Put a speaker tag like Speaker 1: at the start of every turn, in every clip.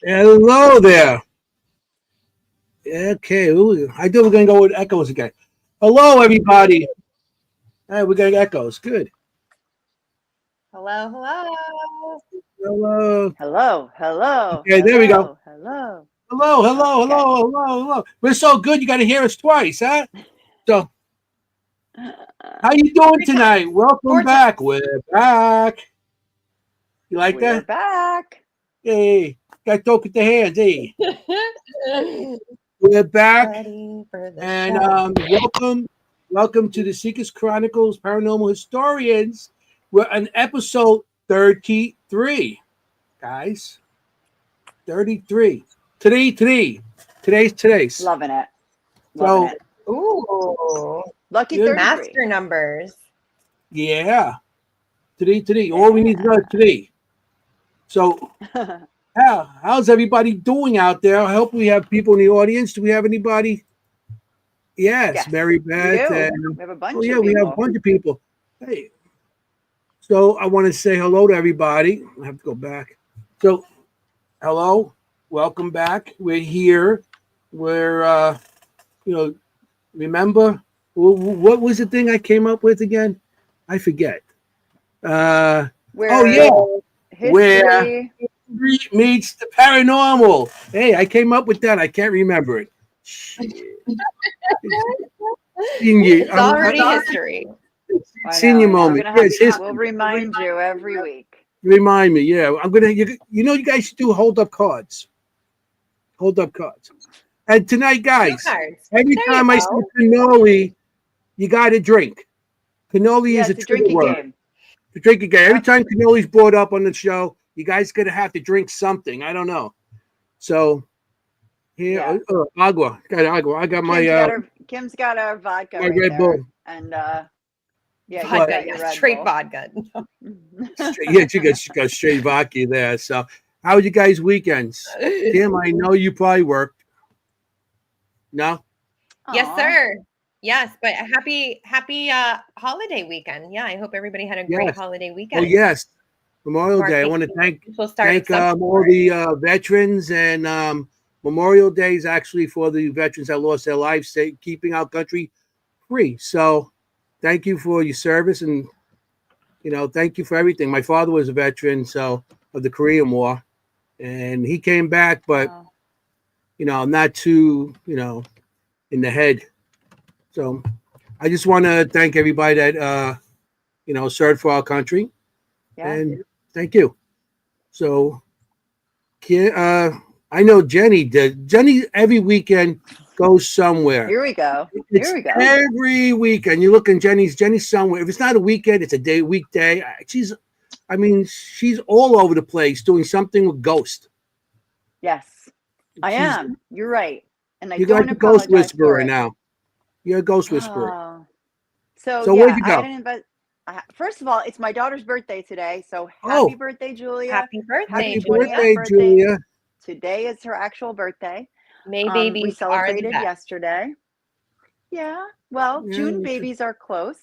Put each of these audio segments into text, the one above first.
Speaker 1: Hello there. Okay, ooh, I think we're gonna go with echoes again. Hello, everybody. Hey, we're getting echoes. Good.
Speaker 2: Hello, hello.
Speaker 1: Hello.
Speaker 3: Hello, hello,
Speaker 1: Okay, there we go.
Speaker 3: hello, hello.
Speaker 1: Hello,
Speaker 3: Oh,
Speaker 1: hello,
Speaker 3: okay.
Speaker 1: hello, hello, hello. We're so good. You got to hear us twice, huh? So, how you doing
Speaker 2: Three times.
Speaker 1: tonight? Welcome
Speaker 2: Four
Speaker 1: back.
Speaker 2: times.
Speaker 1: We're back. You like
Speaker 3: We're
Speaker 1: that?
Speaker 3: back.
Speaker 1: Hey, got to talk with the hands. Hey, we're back,
Speaker 2: Ready for the
Speaker 1: and
Speaker 2: show.
Speaker 1: welcome to the Seekers Chronicles Paranormal Historians. We're on episode 33, guys. 33. Today's.
Speaker 3: Loving it. Loving
Speaker 1: So,
Speaker 3: it.
Speaker 2: Ooh,
Speaker 3: Lucky
Speaker 1: yeah,
Speaker 3: 33.
Speaker 2: master numbers.
Speaker 1: yeah. Today. All we need to know is
Speaker 3: Yeah.
Speaker 1: today. So, how's everybody doing out there? I hope we have people in the audience. Do we have anybody? Yes,
Speaker 3: Yes,
Speaker 1: Mary
Speaker 3: we
Speaker 1: Beth.
Speaker 3: do.
Speaker 1: And,
Speaker 3: We have a
Speaker 1: oh,
Speaker 3: bunch
Speaker 1: yeah,
Speaker 3: of
Speaker 1: we have a
Speaker 3: people.
Speaker 1: bunch of people. Hey, so I want to say hello to everybody. I have to go back. So, hello. Welcome back. We're here. We're, you know, remember what was the thing I came up with again? I forget. Uh, oh
Speaker 3: Where
Speaker 1: yeah, where
Speaker 3: history.
Speaker 1: street meets the paranormal. Hey, I came up with that. I can't remember it. Shit. Senior,
Speaker 2: It's already history.
Speaker 3: I
Speaker 1: senior
Speaker 3: know. We're
Speaker 1: moment.
Speaker 3: gonna
Speaker 1: Yeah,
Speaker 3: have.
Speaker 1: it's
Speaker 3: We'll
Speaker 1: history.
Speaker 3: remind you every week.
Speaker 1: Remind me. Yeah, I'm gonna. You guys should do hold up cards. Hold up cards. And tonight,
Speaker 2: Cue
Speaker 1: guys,
Speaker 2: cards.
Speaker 1: every
Speaker 2: There you
Speaker 1: time I say
Speaker 2: go.
Speaker 1: cannoli, you got to drink. Cannoli
Speaker 3: Yeah,
Speaker 1: is a
Speaker 3: it's a
Speaker 1: trigger
Speaker 3: drinking
Speaker 1: word.
Speaker 3: game.
Speaker 1: To drink again. Every
Speaker 3: Yep.
Speaker 1: time cannoli's brought up on the show, you guys gonna have to drink something. I don't know. So here,
Speaker 3: Yeah.
Speaker 1: agua. Got agua. I got
Speaker 3: Kim's got our vodka
Speaker 1: my
Speaker 3: right
Speaker 1: Red
Speaker 3: there,
Speaker 1: Bull.
Speaker 3: and yeah, you've
Speaker 1: But
Speaker 2: Vodka,
Speaker 3: got
Speaker 2: yeah,
Speaker 3: your Red
Speaker 2: straight
Speaker 3: Bull.
Speaker 2: vodka.
Speaker 1: yeah, she got straight vodka there. So how was you guys' weekends? Kim, I know you probably worked. No?
Speaker 2: Yes,
Speaker 3: Aw.
Speaker 2: sir. Yes, but a happy holiday weekend. Yeah, I hope everybody had a great
Speaker 1: Yes.
Speaker 2: holiday
Speaker 1: Oh
Speaker 2: weekend.
Speaker 1: yes. Memorial Day. I
Speaker 2: Marking
Speaker 1: want to
Speaker 2: the
Speaker 1: thank
Speaker 2: official start of summer
Speaker 1: all
Speaker 2: for it.
Speaker 1: the veterans and Memorial Day is actually for the veterans that lost their lives, keeping our country free. So thank you for your service and thank you for everything. My father was a veteran, so of the Korean War, and he came back, but
Speaker 3: Oh,
Speaker 1: not too in the head. So I just want to thank everybody that served for our country,
Speaker 3: yeah.
Speaker 1: and thank you. So I know Jennie did. Jennie every weekend goes somewhere.
Speaker 3: Here we go. Here
Speaker 1: It's
Speaker 3: we go.
Speaker 1: every weekend. You look in Jennie's somewhere. If it's not a weekend, it's a weekday. She's all over the place doing something with Ghost.
Speaker 3: Yes, I
Speaker 1: She's
Speaker 3: am. You're right. And I
Speaker 1: You're like
Speaker 3: don't
Speaker 1: a ghost
Speaker 3: apologize for
Speaker 1: whisperer
Speaker 3: it.
Speaker 1: now. You're a ghost whisperer.
Speaker 3: Oh. So
Speaker 1: So where'd
Speaker 3: yeah,
Speaker 1: you
Speaker 3: I had
Speaker 1: go?
Speaker 3: an first of all, it's my daughter's birthday today. So happy
Speaker 1: Oh,
Speaker 3: birthday, Julia.
Speaker 2: Happy birthday,
Speaker 3: Happy
Speaker 1: happy
Speaker 3: 20th
Speaker 2: Julia.
Speaker 1: birthday,
Speaker 3: birthday.
Speaker 1: Julia.
Speaker 3: Today is her actual birthday.
Speaker 2: May
Speaker 3: We
Speaker 2: babies are the
Speaker 3: celebrated
Speaker 2: best.
Speaker 3: yesterday. Yeah. Well,
Speaker 1: Yeah,
Speaker 3: June babies are close.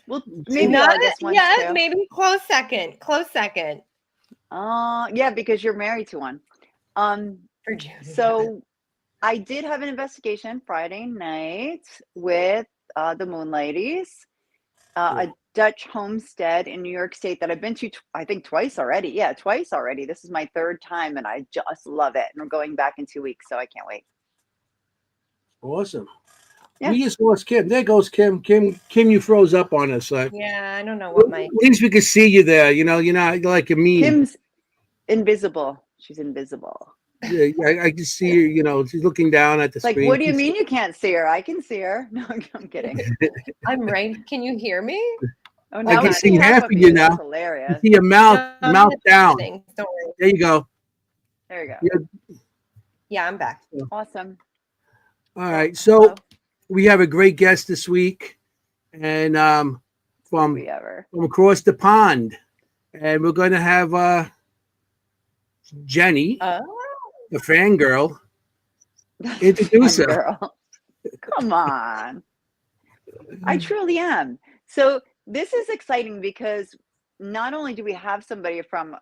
Speaker 3: Well, maybe
Speaker 1: June.
Speaker 2: Not
Speaker 3: August ones
Speaker 2: yet,
Speaker 3: too.
Speaker 2: maybe close second. Close second
Speaker 3: Yeah, because you're married to one. Um,
Speaker 2: for Julia.
Speaker 3: so I did have an investigation Friday night with the Moon Ladies, a Dutch homestead in New York State that I've been to, I think, twice already. Yeah, twice already. This is my third time, and I just love it. And we're going back in 2 weeks, so I can't wait.
Speaker 1: Awesome.
Speaker 3: Yeah,
Speaker 1: We just lost Kim. There goes Kim. Kim, you froze up on us.
Speaker 2: Yeah, I don't know
Speaker 1: At
Speaker 2: what my
Speaker 1: least we could see you there. You're not like a meme.
Speaker 3: Kim's invisible. She's invisible.
Speaker 1: Yeah, I can see you. She's looking down at the
Speaker 3: It's like,
Speaker 1: screen.
Speaker 3: what do you mean you can't see her? I can see her. No, I'm kidding.
Speaker 2: I'm right. Can you hear me?
Speaker 3: Oh,
Speaker 1: I
Speaker 3: now
Speaker 1: can
Speaker 3: we
Speaker 2: Okay.
Speaker 3: see
Speaker 1: see
Speaker 3: half
Speaker 1: half of
Speaker 3: of
Speaker 1: you
Speaker 3: you. That's
Speaker 1: now. You
Speaker 3: hilarious.
Speaker 1: see your
Speaker 2: No, I'm
Speaker 1: mouth
Speaker 2: just
Speaker 1: down.
Speaker 2: listening. Don't worry.
Speaker 1: There you go.
Speaker 3: There you go.
Speaker 1: Yeah.
Speaker 2: Yeah, I'm back.
Speaker 3: Awesome.
Speaker 1: All
Speaker 3: Well,
Speaker 1: right. So
Speaker 3: hello.
Speaker 1: we have a great guest this week, and
Speaker 3: Did
Speaker 1: from
Speaker 3: we ever?
Speaker 1: from across the pond, and we're going to have Jennie,
Speaker 2: Oh,
Speaker 1: the fangirl,
Speaker 3: That's
Speaker 1: introduce
Speaker 3: fun,
Speaker 1: her.
Speaker 3: girl. Come on. I truly am. So this is exciting because not only do we have somebody from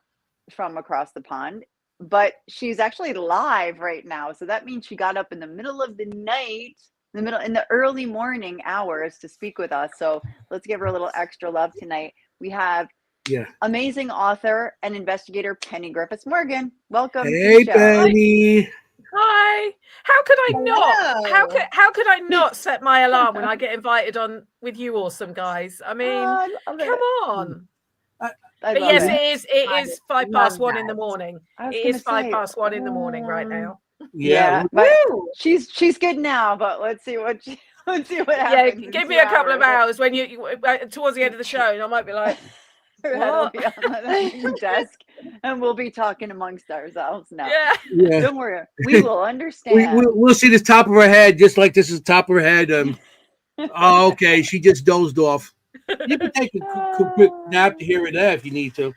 Speaker 3: across the pond, but she's actually live right now. So that means she got up in the middle of the night, in the early morning hours to speak with us. So let's give her a little extra love tonight. We have amazing author and investigator Penny Griffiths Morgan. Welcome to the show.
Speaker 1: Penny.
Speaker 4: Hi. How could I not?
Speaker 2: Hello.
Speaker 4: How could I not set my alarm when I get invited on with you awesome guys? I mean, come on. But yes, it is 1:05 in the morning. It is 1:05 in the morning right now.
Speaker 1: Yeah.
Speaker 3: But she's good now, but let's see what happens.
Speaker 4: Yeah, give me a couple of hours when you towards the end of the show, and I might be like,
Speaker 3: her head will be on the desk, and we'll be talking amongst ourselves now.
Speaker 1: Yeah.
Speaker 3: Don't worry, we will understand.
Speaker 1: We'll see the top of her head, just like this is the top of her head. Oh, okay, she just dozed off. You can take a quick nap to here or there if you need to.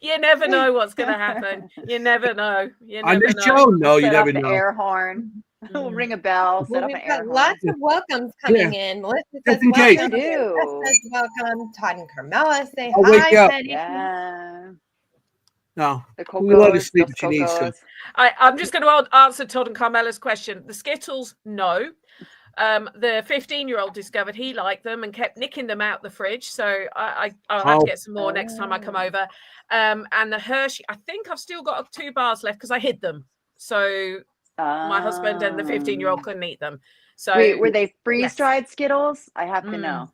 Speaker 4: You never know what's going to happen. You never know.
Speaker 1: On this show, no, you never know.
Speaker 3: Air horn. We'll ring a bell. Set up an air horn.
Speaker 2: Lots of welcomes coming in. Melissa says
Speaker 1: Just in case.
Speaker 2: welcome. Melissa says welcome. Todd and Carmela say
Speaker 1: I'll wake you
Speaker 2: hi.
Speaker 1: up.
Speaker 2: Penny.
Speaker 3: Yeah.
Speaker 1: No,
Speaker 3: The
Speaker 1: we let her
Speaker 3: Cocos,
Speaker 1: sleep
Speaker 3: the
Speaker 1: if she needs to.
Speaker 3: Cocos.
Speaker 4: I'm just going to answer Todd and Carmela's question. The Skittles, no. The 15-year-old discovered he liked them and kept nicking them out the fridge. So I'll have to get some more next time I come over. And the Hershey, I think I've still got 2 bars left because I hid them. So my husband and the 15-year-old couldn't eat them. So
Speaker 3: wait, were they freeze-dried Skittles? I have to know.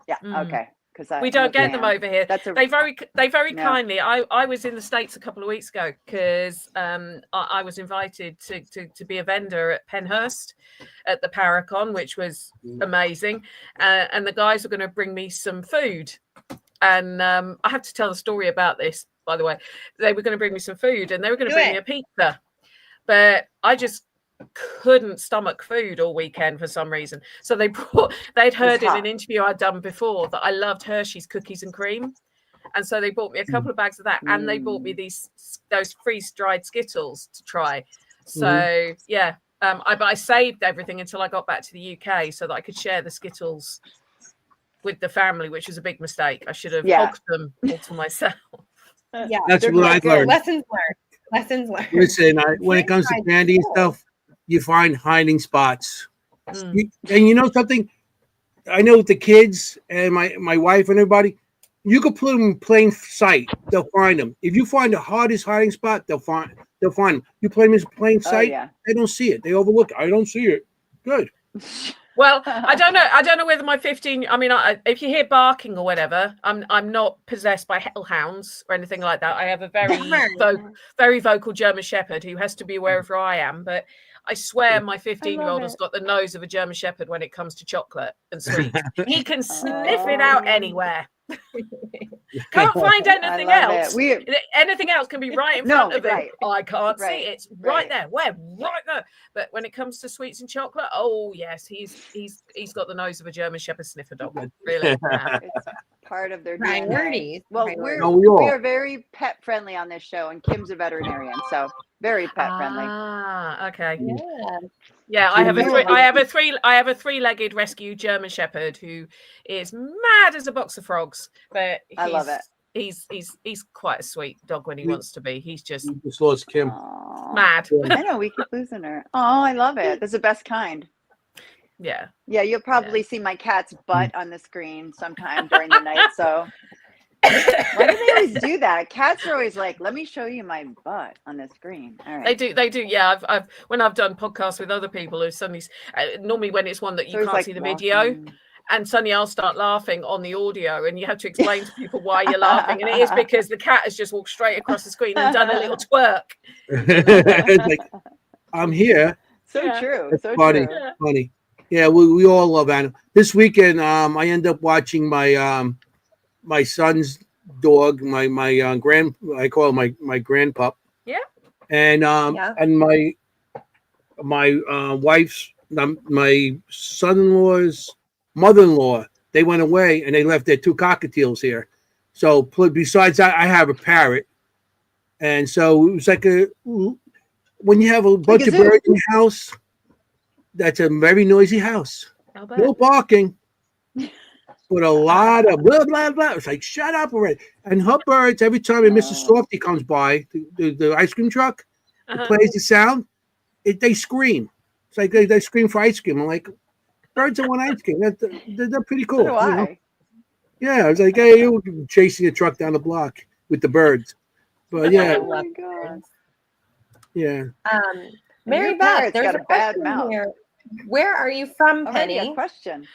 Speaker 3: Yeah. Okay. Because
Speaker 4: we don't get them over here. They very
Speaker 3: No.
Speaker 4: kindly. I was in the States a couple of weeks ago because I was invited to be a vendor at Penhurst at the Paracon, which was amazing. And the guys were going to bring me some food. And I have to tell the story about this, by the way. They were going to bring me some food and they were going to bring me a pizza. But I just couldn't stomach food all weekend for some reason. So they'd heard in an interview I'd done before that I loved Hershey's cookies and cream. And so they bought me a couple of bags of that and they bought me those freeze-dried Skittles to try. So I saved everything until I got back to the UK so that I could share the Skittles with the family, which was a big mistake. I should have hogged them all to myself.
Speaker 2: Yeah,
Speaker 1: That's what I learned.
Speaker 2: Lessons learned.
Speaker 1: Listen, when it comes to candy and stuff, you find hiding spots. And you know something? I know with the kids and my wife and everybody, you could put them in plain sight. They'll find them. If you find the hardest hiding spot, they'll find them. You play them in plain sight, they don't see it. They overlook it. I don't see it. Good.
Speaker 4: Well, I don't know whether my 15. I mean, if you hear barking or whatever, I'm not possessed by hellhounds or anything like that. I have a very vocal German Shepherd who has to be aware of where I am. But I swear, my 15-year-old has got the nose of a German Shepherd when it comes to chocolate and sweets. He can sniff it out anywhere. Can't find anything else. Anything else can be right in front of him. I can't see it. It's right there. Where? Right there. But when it comes to sweets and chocolate, oh yes, he's got the nose of a German Shepherd sniffer dog. Really.
Speaker 3: It's part of their
Speaker 2: priorities.
Speaker 3: Well, we are very pet friendly on this show, and Kimm's a veterinarian, so very pet friendly.
Speaker 4: Okay. Yeah. I have a three-legged rescue German Shepherd who is mad as a box of frogs, but
Speaker 3: I love it.
Speaker 4: He's quite a sweet dog when he wants to be. He's just
Speaker 1: lost Kimm.
Speaker 4: Mad.
Speaker 3: I know, we keep losing her. Oh, I love it. That's the best kind.
Speaker 4: Yeah,
Speaker 3: you'll probably see my cat's butt on the screen sometime during the night. So why do they always do that? Cats are always like, let me show you my butt on the screen. All right.
Speaker 4: They do. Yeah, I've when I've done podcasts with other people who suddenly normally when it's one that you can't see the video, and suddenly I'll start laughing on the audio, and you have to explain to people why you're laughing, and it is because the cat has just walked straight across the screen and done a little twerk.
Speaker 1: It's like, I'm here.
Speaker 3: So true.
Speaker 1: That's
Speaker 3: so
Speaker 1: funny.
Speaker 3: true.
Speaker 1: Funny. Yeah, we all love animals. This weekend, I end up watching my my son's dog, my I call him my grandpup.
Speaker 4: Yeah.
Speaker 1: And and my wife's my son-in-law's mother-in-law, they went away and they left their 2 cockatiels here. So besides that, I have a parrot. And so it was like when you have a bunch of birds in your house, that's a very noisy house. No barking. but a lot of blah blah blah. It's like shut up already. And her birds, every time Mrs. Softy comes by, the ice cream truck, it plays the sound. They scream. It's like they scream for ice cream. I'm like, birds that want ice cream. They're pretty cool.
Speaker 3: So do I.
Speaker 1: You know? Yeah, I was like, hey, you chasing a truck down the block with the birds. But yeah,
Speaker 3: Oh my God.
Speaker 1: yeah.
Speaker 2: Mary
Speaker 3: your
Speaker 2: Beth,
Speaker 3: parrot's
Speaker 2: there's
Speaker 3: got
Speaker 2: a
Speaker 3: a bad
Speaker 2: question
Speaker 3: mouth.
Speaker 2: here. Where are you from,
Speaker 3: Already
Speaker 2: Penny?
Speaker 3: a question.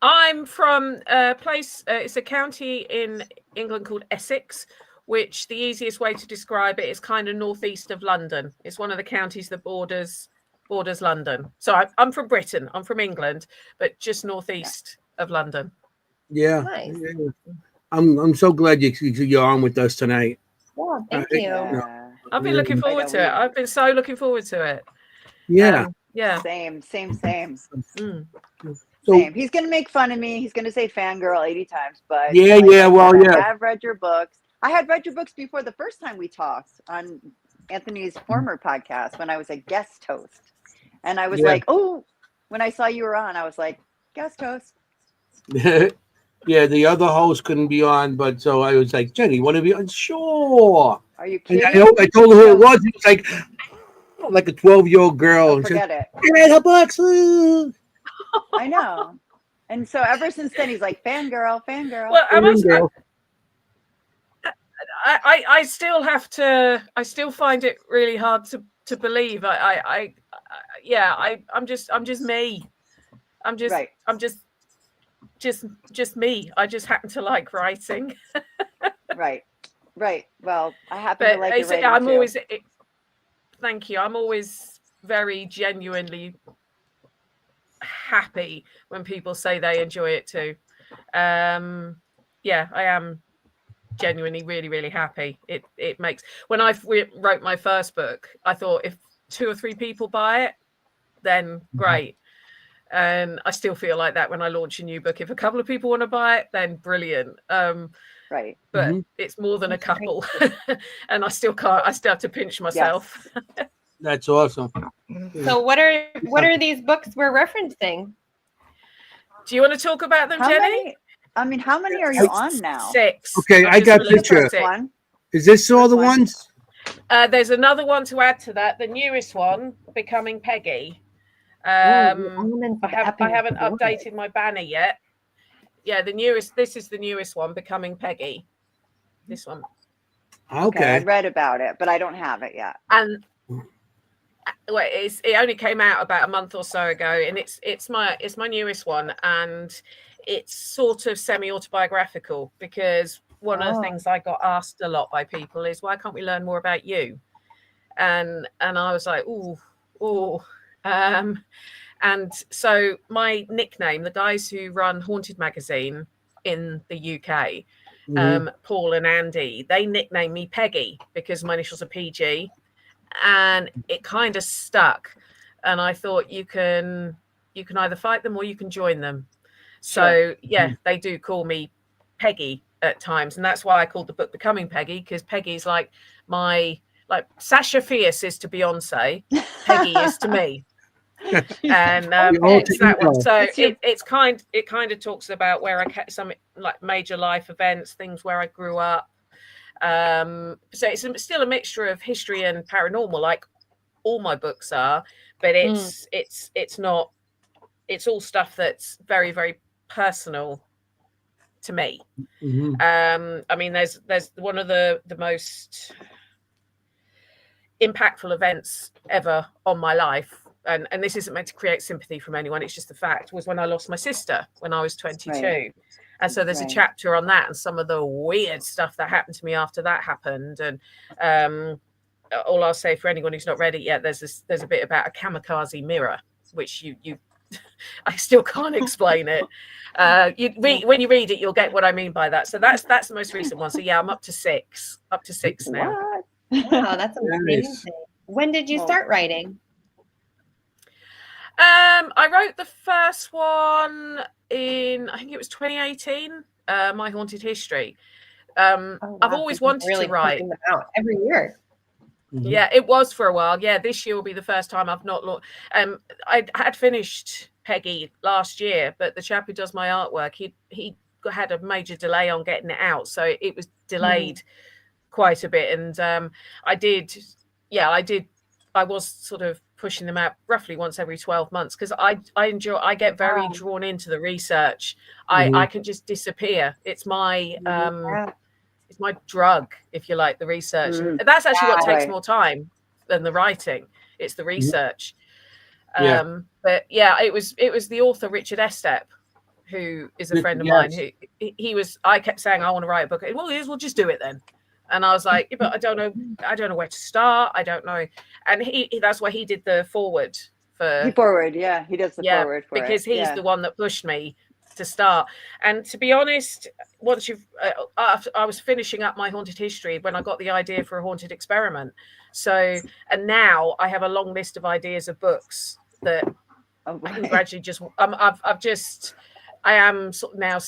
Speaker 4: I'm from a place, it's a county in England called Essex, which the easiest way to describe it is kind of northeast of London. It's one of the counties that borders London. So I'm from Britain, I'm from England, but just northeast of London.
Speaker 1: Yeah.
Speaker 2: Nice.
Speaker 1: Yeah. I'm so glad you're on with us tonight.
Speaker 2: Yeah, thank you.
Speaker 3: Yeah.
Speaker 4: I've been looking forward to it. I've been so looking forward to it.
Speaker 1: Yeah.
Speaker 4: Yeah.
Speaker 3: Same.
Speaker 4: Mm.
Speaker 1: So
Speaker 3: Same. He's gonna make fun of me. He's gonna say fangirl 80 times, but
Speaker 1: yeah,
Speaker 3: like
Speaker 1: yeah.
Speaker 3: I
Speaker 1: Well,
Speaker 3: said,
Speaker 1: yeah.
Speaker 3: I have read your books. I had read your books before the first time we talked on Anthony's former podcast when I was a guest host. And I was
Speaker 1: Yeah.
Speaker 3: like, oh, when I saw you were on, I was like, guest host.
Speaker 1: Yeah, the other host couldn't be on, but so I was like, Jenny, want to be on? Sure.
Speaker 3: Are you
Speaker 1: And
Speaker 3: kidding?
Speaker 1: I told her who it was. It was like a 12-year-old girl.
Speaker 3: Oh,
Speaker 1: And
Speaker 3: forget it.
Speaker 1: she read her books. Ooh.
Speaker 3: I know. And so ever since then, he's like, fangirl.
Speaker 4: Well, I still have to. I still find it really hard to believe. I'm just me. I'm just
Speaker 3: Right.
Speaker 4: I'm just me. I just happen to like writing.
Speaker 3: Right. Well, I happen
Speaker 4: But
Speaker 3: to like your writing
Speaker 4: I'm
Speaker 3: too.
Speaker 4: always. Thank you. I'm always very genuinely happy when people say they enjoy it too. Yeah, I am genuinely really, really happy. It makes, when I wrote my first book, I thought if 2 or 3 people buy it, then great. And I still feel like that when I launch a new book. If a couple of people want to buy it, then brilliant.
Speaker 3: Right.
Speaker 4: But it's more than a couple. And I still have to pinch myself.
Speaker 3: Yes.
Speaker 1: That's awesome.
Speaker 2: So what are these books we're referencing?
Speaker 4: Do you want to talk about them,
Speaker 3: How
Speaker 4: Jenny?
Speaker 3: many? How many are you on now?
Speaker 4: 6.
Speaker 1: Okay, I got
Speaker 4: released
Speaker 1: picture.
Speaker 4: 6.
Speaker 3: One.
Speaker 1: Is this all the
Speaker 3: Which one?
Speaker 1: ones?
Speaker 4: There's another one to add to that. The newest one, Becoming Peggy. I haven't updated my banner yet. Yeah, this is the newest one, Becoming Peggy. This one.
Speaker 1: Okay.
Speaker 3: I read about it, but I don't have it yet.
Speaker 4: And well, it only came out about a month or so ago, and it's my newest one, and it's sort of semi-autobiographical, because one of the things I got asked a lot by people is, why can't we learn more about you? And I was like, and so my nickname, the guys who run Haunted Magazine in the UK, Paul and Andy, they nicknamed me Peggy because my initials are PG, and it kind of stuck. And I thought you can either fight them or you can join them. So yeah, they do call me Peggy at times, and that's why I called the book Becoming Peggy, because Peggy's like Sasha Fierce is to Beyonce, Peggy is to me. And it's that one. So it kind of talks about where I kept some like major life events, things where I grew up. So it's still a mixture of history and paranormal, like all my books are, but it's not. It's all stuff that's very, very personal to me. I mean, there's one of the most impactful events ever on my life, and this isn't meant to create sympathy from anyone, it's just the fact, was when I lost my sister when I was 22. Right. And so there's a chapter on that and some of the weird stuff that happened to me after that happened. And all I'll say for anyone who's not read it yet, there's a bit about a kamikaze mirror, which you I still can't explain it. When you read it, you'll get what I mean by that. So that's the most recent one. So yeah, I'm up to 6 now.
Speaker 2: Wow, that's amazing. When did you start writing?
Speaker 4: I wrote the first one in, I think it was 2018, My Haunted History. I've always wanted to write
Speaker 2: them out every year.
Speaker 4: Yeah, it was for a while. Yeah, this year will be the first time I've not looked. I had finished Peggy last year, but the chap who does my artwork, he had a major delay on getting it out, so it was delayed quite a bit. And I was sort of pushing them out roughly once every 12 months because I get very drawn into the research. I can just disappear. It's my it's my drug, if you like, the research. And that's actually what takes more time than the writing. It's the research. But yeah, it was the author Richard Estep, who is a friend of mine. Who I kept saying I want to write a book. Well, we'll just do it then. And I was like, but I don't know where to start. I don't know. And that's why he did the forward for.
Speaker 3: He does the forward for
Speaker 4: because
Speaker 3: it.
Speaker 4: he's the one that pushed me to start. And to be honest, once I was finishing up my haunted history when I got the idea for a haunted experiment. So, and now I have a long list of ideas of books that I can gradually just. I am now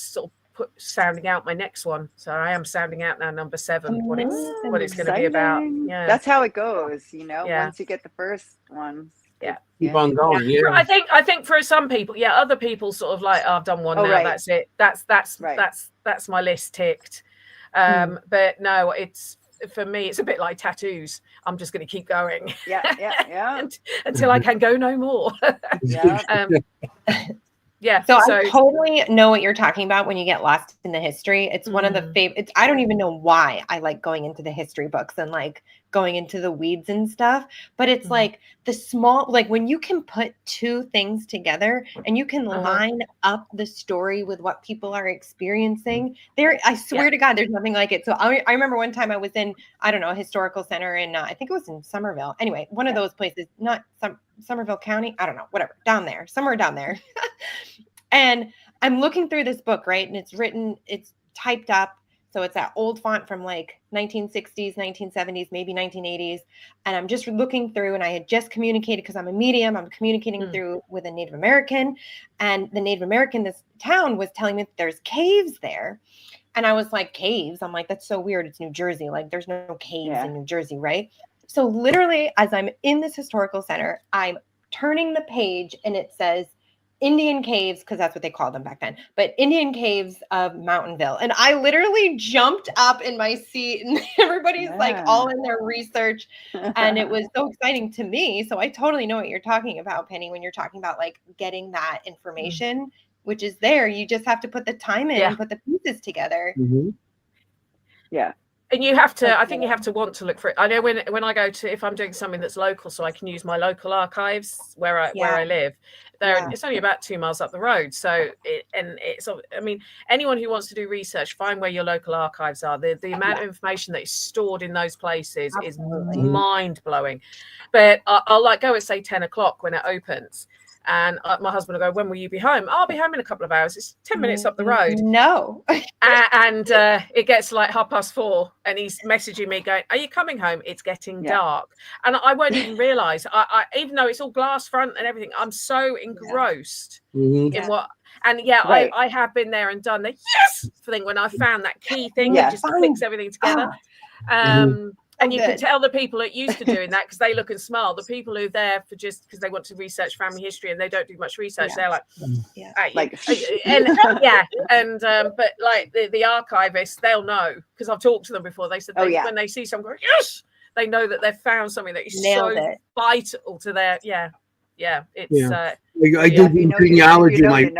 Speaker 4: sounding out my next one. So I am sounding out now number 7. What it's going to be about. Yeah,
Speaker 3: that's how it goes. Once you get the first one.
Speaker 1: Keep on going. Yeah.
Speaker 4: I think for some people, other people sort of like, I've done one now. Right. That's it. That's my list ticked. But no, for me, it's a bit like tattoos. I'm just going to keep going. Until I can go no more.
Speaker 2: So I totally know what you're talking about when you get lost in the history. It's one of the favorites. I don't even know why I like going into the history books and like going into the weeds and stuff. But it's like the small, like when you can put two things together and you can line up the story with what people are experiencing there. I swear to God, there's nothing like it. So I remember one time I was in, I don't know, a historical center in, I think it was in Somerville. Anyway, one of those places, not Somerville County. I don't know, whatever, somewhere down there. And I'm looking through this book, right? And it's typed up. So it's that old font from like 1960s, 1970s, maybe 1980s. And I'm just looking through, and I had just communicated, because I'm a medium, I'm communicating through with a Native American. And the Native American, this town, was telling me that there's caves there. And I was like, caves? I'm like, that's so weird. It's New Jersey. Like there's no caves in New Jersey, right? So literally, as I'm in this historical center, I'm turning the page and it says Indian caves, because that's what they called them back then, but Indian caves of Mountainville. And I literally jumped up in my seat, and everybody's like all in their research. And it was so exciting to me. So I totally know what you're talking about, Penny, when you're talking about like getting that information, which is there. You just have to put the time in and put the pieces together.
Speaker 3: Yeah.
Speaker 4: And you have to, I think you have to want to look for it. I know when I go to, if I'm doing something that's local, so I can use my local archives where I live. It's only about 2 miles up the road. So anyone who wants to do research, find where your local archives are. The amount of information that is stored in those places is mind blowing. But I'll like go at say 10 o'clock when it opens. And my husband will go, when will you be home? I'll be home in a couple of hours. It's 10 minutes up the road.
Speaker 2: No.
Speaker 4: and it gets like 4:30 and he's messaging me going, are you coming home? It's getting dark. And I won't even realize, I even though it's all glass front and everything, I'm so engrossed in what. And I have been there and done the thing when I found that key thing that just clicks everything together. And you can tell the people that used to doing that, because they look and smile. The people who are there for just because they want to research family history and they don't do much research, they're like, but like the archivists, they'll know, because I've talked to them before. They said when they see someone going, they know that they've found something that is vital to their it's
Speaker 1: I do genealogy. I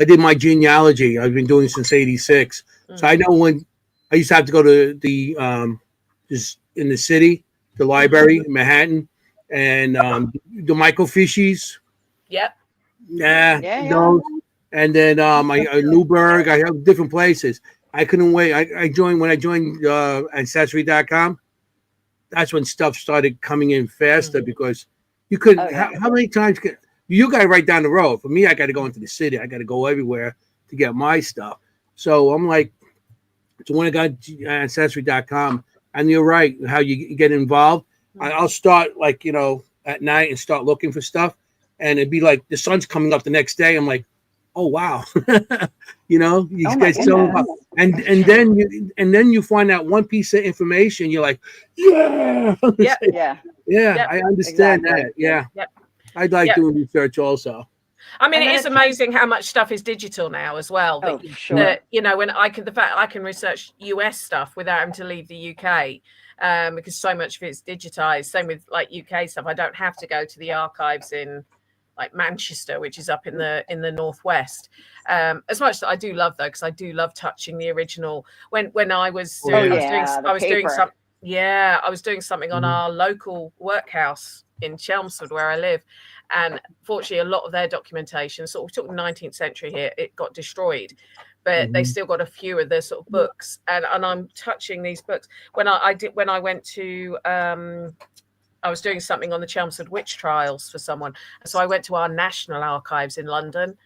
Speaker 1: did my genealogy. I've been doing it since '86, so I know when I used to have to go to the just in the city, the library in Manhattan, and the microfiches. Those. And then Newburgh. I have different places. I couldn't wait. I joined Ancestry.com. That's when stuff started coming in faster, because you couldn't. How many times you got right down the road? For me, I got to go into the city. I got to go everywhere to get my stuff. So I'm like, so when I got Ancestry.com. And you're right, how you get involved. I'll start at night and start looking for stuff, and it'd be like the sun's coming up the next day. I'm like, oh wow, you get so involved. And then you find out one piece of information. You're like, I understand that. Yeah, I'd like doing research also.
Speaker 4: I mean,
Speaker 3: And
Speaker 4: it
Speaker 3: then
Speaker 4: is
Speaker 3: it
Speaker 4: amazing how much stuff is digital now as well.
Speaker 3: Oh,
Speaker 4: That,
Speaker 3: sure.
Speaker 4: that, you know, when the fact I can research US stuff without having to leave the UK, because so much of it's digitized. Same with like UK stuff. I don't have to go to the archives in like Manchester, which is up in the northwest. As much as I do love though, because I do love touching the original. When I was
Speaker 3: Oh,
Speaker 4: I
Speaker 3: yeah,
Speaker 4: was doing
Speaker 3: paper.
Speaker 4: I was doing something on our local workhouse in Chelmsford where I live, and fortunately a lot of their documentation, sort of, we took the 19th century here, it got destroyed, but they still got a few of the sort of books, and I'm touching these books. When I went to I was doing something on the Chelmsford witch trials for someone, so I went to our national archives in London,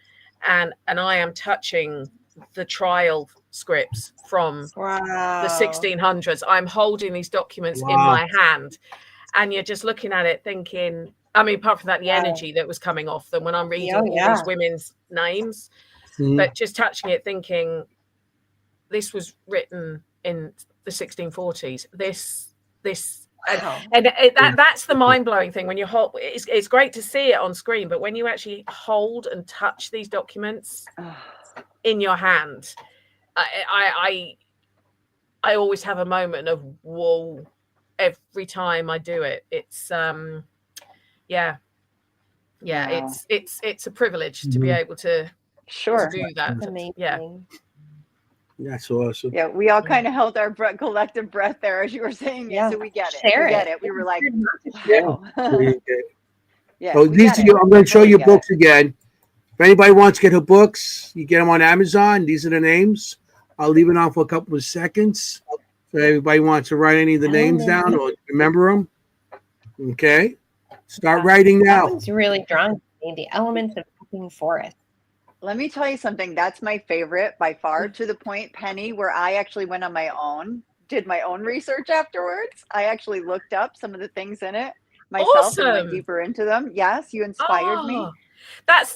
Speaker 4: and I am touching the trial scripts from the 1600s. I'm holding these documents in my hand, and you're just looking at it thinking, I mean, apart from that, the energy that was coming off them when I'm reading all these women's names, but just touching it thinking, this was written in the 1640s. That's the mind-blowing thing when you hold. It's great to see it on screen, but when you actually hold and touch these documents in your hand, I always have a moment of whoa every time I do it. It's wow. It's a privilege to be able to do that.
Speaker 2: That's amazing.
Speaker 1: That's awesome.
Speaker 3: Yeah, we all kind of held our collective breath there as you were saying it, so we get it. We get it. We were like, wow.
Speaker 1: Yeah. So these are I'm going to show you books again. If anybody wants to get her books, you get them on Amazon. These are the names. I'll leave it on for a couple of seconds. So everybody wants to write any of the names down or remember them. Okay. Start writing now.
Speaker 2: That one's really drawn to me. The Elements of Cooking Forest.
Speaker 3: Let me tell you something. That's my favorite by far, to the point, Penny, where I actually went on my own, did my own research afterwards. I actually looked up some of the things in it myself and went deeper into them. Yes, you inspired me.
Speaker 4: That's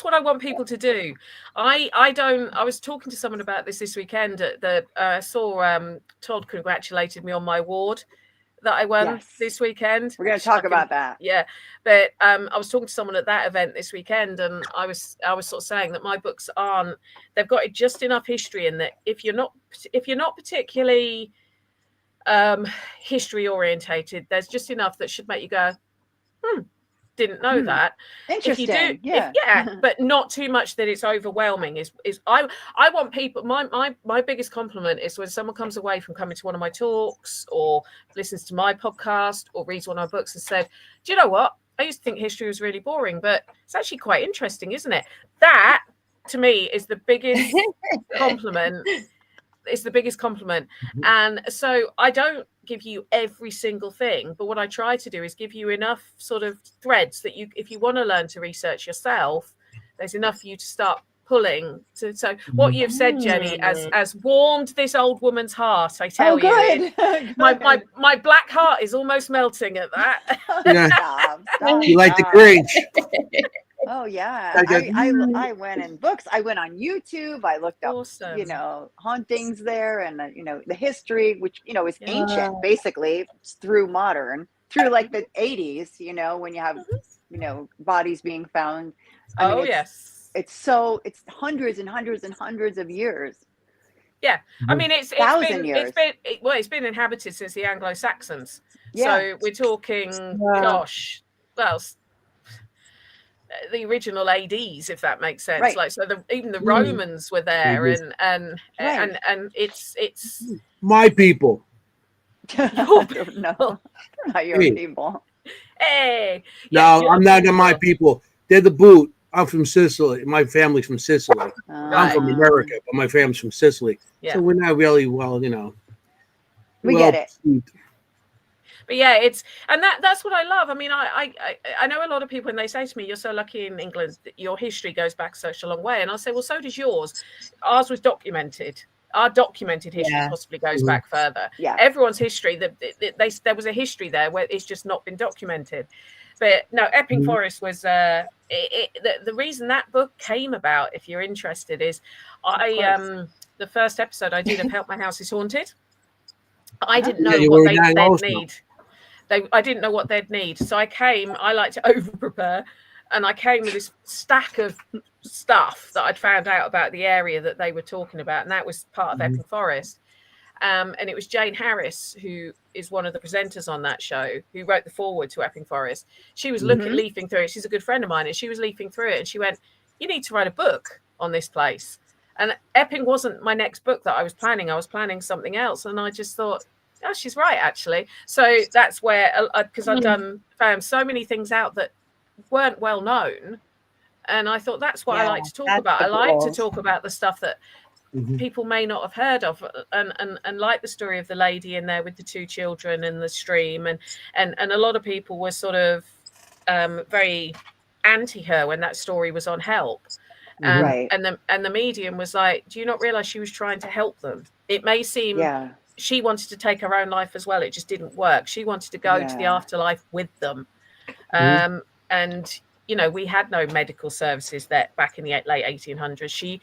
Speaker 4: what I want people to do. I was talking to someone about this weekend at I saw Todd congratulated me on my award that I won this weekend.
Speaker 3: We're going to talk about that.
Speaker 4: Yeah. But I was talking to someone at that event this weekend, and I was sort of saying that my books they've got just enough history in that if you're not particularly history orientated, there's just enough that should make you go, didn't know that.
Speaker 3: Interesting.
Speaker 4: If you do, but not too much that it's overwhelming. I want people. My biggest compliment is when someone comes away from coming to one of my talks or listens to my podcast or reads one of my books and said, "Do you know what? I used to think history was really boring, but it's actually quite interesting, isn't it?" That to me is the biggest compliment. It's the biggest compliment. And so I don't give you every single thing, but what I try to do is give you enough sort of threads that if you want to learn to research yourself, there's enough for you to start pulling. So what you've said, Jenny, has warmed this old woman's heart. I tell you, my black heart is almost melting at that.
Speaker 3: Stop.
Speaker 1: You like the Grinch.
Speaker 3: Oh yeah, I went in books. I went on YouTube. I looked up, hauntings there, and the history, which is ancient, basically through modern, through like the 80s. When you have bodies being found. It's hundreds and hundreds and hundreds of years.
Speaker 4: Yeah, I mean it's been inhabited since the Anglo-Saxons. So we're talking, the original ADs, if that makes sense. Like, so even the Romans were there, and it's
Speaker 1: my people.
Speaker 3: No, not your people.
Speaker 4: Hey,
Speaker 1: no, I'm not my people. They're the boot. I'm from Sicily. My family's from Sicily. I'm from America, but my family's from Sicily. So we're not really
Speaker 3: we get it.
Speaker 4: But yeah, that's what I love. I mean, I know a lot of people, and they say to me, "You're so lucky in England that your history goes back such a long way." And I'll say, "Well, so does yours. Ours was documented. Our documented history possibly goes back further. Yeah, everyone's history. There was a history there where it's just not been documented." But no, Epping Forest was the reason that book came about. If you're interested, is the first episode I did of Help My House Is Haunted. I didn't know what they'd need. I didn't know what they'd need. So I like to over prepare. and I came with this stack of stuff that I'd found out about the area that they were talking about, and that was part of Epping Forest. And it was Jane Harris, who is one of the presenters on that show, who wrote the foreword to Epping Forest. She was leafing through it. She's a good friend of mine, and she was leafing through it, and she went, "You need to write a book on this place." And Epping wasn't my next book that I was planning. I was planning something else, and I just thought, "Oh, she's right, actually." So that's where, because I've found so many things out that weren't well known, and I thought that's what I like to talk about. I like to talk about the stuff that people may not have heard of, and like the story of the lady in there with the 2 children and the stream, and a lot of people were sort of very anti her when that story was on Help, and the medium was like, "Do you not realize she was trying to help them? It may seem she wanted to take her own life as well, it just didn't work. She wanted to go to the afterlife with them." And you know, we had no medical services that back in the late 1800s. She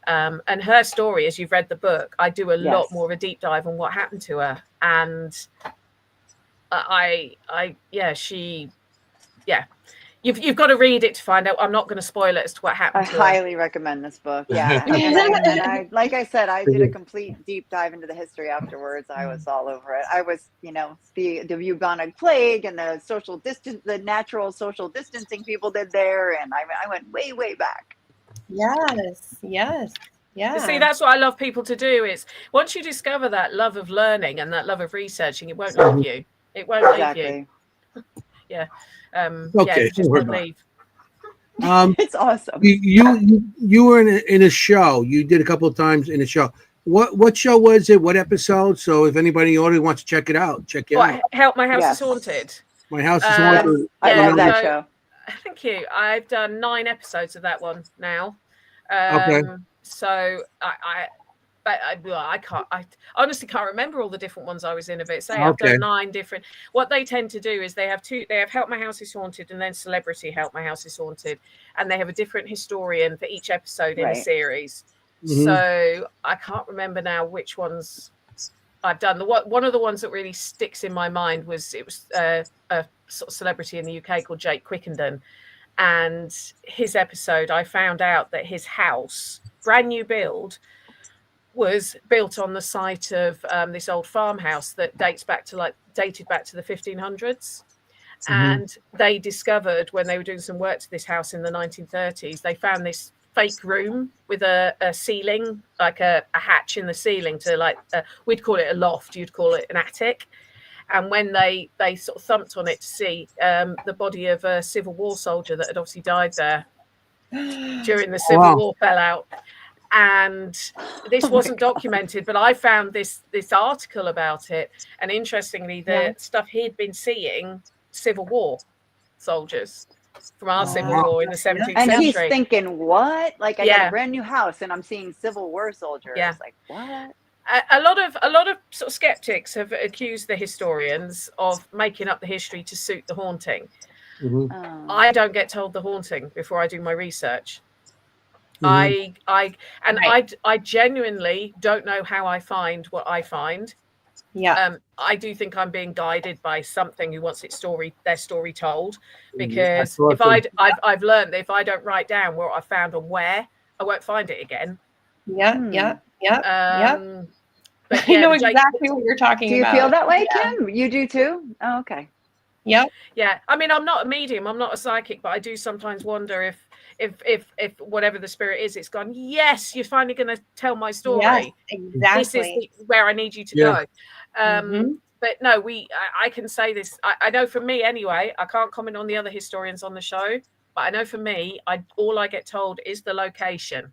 Speaker 4: and her story, as you've read the book, I do a lot more of a deep dive on what happened to her, and you've got to read it to find out. I'm not going to spoil it as to what happened to her.
Speaker 3: I highly recommend this book. Yeah. and I, like I said, I did a complete deep dive into the history afterwards. I was all over it. I was, you know, the bubonic plague and the social distance, the natural social distancing people did there. And I went way, way back.
Speaker 2: Yes. Yeah.
Speaker 4: See, that's what I love people to do, is once you discover that love of learning and that love of researching, it won't leave you. It won't leave you. Yeah.
Speaker 1: Okay.
Speaker 4: Just won't leave.
Speaker 3: It's awesome.
Speaker 1: You were in a show. You did a couple of times in a show. What show was it? What episode? So if anybody in the audience wants to check it out, check it out.
Speaker 4: Help, My House is Haunted.
Speaker 1: My House is haunted.
Speaker 3: I love that show.
Speaker 4: Thank you. I've done 9 episodes of that one now.
Speaker 1: Okay.
Speaker 4: So I honestly can't remember all the different ones I was in of it. So I've done 9 different. What they tend to do is they have Help My House is Haunted and then Celebrity Help My House is Haunted, and they have a different historian for each episode in a series. So I can't remember now which ones I've done. One of the ones that really sticks in my mind was a sort of celebrity in the UK called Jake Quickenden, and his episode, I found out that his house, brand new build, was built on the site of this old farmhouse that dated back to the 1500s. And they discovered, when they were doing some work to this house in the 1930s, they found this fake room with a ceiling, like a hatch in the ceiling to we'd call it a loft, you'd call it an attic. And when they sort of thumped on it to see the body of a Civil War soldier that had obviously died there during the Civil War, fell out. And this wasn't documented, but I found this article about it. And interestingly, the stuff he'd been seeing, Civil War soldiers from our Civil War in the 17th century.
Speaker 3: And he's thinking, what? Like, I got a brand new house and I'm seeing Civil War soldiers.
Speaker 4: Yeah.
Speaker 3: Like, what?
Speaker 4: A lot of sort of skeptics have accused the historians of making up the history to suit the haunting. I don't get told the haunting before I do my research. I genuinely don't know how I find what I find. I do think I'm being guided by something who wants their story told, because if I've learned that if I don't write down what I found and where, I won't find it again.
Speaker 2: But I know exactly what you're talking about.
Speaker 3: Do you feel that way, Kim? You do too? Oh, okay.
Speaker 2: Yeah.
Speaker 4: I mean, I'm not a medium, I'm not a psychic, but I do sometimes wonder if whatever the spirit is, it's gone, yes, you're finally going to tell my story.
Speaker 2: Yes, exactly.
Speaker 4: This is where I need you to go. But no, I can say this. I know for me anyway, I can't comment on the other historians on the show, but I know for me, all I get told is the location.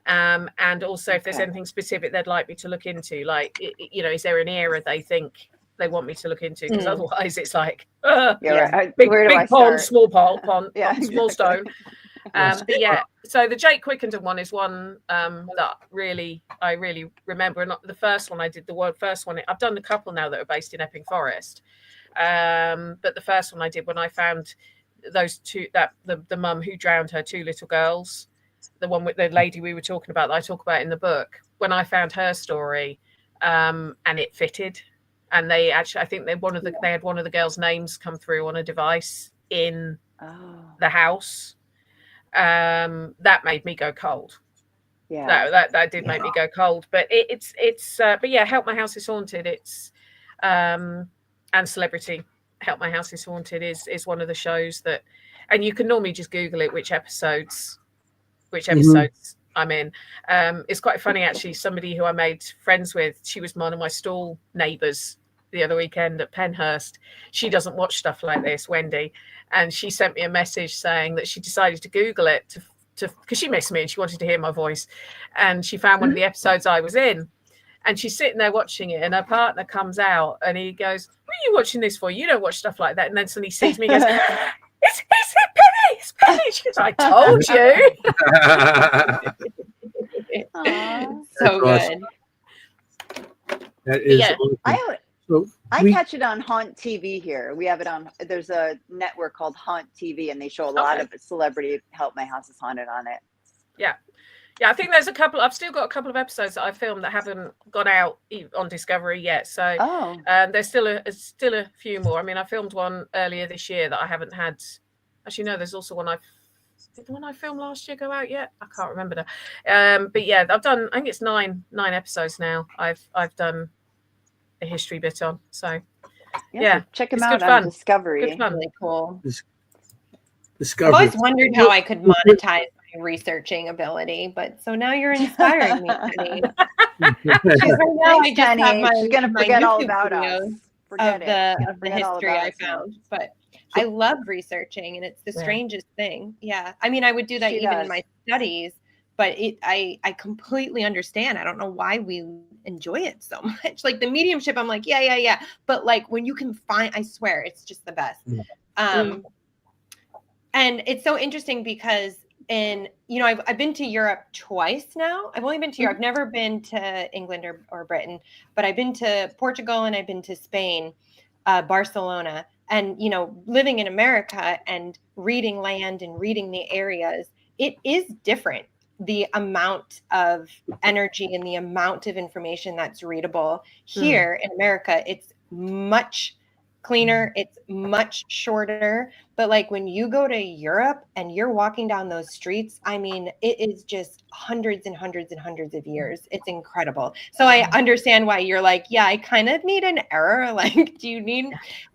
Speaker 4: And also if there's anything specific they'd like me to look into, like, is there an era they think they want me to look into? Because otherwise it's like big pond, small pond, small stone. But so the Jake Quickenden one is one that I really remember. Not the first one I did. First one I've done a couple now that are based in Epping Forest, but the first one I did when I found those two, the mum who drowned her 2 little girls, the one with the lady we were talking about that I talk about in the book. When I found her story, and it fitted, and they actually, I think they had one of the girls' names come through on a device in the house. That made me go cold.
Speaker 3: Yeah.
Speaker 4: That did make me go cold. But but yeah, Help My House is Haunted. It's and Celebrity Help My House is Haunted is one of the shows that, and you can normally just Google it, which episodes I'm in. It's quite funny actually. Somebody who I made friends with, she was one of my stall neighbours the other weekend at Penhurst. She doesn't watch stuff like this, Wendy, and she sent me a message saying that she decided to Google it to because she missed me and she wanted to hear my voice, and she found one of the episodes I was in, and she's sitting there watching it, and her partner comes out and he goes, "What are you watching this for? You don't watch stuff like that." And then suddenly sees me and goes, It's Penny, it's Penny. She goes, "I told you."
Speaker 2: So good.
Speaker 1: That is
Speaker 4: Yeah.
Speaker 1: awesome.
Speaker 3: I catch it on Haunt TV here. We have it on. There's a network called Haunt TV, and they show a lot of celebrity Help My House is Haunted on it.
Speaker 4: Yeah, I think there's a couple. I've still got a couple of episodes that I filmed that haven't gone out on Discovery yet. So there's still a few more. I mean, I filmed one earlier this year that I haven't had. Actually, no, there's also one did the one I filmed last year go out yet? I can't remember now. But yeah, I've done. I think it's nine episodes now. I've done a history bit on. So yeah,
Speaker 3: check them
Speaker 4: it's
Speaker 3: out
Speaker 4: good
Speaker 3: on
Speaker 4: fun.
Speaker 3: Discovery.
Speaker 4: Good fun.
Speaker 2: Really cool.
Speaker 1: Discovery.
Speaker 2: I've always wondered how I could monetize my researching ability, but so now you're inspiring me, Jennie. She's like, now I just have my,
Speaker 3: she's gonna
Speaker 2: my
Speaker 3: forget all
Speaker 2: YouTube
Speaker 3: about us.
Speaker 2: videos
Speaker 3: Forget
Speaker 2: of the history I found. But I love researching, and it's the strangest thing. Yeah, I mean, I would do that even in my studies, but I completely understand. I don't know why we enjoy it so much. Like the mediumship, I'm like, yeah. But like when you can find, I swear, it's just the best. And it's so interesting because I've been to Europe twice now. I've only been to Europe. I've never been to England or Britain, but I've been to Portugal and I've been to Spain, Barcelona. And, living in America and reading land and reading the areas, it is different. The amount of energy and the amount of information that's readable here in America, it's much cleaner. It's much shorter. But like when you go to Europe and you're walking down those streets, I mean, it is just hundreds and hundreds and hundreds of years. It's incredible. So I understand why you're like, yeah, I kind of need an error. Like,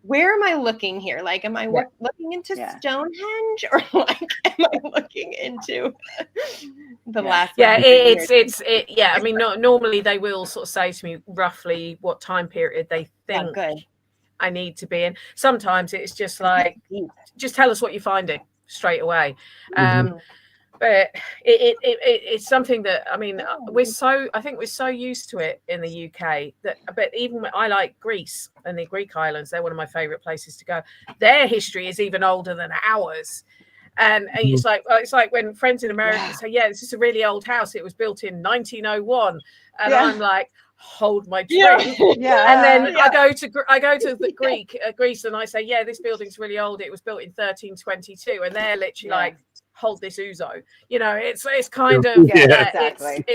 Speaker 2: where am I looking here? Like, am I looking into Stonehenge or like, am I looking into the last?
Speaker 4: Yeah, I mean, normally they will sort of say to me roughly what time period they think I need to be in. Sometimes it's just like, just tell us what you're finding straight away. But it's something that, I mean, I think we're so used to it in the UK but even when I like Greece and the Greek islands, they're one of my favorite places to go. Their history is even older than ours. And it's like when friends in America say, this is a really old house. It was built in 1901. And I'm like, hold my drink. And then I go to the Greece and I say, this building's really old. It was built in 1322. And they're literally like, hold this ouzo. It's kind of
Speaker 3: exactly.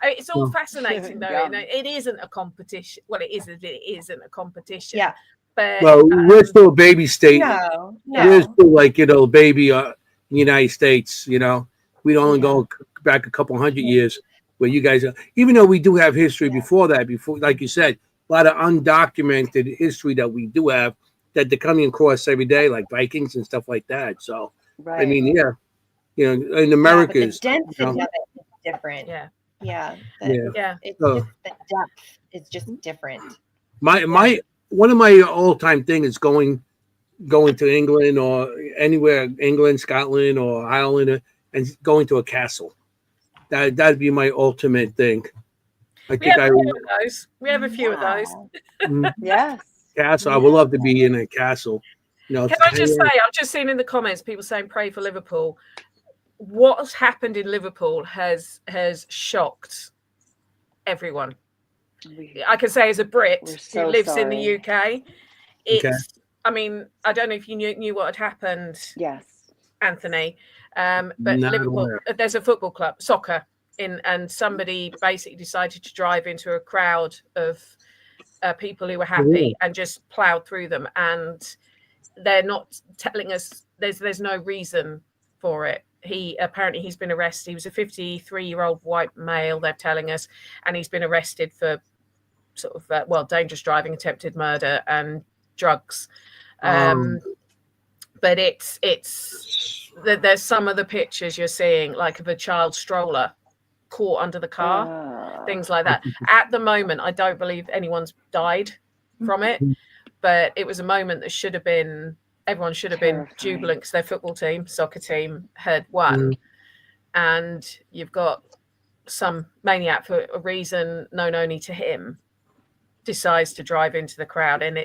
Speaker 4: It's all fascinating though. It isn't a competition. Well, it isn't a competition.
Speaker 2: Yeah.
Speaker 4: But
Speaker 1: we're still a baby state.
Speaker 2: No.
Speaker 1: We're still like, baby in the United States, we don't only go back a couple hundred years where you guys are, even though we do have history before, like you said, a lot of undocumented history that we do have that they're coming across every day, like Vikings and stuff like that. So, I mean, in America,
Speaker 2: the density of it is different. It's just the depth is just different.
Speaker 1: One of my all-time thing is going to England or anywhere, England, Scotland, or Ireland, and going to a castle. That'd be my ultimate thing. We
Speaker 4: have a few of those.
Speaker 3: Yes.
Speaker 1: Castle. I would love to be in a castle.
Speaker 4: Can I just say, I've just seen in the comments people saying pray for Liverpool. What has happened in Liverpool has shocked everyone. I can say as a Brit who lives in the UK, I mean, I don't know if you knew what had happened.
Speaker 3: Yes,
Speaker 4: Anthony, but Liverpool, there's a football club, soccer, and somebody basically decided to drive into a crowd of people who were happy and just plowed through them, and they're not telling us. There's no reason for it. He's been arrested. He was a 53-year-old white male, they're telling us, and he's been arrested for sort of dangerous driving, attempted murder, and drugs. But there's some of the pictures you're seeing, like of a child stroller caught under the car, things like that. At the moment, I don't believe anyone's died from it, but it was a moment that should have been. Everyone should have been jubilant because their football team, soccer team, had won. And you've got some maniac, for a reason known only to him, decides to drive into the crowd. And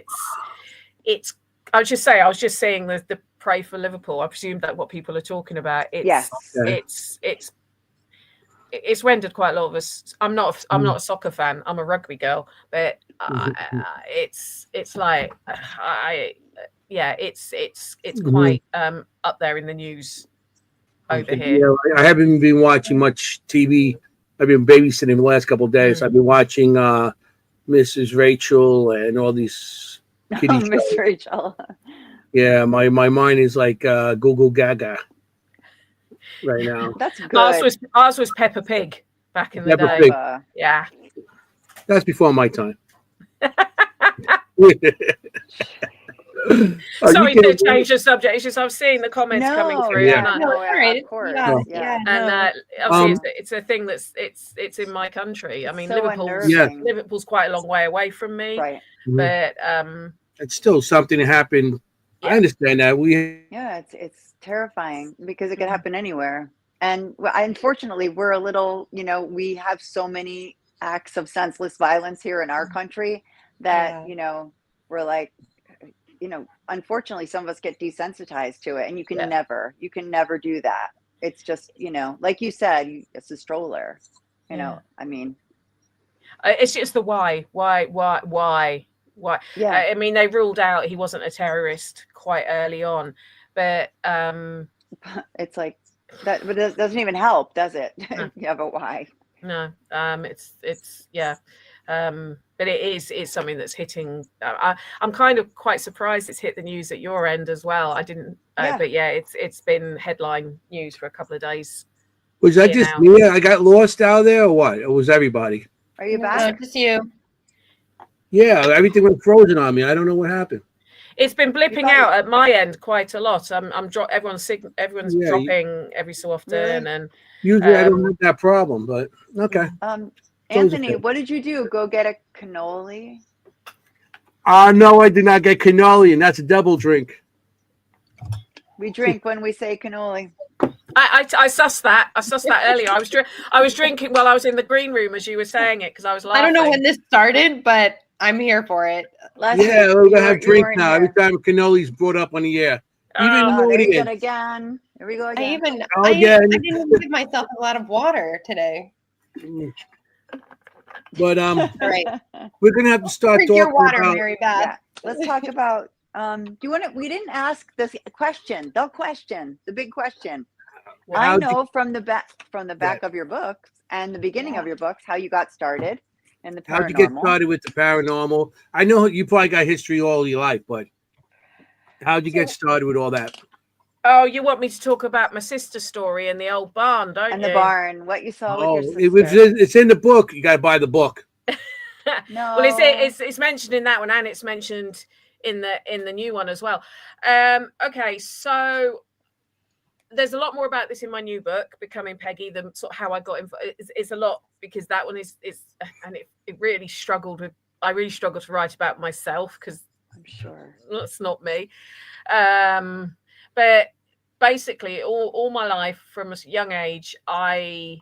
Speaker 4: it's. I was just saying the pray for Liverpool. I presume that's what people are talking about. It's rendered quite a lot of us. I'm not a soccer fan. I'm a rugby girl, but it's like it's quite up there in the news over here.
Speaker 1: I haven't been watching much TV. I've been babysitting the last couple of days. I've been watching Mrs. Rachel and all these kitty shows.
Speaker 3: Miss Rachel.
Speaker 1: Yeah, my mind is like Google Gaga right now.
Speaker 3: That's good.
Speaker 4: Ours was Peppa Pig back in the
Speaker 1: Peppa
Speaker 4: day.
Speaker 1: Pig.
Speaker 4: Yeah.
Speaker 1: That's before my time.
Speaker 4: Sorry to change the subject. It's just I've seen the comments coming through.
Speaker 3: Of course.
Speaker 4: And obviously it's a thing it's in my country. I mean,
Speaker 3: so
Speaker 4: Liverpool's quite a long way away from me,
Speaker 3: right?
Speaker 4: But
Speaker 1: it's still something that happened. I understand that.
Speaker 3: It's terrifying because it could happen anywhere. And unfortunately, we're a little, we have so many acts of senseless violence here in our country that, we're like, unfortunately, some of us get desensitized to it, and you can never do that. It's just, like you said, it's a stroller, I mean,
Speaker 4: it's just the why.
Speaker 3: Yeah.
Speaker 4: I mean, they ruled out he wasn't a terrorist quite early on, but
Speaker 3: it's like that, but it doesn't even help, does it? Yeah, but why?
Speaker 4: No, but it's something that's hitting. I'm kind of quite surprised it's hit the news at your end as well. I didn't, but it's been headline news for a couple of days.
Speaker 1: Was that just me? I got lost out there, or what? Or was everybody?
Speaker 3: Are you back?
Speaker 2: No, just you.
Speaker 1: Yeah, everything went frozen on me. I don't know what happened.
Speaker 4: It's been blipping out at my end quite a lot. Everyone's dropping every so often, and
Speaker 1: usually I don't have that problem. But okay.
Speaker 3: Anthony, what did you do? Go get a cannoli?
Speaker 1: No, I did not get cannoli, and that's a double drink.
Speaker 3: We drink when we say cannoli.
Speaker 4: I sussed that. I sussed that earlier. I was drinking while I was in the green room as you were saying it because I was laughing.
Speaker 2: I don't know when this started, but I'm here for it.
Speaker 1: We're gonna have drinks now. Every time cannoli's brought up on the air.
Speaker 3: There we go again. Here we go again.
Speaker 2: I didn't even give myself a lot of water today.
Speaker 1: But
Speaker 2: right.
Speaker 1: We're gonna have to start
Speaker 2: Drink
Speaker 1: talking
Speaker 2: your water,
Speaker 1: about.
Speaker 2: Mary Beth.
Speaker 3: Yeah. Let's talk about. Do you want to? We didn't ask this question. The big question. I know from the back of your books and the beginning of your books how you got started in the paranormal.
Speaker 1: How'd you get started with the paranormal? I know you probably got history all your life, but how'd you get started with all that?
Speaker 4: Oh, you want me to talk about my sister's story in the old barn, don't you?
Speaker 3: And the barn, what you saw with your sister.
Speaker 1: It's in the book. You got to buy the book.
Speaker 3: No.
Speaker 4: Well, it's mentioned in that one, and it's mentioned in the new one as well. Okay, so there's a lot more about this in my new book, Becoming Peggy, than sort of how I got involved. It's a lot because that one is and it really struggled with. I really struggled to write about myself because
Speaker 3: I'm sure
Speaker 4: that's not me. But basically, all my life from a young age, I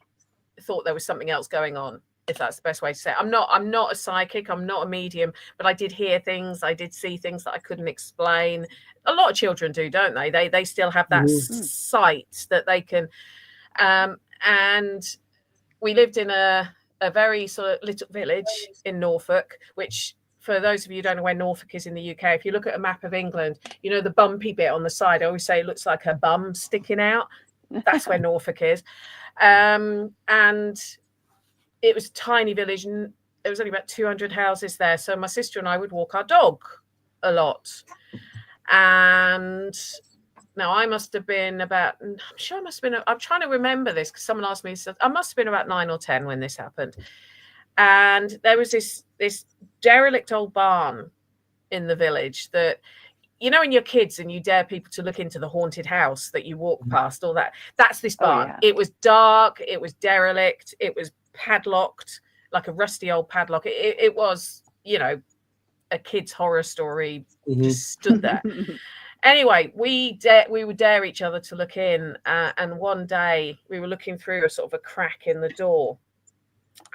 Speaker 4: thought there was something else going on. If that's the best way to say it. I'm not a psychic. I'm not a medium, but I did hear things. I did see things that I couldn't explain. A lot of children do, don't they? They still have that sight that they can. And we lived in a very sort of little village in Norfolk, which for those of you who don't know where Norfolk is in the UK, if you look at a map of England, you know the bumpy bit on the side. I always say it looks like a bum sticking out. That's where Norfolk is. And it was a tiny village, and there was only about 200 houses there. So my sister and I would walk our dog a lot. And now I must have been about, I'm sure I must have been, I'm trying to remember this because someone asked me, I must have been about 9 or 10 when this happened. And there was this derelict old barn in the village that, you know, when you're kids and you dare people to look into the haunted house that you walk past, all that, that's this barn.
Speaker 3: yeah.
Speaker 4: It was dark, it was derelict, it was padlocked, like a rusty old padlock. It was, you know, a kid's horror story, just stood there. Anyway, we would dare each other to look in, and one day we were looking through a sort of a crack in the door,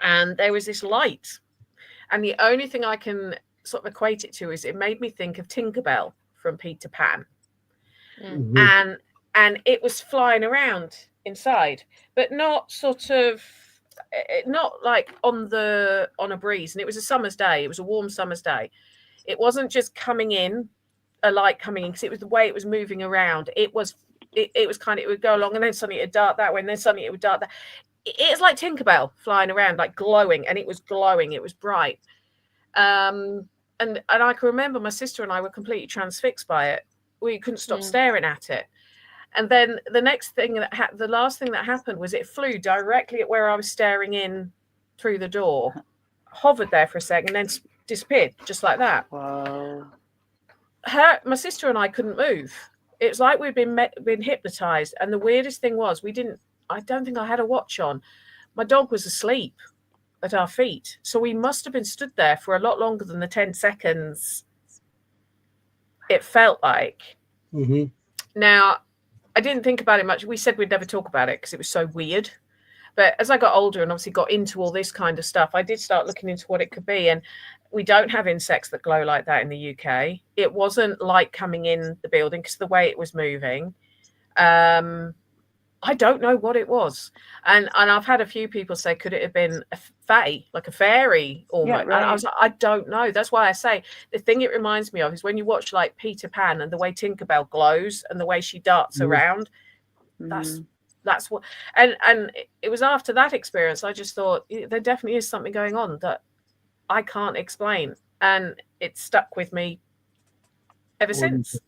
Speaker 4: and there was this light, and the only thing I can sort of equate it to is it made me think of Tinkerbell from Peter Pan. And it was flying around inside, but not sort of, not like on a breeze. And it was a summer's day, it was a warm summer's day. It wasn't just coming in, a light coming in, because it was the way it was moving around. It was kind of, it would go along and then suddenly it would dart that way and then suddenly it would dart that. It's like Tinkerbell flying around, like glowing, and it was glowing, it was bright. And I can remember my sister and I were completely transfixed by it. We couldn't stop staring at it. And then the next thing the last thing that happened was it flew directly at where I was staring in through the door, hovered there for a second, and then disappeared just like that.
Speaker 3: Whoa.
Speaker 4: My sister and I couldn't move. It was like we'd been hypnotized. And the weirdest thing was I don't think I had a watch on. My dog was asleep at our feet. So we must have been stood there for a lot longer than the 10 seconds it felt like. Now, I didn't think about it much. We said we'd never talk about it because it was so weird. But as I got older and obviously got into all this kind of stuff, I did start looking into what it could be. And we don't have insects that glow like that in the UK. It wasn't light coming in the building because the way it was moving. I don't know what it was. And I've had a few people say, could it have been a fae, like a fairy almost?
Speaker 3: Yeah, right.
Speaker 4: And I was like, I don't know. That's why I say the thing it reminds me of is when you watch like Peter Pan and the way Tinkerbell glows and the way she darts around. That's what, and it was after that experience, I just thought there definitely is something going on that I can't explain. And it stuck with me ever since.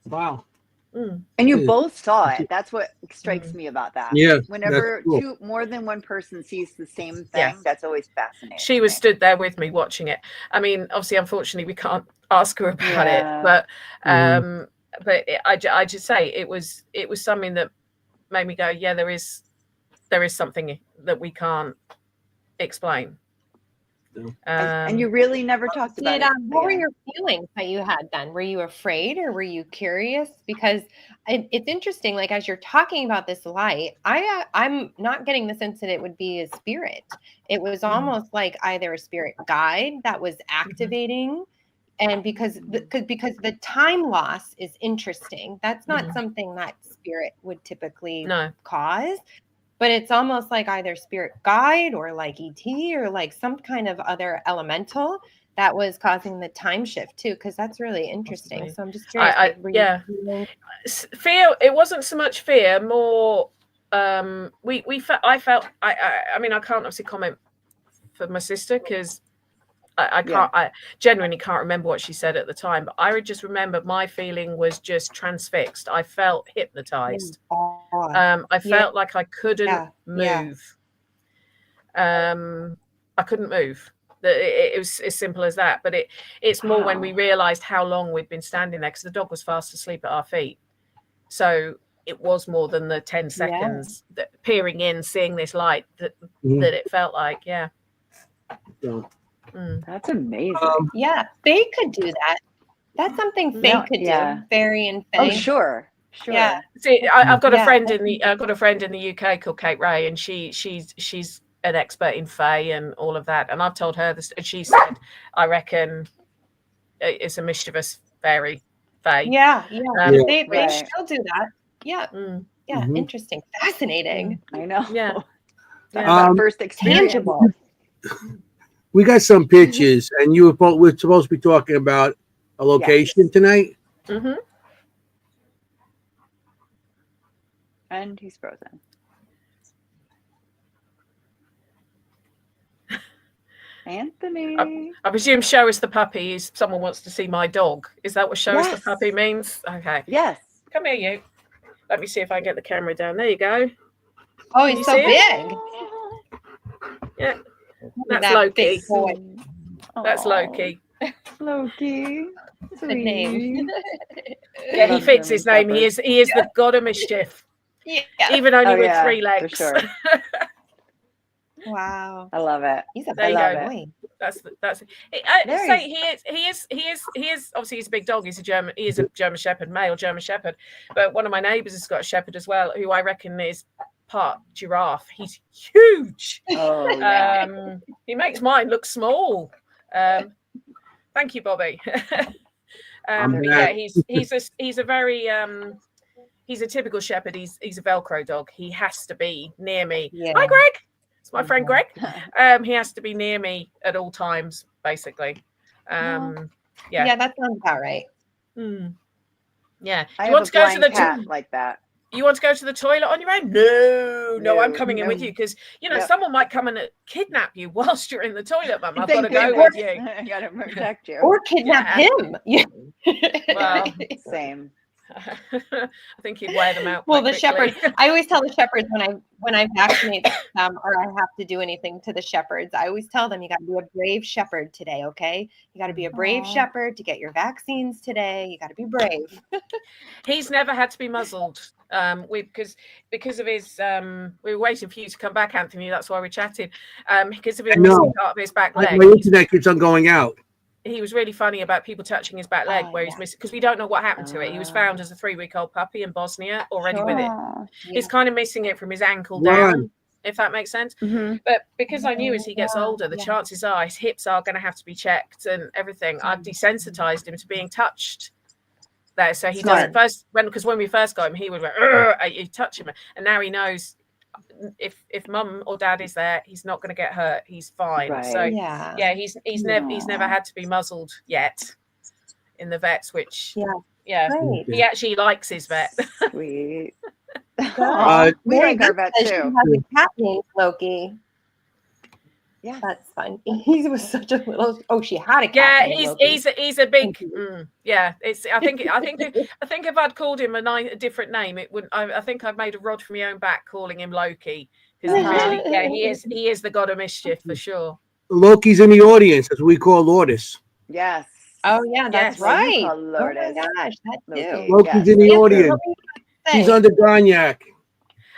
Speaker 1: Wow.
Speaker 3: And you both saw it. That's what strikes me about that.
Speaker 1: Yeah.
Speaker 3: Whenever
Speaker 1: cool.
Speaker 3: more than one person sees the same thing, that's always fascinating.
Speaker 4: She was stood there with me watching it. I mean, obviously, unfortunately, we can't ask her about it, but I just say it was something that made me go, yeah, there is something that we can't explain.
Speaker 3: And you really never talked about it.
Speaker 2: What were your feelings that you had then? Were you afraid or were you curious? Because it's interesting, like as you're talking about this light, I'm not getting the sense that it would be a spirit. It was almost like either a spirit guide that was activating, and because the time loss is interesting. That's not something that spirit would typically cause. But it's almost like either spirit guide or like ET or like some kind of other elemental that was causing the time shift too, because that's really interesting. So I'm just curious.
Speaker 4: Fear. It wasn't so much fear, more. I mean, I can't obviously comment for my sister because I can't. I genuinely can't remember what she said at the time. But I just remember my feeling was just transfixed. I felt hypnotized. I felt like I couldn't move. I couldn't move. It was as simple as that. But it's more when we realized how long we'd been standing there, because the dog was fast asleep at our feet. So it was more than the 10 seconds that peering in, seeing this light that it felt like. Yeah.
Speaker 3: That's amazing.
Speaker 2: Faye could do that. That's something Faye could do. Fairy and Faye.
Speaker 3: Oh, sure.
Speaker 2: Yeah.
Speaker 4: See, I've got a friend in the UK called Kate Ray, and she's an expert in Fae and all of that. And I've told her this, and she said, I reckon it's a mischievous fairy Fae.
Speaker 2: They still do that. Yeah. Interesting. Fascinating.
Speaker 3: I know.
Speaker 4: Yeah.
Speaker 3: First experience.
Speaker 2: Tangible.
Speaker 1: We got some pictures, and we're supposed to be talking about a location tonight.
Speaker 3: And he's frozen. Anthony.
Speaker 4: I presume show us the puppy is someone wants to see my dog. Is that what show us the
Speaker 3: Yes.
Speaker 4: puppy means? Okay.
Speaker 3: Yes.
Speaker 4: Come here, you. Let me see if I get the camera down. There you go.
Speaker 2: Oh,
Speaker 4: You
Speaker 2: he's so
Speaker 4: see it?
Speaker 2: big.
Speaker 4: Yeah.
Speaker 2: Look
Speaker 4: That's
Speaker 2: at that
Speaker 4: Loki.
Speaker 2: big boy.
Speaker 4: That's
Speaker 3: Aw,
Speaker 4: Loki.
Speaker 3: Loki.
Speaker 2: The name.
Speaker 4: Yeah, he
Speaker 3: Love
Speaker 4: fits
Speaker 3: German
Speaker 4: his name. He
Speaker 3: Shepherds.
Speaker 4: is the god of mischief.
Speaker 2: Yeah.
Speaker 4: Even only
Speaker 3: Oh,
Speaker 4: with
Speaker 3: yeah,
Speaker 4: 3
Speaker 3: for
Speaker 4: legs.
Speaker 3: sure.
Speaker 2: Wow.
Speaker 3: I love it.
Speaker 2: He's a
Speaker 4: There you
Speaker 2: big
Speaker 4: go.
Speaker 2: boy.
Speaker 4: That's
Speaker 3: There
Speaker 4: say he is obviously he's a big dog. He is a German Shepherd, male German Shepherd. But one of my neighbours has got a Shepherd as well, who I reckon is part giraffe. He's huge.
Speaker 3: Oh, yeah.
Speaker 4: He makes mine look small. Thank you, Bobby. But yeah, he's a very he's a typical shepherd. He's a Velcro dog. He has to be near me.
Speaker 2: Yeah.
Speaker 4: Hi, Greg. It's my friend Greg. He has to be near me at all times, basically. Yeah.
Speaker 2: Yeah, that sounds about right.
Speaker 4: Yeah.
Speaker 3: I
Speaker 4: You
Speaker 3: have
Speaker 4: want
Speaker 3: a
Speaker 4: to go to
Speaker 3: blind
Speaker 4: the
Speaker 3: cat like that.
Speaker 4: You want to go to the toilet on your own? No, I'm
Speaker 3: No,
Speaker 4: coming in
Speaker 3: no.
Speaker 4: with you because
Speaker 3: Yep.
Speaker 4: someone might come and kidnap you whilst you're in the toilet, Mum. I've
Speaker 3: They
Speaker 4: got to go
Speaker 3: did.
Speaker 4: with you.
Speaker 3: I gotta protect you.
Speaker 2: Or kidnap him. Yeah.
Speaker 4: Well,
Speaker 3: Same.
Speaker 4: I think he'd wear them out.
Speaker 2: Well,
Speaker 4: quite
Speaker 2: the
Speaker 4: quickly.
Speaker 2: shepherds. I always tell the shepherds when I vaccinate them or I have to do anything to the shepherds, I always tell them you got to be a brave shepherd today. Okay, you got to be a brave
Speaker 3: Aw.
Speaker 2: shepherd to get your vaccines today. You got to be brave.
Speaker 4: He's never had to be muzzled. Because of his we were waiting for you to come back, Anthony. That's why we're chatting. Because of his missing part of his back leg.
Speaker 1: My internet keeps on going out.
Speaker 4: He was really funny about people touching his back leg where he's
Speaker 3: Yeah.
Speaker 4: missing, because we don't know what happened to it. He was found as a 3-week-old puppy in Bosnia already with it.
Speaker 3: Aw.
Speaker 4: He's kind of missing it from his ankle
Speaker 1: Right.
Speaker 4: down, if that makes sense.
Speaker 3: Mhm.
Speaker 4: But because I knew as he gets older, the
Speaker 2: Yeah.
Speaker 4: chances are his hips are going to have to be checked and everything. I've desensitized him to being touched there, so he
Speaker 3: Smart.
Speaker 4: doesn't because when we first got him, he would go, you touch him, and now he knows if mum or dad is there, he's not going to get hurt. He's fine.
Speaker 3: Right.
Speaker 4: So
Speaker 2: Yeah.
Speaker 4: he's never had to be muzzled yet in the vets, which
Speaker 2: Great.
Speaker 4: he actually likes his vet.
Speaker 3: Sweet.
Speaker 2: Good.
Speaker 3: We
Speaker 2: Very
Speaker 3: like our
Speaker 2: good
Speaker 3: vet
Speaker 2: that she
Speaker 3: too.
Speaker 2: has a cat named Loki.
Speaker 3: Yeah.
Speaker 2: That's fun. He was such a little. Oh, she had a cat.
Speaker 4: Yeah,
Speaker 2: named
Speaker 4: he's
Speaker 2: Loki.
Speaker 4: he's a big it's I think if I'd called him a different name, it wouldn't. I think I've made a rod from my own back calling him Loki, because he is the god of mischief for sure.
Speaker 1: Loki's in the audience, as we call Lourdes.
Speaker 3: Yes.
Speaker 2: Oh yeah, that's
Speaker 3: What do you
Speaker 2: right.
Speaker 3: call
Speaker 2: Oh my
Speaker 3: Lourdes?
Speaker 2: gosh, that
Speaker 3: Loki.
Speaker 2: too.
Speaker 1: Loki's
Speaker 3: Yes.
Speaker 1: in the
Speaker 2: Anthony,
Speaker 1: audience.
Speaker 2: what were you gonna
Speaker 1: He's
Speaker 2: say?
Speaker 1: under Gagnac.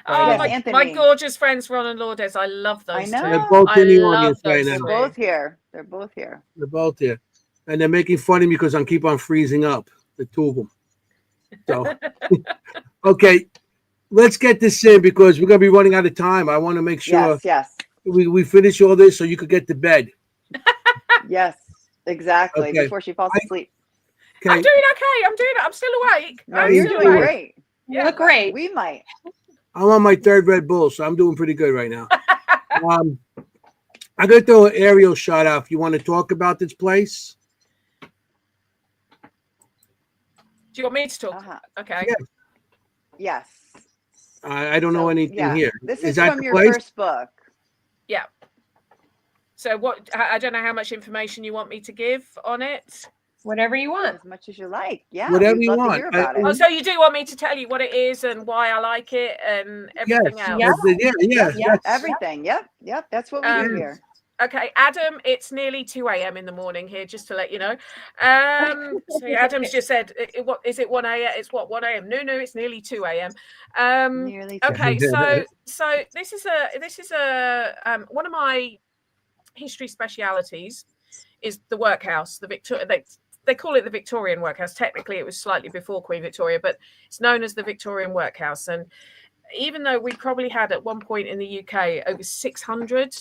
Speaker 4: Oh,
Speaker 3: Yes,
Speaker 4: my
Speaker 3: Anthony.
Speaker 4: gorgeous friends Ron and Lourdes. I love those
Speaker 3: I know.
Speaker 4: two.
Speaker 1: They're both
Speaker 4: I
Speaker 1: in the
Speaker 4: love
Speaker 1: audience right
Speaker 4: those
Speaker 1: now.
Speaker 3: They're
Speaker 4: two.
Speaker 3: both here. They're both here.
Speaker 1: They're both here. And they're making fun of me because I keep on freezing up, the two of them. So, okay, let's get this in because we're going to be running out of time. I want to make sure
Speaker 3: Yes.
Speaker 1: we finish all this so you could get to bed.
Speaker 3: Yes. Exactly.
Speaker 1: Okay.
Speaker 3: Before she falls asleep.
Speaker 1: Okay.
Speaker 4: I'm doing okay. I'm still awake.
Speaker 3: No,
Speaker 4: I'm
Speaker 3: you're
Speaker 4: still
Speaker 3: doing
Speaker 4: awake.
Speaker 3: great.
Speaker 2: You look great.
Speaker 3: We might.
Speaker 1: I'm on my third Red Bull, so I'm doing pretty good right now. I'm going to throw an aerial shot out if you want to talk about this place.
Speaker 4: Do you want me to talk?
Speaker 3: Uh-huh.
Speaker 4: Okay.
Speaker 1: Yeah.
Speaker 3: Yes.
Speaker 1: I don't know anything here.
Speaker 3: This
Speaker 1: Is
Speaker 3: is
Speaker 1: that
Speaker 3: from
Speaker 1: the
Speaker 3: your
Speaker 1: place?
Speaker 3: first book.
Speaker 4: Yeah. So what? I don't know how much information you want me to give on it.
Speaker 2: Whatever you want.
Speaker 3: As much as you like. Yeah.
Speaker 1: Whatever
Speaker 3: we'd
Speaker 1: you
Speaker 3: love
Speaker 1: want.
Speaker 3: to hear about
Speaker 4: Oh,
Speaker 3: it.
Speaker 4: so you do want me to tell you what it is and why I like it and everything else?
Speaker 2: Yeah.
Speaker 1: Yes.
Speaker 3: Everything. Yep. That's what we do here.
Speaker 4: Okay, Adam, it's nearly 2 a.m. in the morning here, just to let you know. So Adam's just said, what is it 1 a.m.? It's what, 1 a.m.? No, it's nearly 2 a.m.
Speaker 3: Nearly.
Speaker 4: Okay, so this is a one of my history specialities is the workhouse, the Victoria. They call it the Victorian workhouse. Technically, it was slightly before Queen Victoria, but it's known as the Victorian workhouse. And even though we probably had at one point in the UK over 600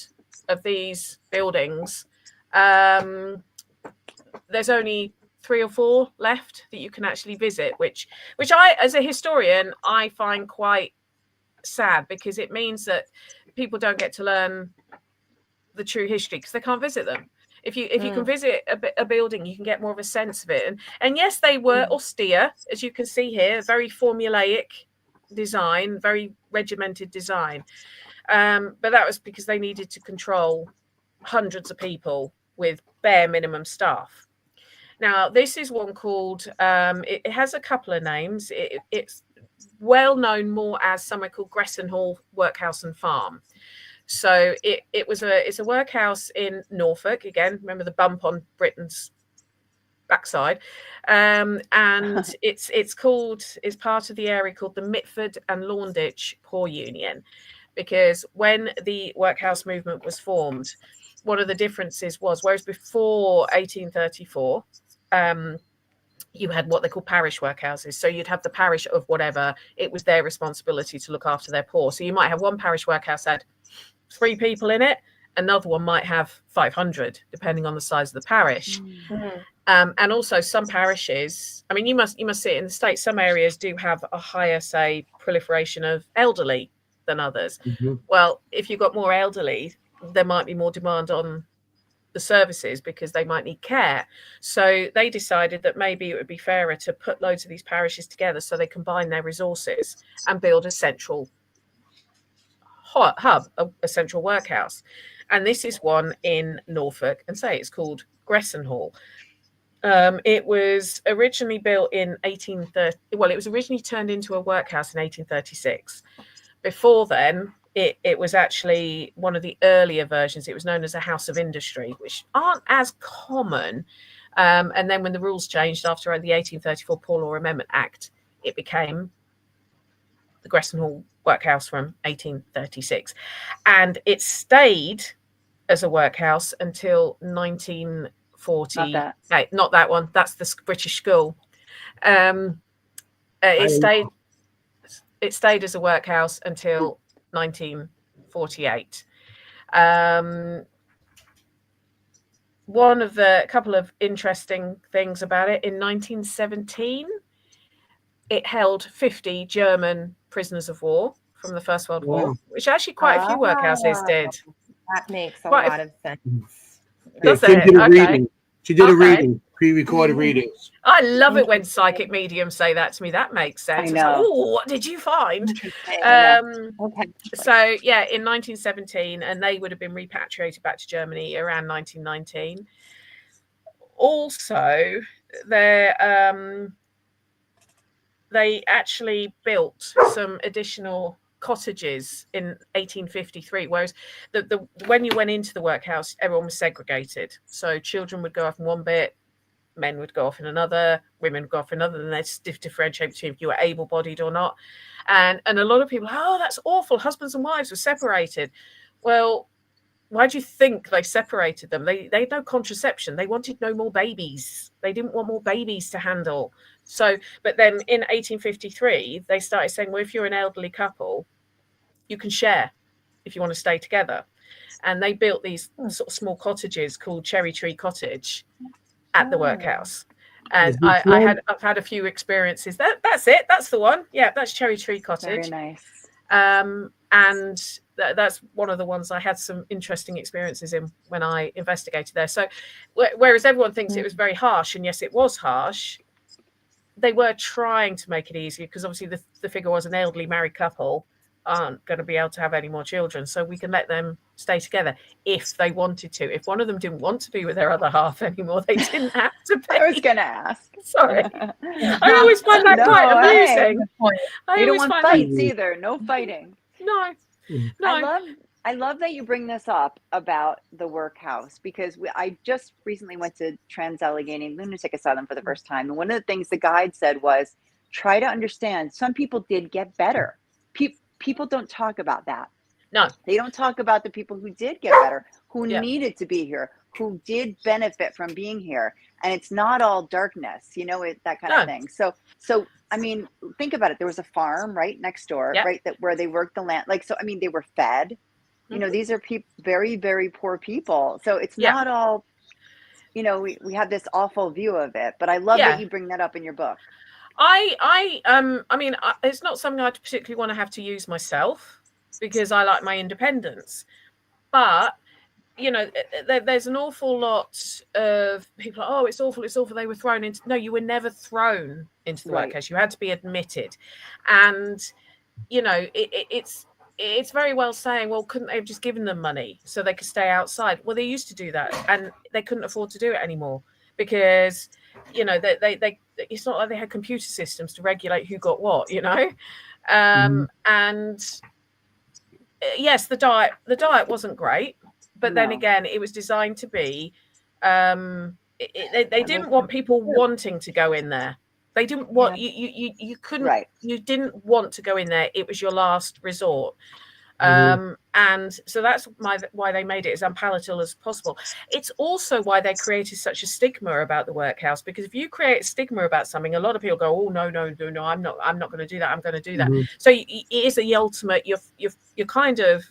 Speaker 4: of these buildings, there's only 3 or 4 left that you can actually visit, which I, as a historian, I find quite sad, because it means that people don't get to learn the true history because they can't visit them. If you can visit a building, you can get more of a sense of it. And yes, they were austere, as you can see here, very formulaic design, very regimented design. But that was because they needed to control hundreds of people with bare minimum staff. Now, this is one called, it has a couple of names. It's well known more as somewhere called Gresson Hall Workhouse and Farm. So it's a workhouse in Norfolk. Again, remember the bump on Britain's backside, and it's part of the area called the Mitford and Launditch Poor Union, because when the workhouse movement was formed, one of the differences was, whereas before 1834, you had what they call parish workhouses. So you'd have the parish of whatever, it was their responsibility to look after their poor. So you might have one parish workhouse had 3 people in it, another one might have 500, depending on the size of the parish. And also some parishes, I mean, you must see it in the States, some areas do have a higher, say, proliferation of elderly than others. Well, if you've got more elderly, there might be more demand on the services because they might need care. So they decided that maybe it would be fairer to put loads of these parishes together so they combine their resources and build a central hub, a central workhouse. And this is one in Norfolk, and say it's called Gresson Hall. It was originally built in 1830. Well, it was originally turned into a workhouse in 1836. Before then, it was actually one of the earlier versions. It was known as a house of industry, which aren't as common. And then when the rules changed after the 1834 Poor Law Amendment Act, it became the Gresson Hall Workhouse from 1836. And it stayed as a workhouse until 1948. Not that one. That's the British School. It stayed as a workhouse until 1948. One of the couple of interesting things about it, in 1917, it held 50 German prisoners of war from the First World War, which actually quite a few workhouses did.
Speaker 2: That makes a lot of sense.
Speaker 1: Yeah, Kimm did a reading. She did a reading, pre-recorded readings.
Speaker 4: I love it when psychic mediums say that to me. That makes sense.
Speaker 3: I know.
Speaker 4: Like, oh, what did you find? So yeah, in 1917, and they would have been repatriated back to Germany around 1919. Also, they actually built some additional cottages in 1853, whereas when you went into the workhouse, everyone was segregated. So children would go off in one bit, men would go off in another, women would go off in another, and they'd differentiate between if you were able-bodied or not. And a lot of people, oh, that's awful, husbands and wives were separated. Well, why do you think they separated them? They had no contraception. They wanted no more babies. They didn't want more babies to handle. So, but then in 1853, they started saying, well, if you're an elderly couple, you can share if you want to stay together. And they built these sort of small cottages called Cherry Tree Cottage at the workhouse. And I've had a few experiences. That's it. That's the one. Yeah, that's Cherry Tree Cottage.
Speaker 3: Very nice.
Speaker 4: And that's one of the ones I had some interesting experiences in when I investigated there. So whereas everyone thinks it was very harsh, and yes, it was harsh, they were trying to make it easier, because obviously the figure was an elderly married couple aren't going to be able to have any more children, so we can let them stay together if they wanted to. If one of them didn't want to be with their other half anymore, they didn't have to be.
Speaker 3: I was going to ask.
Speaker 4: Sorry. I always find that quite amusing.
Speaker 3: You don't want fights either. No fighting.
Speaker 4: No.
Speaker 3: I love that you bring this up about the workhouse, because I just recently went to Trans-Allegheny Lunatic Asylum for the first time. And one of the things the guide said was, try to understand, some people did get better. People don't talk about that.
Speaker 4: No.
Speaker 3: They don't talk about the people who did get better, who needed to be here, who did benefit from being here. And it's not all darkness, that kind of thing. So, I mean, think about it. There was a farm right next door, right, where they worked the land. They were fed. These are very, very poor people. So it's not all, we have this awful view of it. But I love that you bring that up in your book.
Speaker 4: It's not something I particularly want to have to use myself, because I like my independence. But, there's an awful lot of people, oh, it's awful, they were thrown into. No, you were never thrown into the workhouse. You had to be admitted. And, it's it's very well saying, well, couldn't they have just given them money so they could stay outside? Well, they used to do that, and they couldn't afford to do it anymore because, you know, they it's not like they had computer systems to regulate who got what, you know. And yes, the diet wasn't great, but then again, it was designed to be. They didn't want people wanting to go in there. They didn't want you couldn't you didn't want to go in there. It was your last resort. And so that's why they made it as unpalatable as possible. It's also why they created such a stigma about the workhouse, because if you create a stigma about something, a lot of people go, oh no, I'm not going to do that, I'm going to do that. So it is the ultimate, you're kind of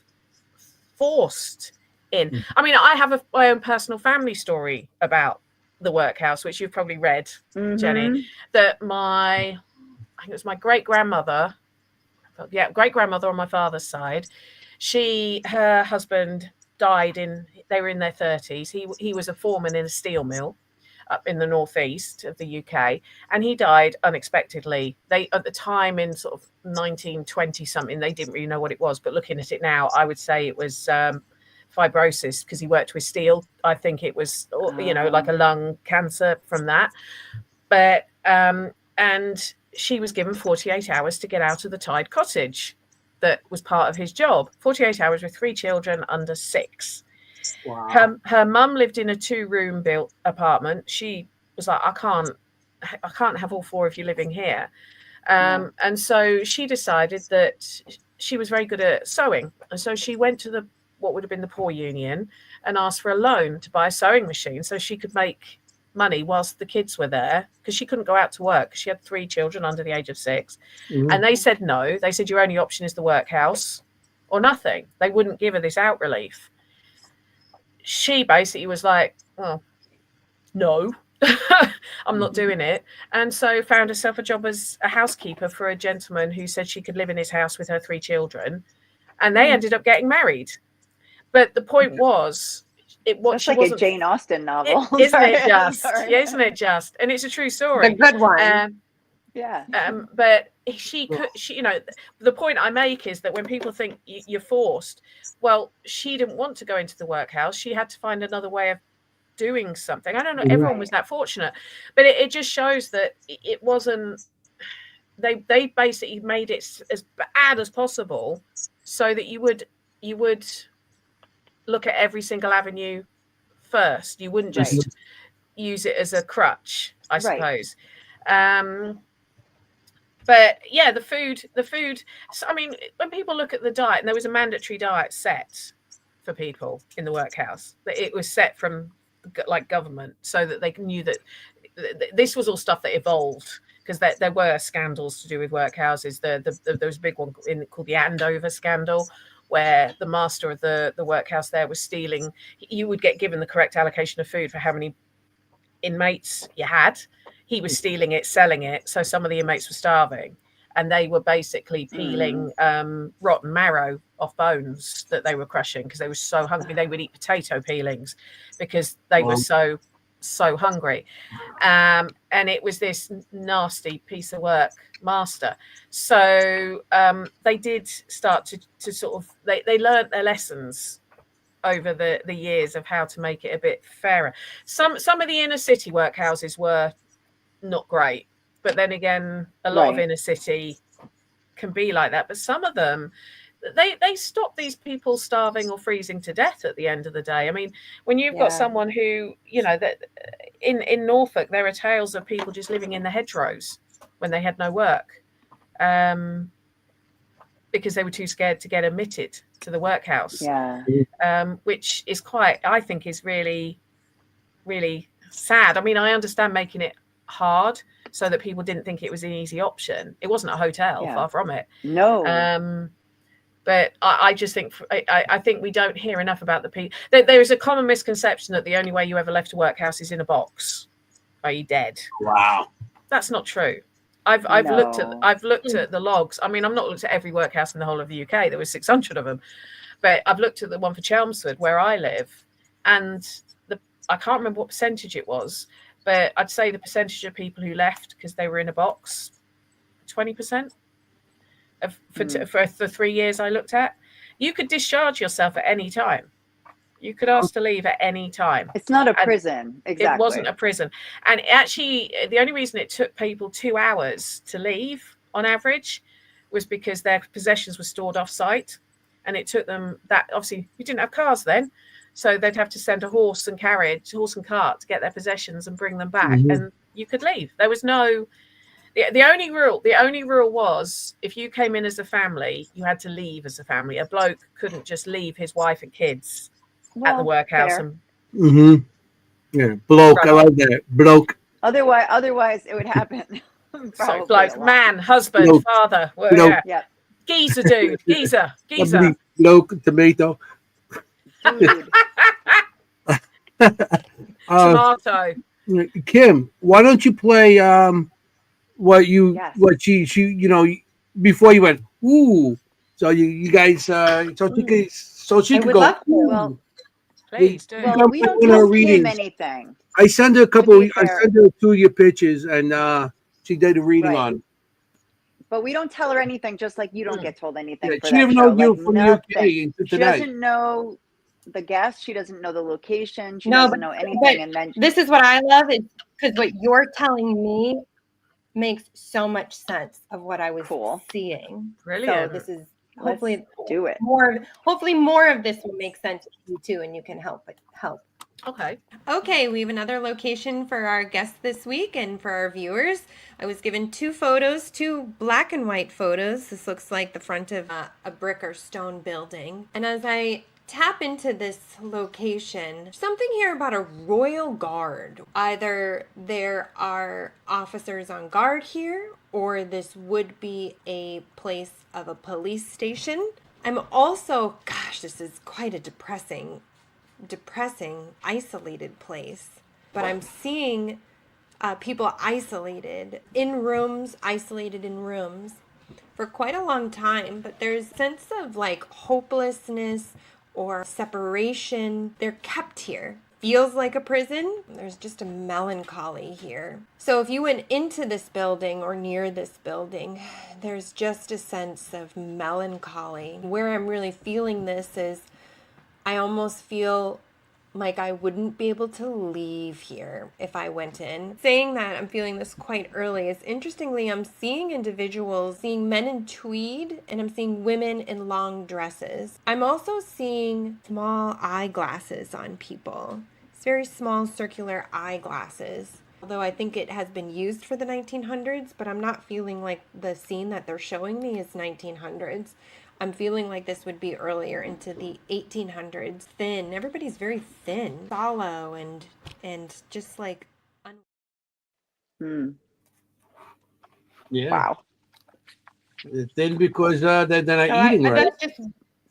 Speaker 4: forced in. I mean, I have my own personal family story about the workhouse, which you've probably read, Jenny, that I think it was my great-grandmother on my father's side. Her husband died they were in their 30s. He was a foreman in a steel mill up in the northeast of the UK, and he died unexpectedly. They, at the time, in sort of 1920 something, they didn't really know what it was, but looking at it now, I would say it was fibrosis, because he worked with steel. I think it was, you know, like a lung cancer from that. But and she was given 48 hours to get out of the tied cottage that was part of his job. 48 hours with 3 children under 6. Wow. Her mum lived in a 2-room built apartment. She was like, I can't have all 4 of you living here. And so she decided that she was very good at sewing. And so she went to what would have been the poor union and asked for a loan to buy a sewing machine so she could make money whilst the kids were there, because she couldn't go out to work because she had 3 children under the age of 6. And they said no. They said your only option is the workhouse or nothing. They wouldn't give her this out relief. She basically was like, well, no, I'm not doing it. And so found herself a job as a housekeeper for a gentleman who said she could live in his house with her 3 children, and they ended up getting married. But the point was,
Speaker 3: it's like a Jane Austen novel,
Speaker 4: isn't it just? Isn't it just? And it's a true story.
Speaker 2: The good one.
Speaker 4: But she, you know, the point I make is that when people think you're forced, well, she didn't want to go into the workhouse. She had to find another way of doing something. I don't know. Everyone was that fortunate, but it just shows that it wasn't. They basically made it as bad as possible, so that you would look at every single avenue first. You wouldn't just use it as a crutch, I suppose. But yeah, the food. So, I mean, when people look at the diet, and there was a mandatory diet set for people in the workhouse, that it was set from like government, so that they knew that this was all stuff that evolved, because there were scandals to do with workhouses. There was a big one called the Andover scandal, where the master of the workhouse there was stealing. You would get given the correct allocation of food for how many inmates you had. He was stealing it, selling it. So some of the inmates were starving, and they were basically peeling rotten marrow off bones that they were crushing because they were so hungry. They would eat potato peelings because they were so hungry. And it was this nasty piece of work master. So they did start to sort of, they learned their lessons over the years of how to make it a bit fairer. Some of the inner city workhouses were not great, but then again, a lot of inner city can be like that. But some of them, they stop these people starving or freezing to death at the end of the day. I mean, when you've got someone who, you know, that in Norfolk, there are tales of people just living in the hedgerows when they had no work, because they were too scared to get admitted to the workhouse. Which is I think is really, really sad. I mean, I understand making it hard so that people didn't think it was an easy option. It wasn't a hotel, far from it.
Speaker 3: No.
Speaker 4: But I just think I think we don't hear enough about the people. There is a common misconception that the only way you ever left a workhouse is in a box, i.e. dead. Wow, that's not true. I've looked at the logs. I mean, I've not looked at every workhouse in the whole of the UK. There were 600 of them, but I've looked at the one for Chelmsford where I live, and I can't remember what percentage it was, but I'd say the percentage of people who left because they were in a box, 20%. for the 3 years I looked at. You could discharge yourself at any time. You could ask to leave at any time.
Speaker 3: It's not a prison. Exactly.
Speaker 4: It wasn't a prison. And actually, the only reason it took people 2 hours to leave on average was because their possessions were stored off site. And it took them that, obviously, we didn't have cars then. So they'd have to send a horse and cart to get their possessions and bring them back. And you could leave. There was no, the only rule was if you came in as a family, you had to leave as a family. A bloke couldn't just leave his wife and kids at the workhouse. And
Speaker 1: yeah, bloke. I like that. Bloke.
Speaker 3: Otherwise it would happen.
Speaker 4: So bloke, man, husband,
Speaker 1: bloke.
Speaker 4: Father.
Speaker 1: Bloke.
Speaker 3: Yeah.
Speaker 4: Geezer, dude. Geezer.
Speaker 1: Bloke, tomato.
Speaker 3: Dude.
Speaker 4: Tomato.
Speaker 1: Kimm, why don't you play what she you know before you went ooh, so you guys so she could go
Speaker 2: love to.
Speaker 1: ooh.
Speaker 3: Well,
Speaker 4: Please do.
Speaker 3: Well, we don't tell Kimm anything.
Speaker 1: I send her a couple.
Speaker 3: be
Speaker 1: I
Speaker 3: fair.
Speaker 1: send her 2 of your pictures, and she did a reading
Speaker 3: Right.
Speaker 1: on.
Speaker 3: But we don't tell her anything, just like you don't get told anything.
Speaker 1: Yeah,
Speaker 3: for
Speaker 1: she
Speaker 3: that
Speaker 1: didn't
Speaker 3: show.
Speaker 1: know you
Speaker 3: Like,
Speaker 1: from the
Speaker 3: nothing.
Speaker 1: UK until
Speaker 3: She
Speaker 1: today.
Speaker 3: doesn't know the guest. She doesn't know the location. She
Speaker 2: No,
Speaker 3: doesn't know anything. And then
Speaker 2: This is what I love is because what you're telling me makes so much sense of what I was seeing.
Speaker 4: Brilliant.
Speaker 2: So this is
Speaker 3: let's
Speaker 2: hopefully
Speaker 3: do it.
Speaker 2: more of this will make sense to you too, and you can help.
Speaker 4: Okay.
Speaker 2: Okay, we have another location for our guests this week and for our viewers. I was given 2 photos, 2 black and white photos. This looks like the front of a brick or stone building. And as I tap into this location, something here about a royal guard. Either there are officers on guard here, or this would be a place of a police station. I'm also, gosh, this is quite a depressing, isolated place. But I'm seeing people isolated in rooms for quite a long time. But there's a sense of like hopelessness or separation. They're kept here. Feels like a prison. There's just a melancholy here. So if you went into this building or near this building, there's just a sense of melancholy. Where I'm really feeling this is I almost feel like I wouldn't be able to leave here if I went in. Saying that I'm feeling this quite early is interestingly, I'm seeing individuals, seeing men in tweed, and I'm seeing women in long dresses. I'm also seeing small eyeglasses on people. It's very small circular eyeglasses. Although I think it has been used for the 1900s, but I'm not feeling like the scene that they're showing me is 1900s. I'm feeling like this would be earlier into the 1800s. Thin. Everybody's very thin, hollow, and just like.
Speaker 1: Yeah.
Speaker 3: Wow.
Speaker 1: Then because they're not eating right.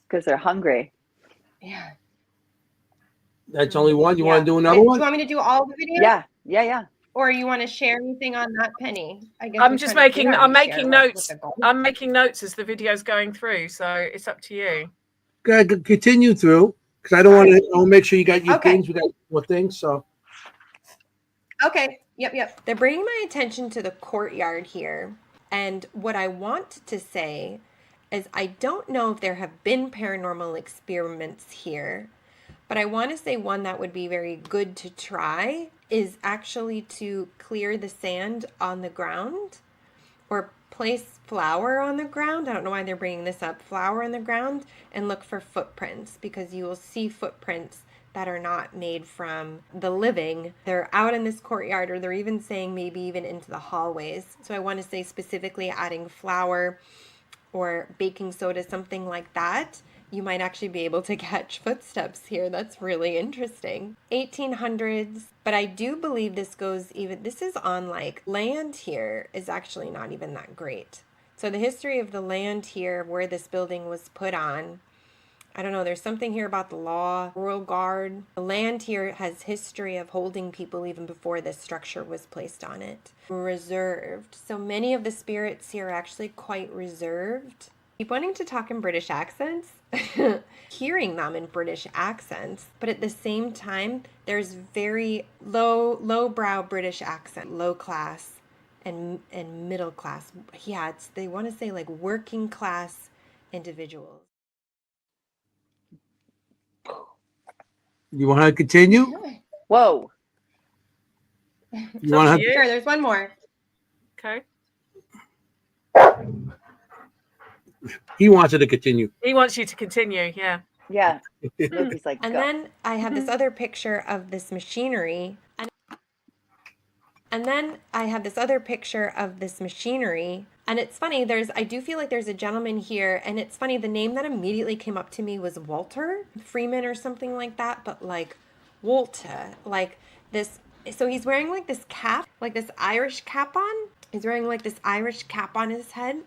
Speaker 3: Because they're hungry.
Speaker 2: Yeah.
Speaker 1: That's only one. You want to do another one?
Speaker 2: Do you want me to do all the videos?
Speaker 3: Yeah.
Speaker 2: Or you want to share anything on that, Penny? I guess
Speaker 4: I'm making notes. I'm making notes as the video's going through, so it's up to you.
Speaker 1: Go ahead, continue through, because I don't want to. I'll make sure you got your things. We got more things. So.
Speaker 2: Okay. Yep. They're bringing my attention to the courtyard here, and what I want to say is I don't know if there have been paranormal experiments here, but I want to say one that would be very good to try is actually to clear the sand on the ground or place flour on the ground. I don't know why they're bringing this up. Flour on the ground and look for footprints, because you will see footprints that are not made from the living. They're out in this courtyard, or they're even saying maybe even into the hallways. So I want to say specifically adding flour or baking soda, something like that. You might actually be able to catch footsteps here. That's really interesting. 1800s, but I do believe this is on like land here is actually not even that great. So the history of the land here where this building was put on, I don't know, there's something here about the law, royal guard. The land here has history of holding people even before this structure was placed on it. Reserved. So many of the spirits here are actually quite reserved. Keep wanting to talk in British accents, hearing them in British accents, but at the same time, there's very low brow British accent, low class, and middle class. Yeah, they want to say like working class individuals.
Speaker 1: You want to continue?
Speaker 3: Whoa.
Speaker 1: You want to?
Speaker 2: Sure, there's one more.
Speaker 4: Okay.
Speaker 1: He wants it to continue.
Speaker 4: He wants you to continue. Yeah.
Speaker 3: Yeah. Loki's like,
Speaker 2: And
Speaker 3: go.
Speaker 2: then I have this other picture of this machinery. And then I have this other picture of this machinery. And it's funny, I do feel like there's a gentleman here. And it's funny, the name that immediately came up to me was Walter Freeman or something like that. But like Walter, like this. So he's wearing like this cap, like this Irish cap on. He's wearing like this Irish cap on his head.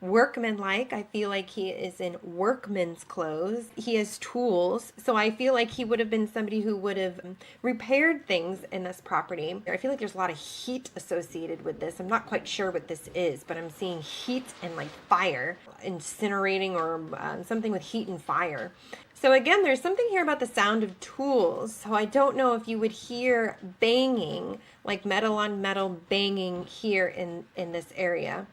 Speaker 2: Workman-like. I feel like he is in workman's clothes. He has tools. So I feel like he would have been somebody who would have repaired things in this property. I feel like there's a lot of heat associated with this. I'm not quite sure what this is, but I'm seeing heat and like fire, incinerating or something with heat and fire. So again, there's something here about the sound of tools. So I don't know if you would hear banging, like metal on metal banging here in this area.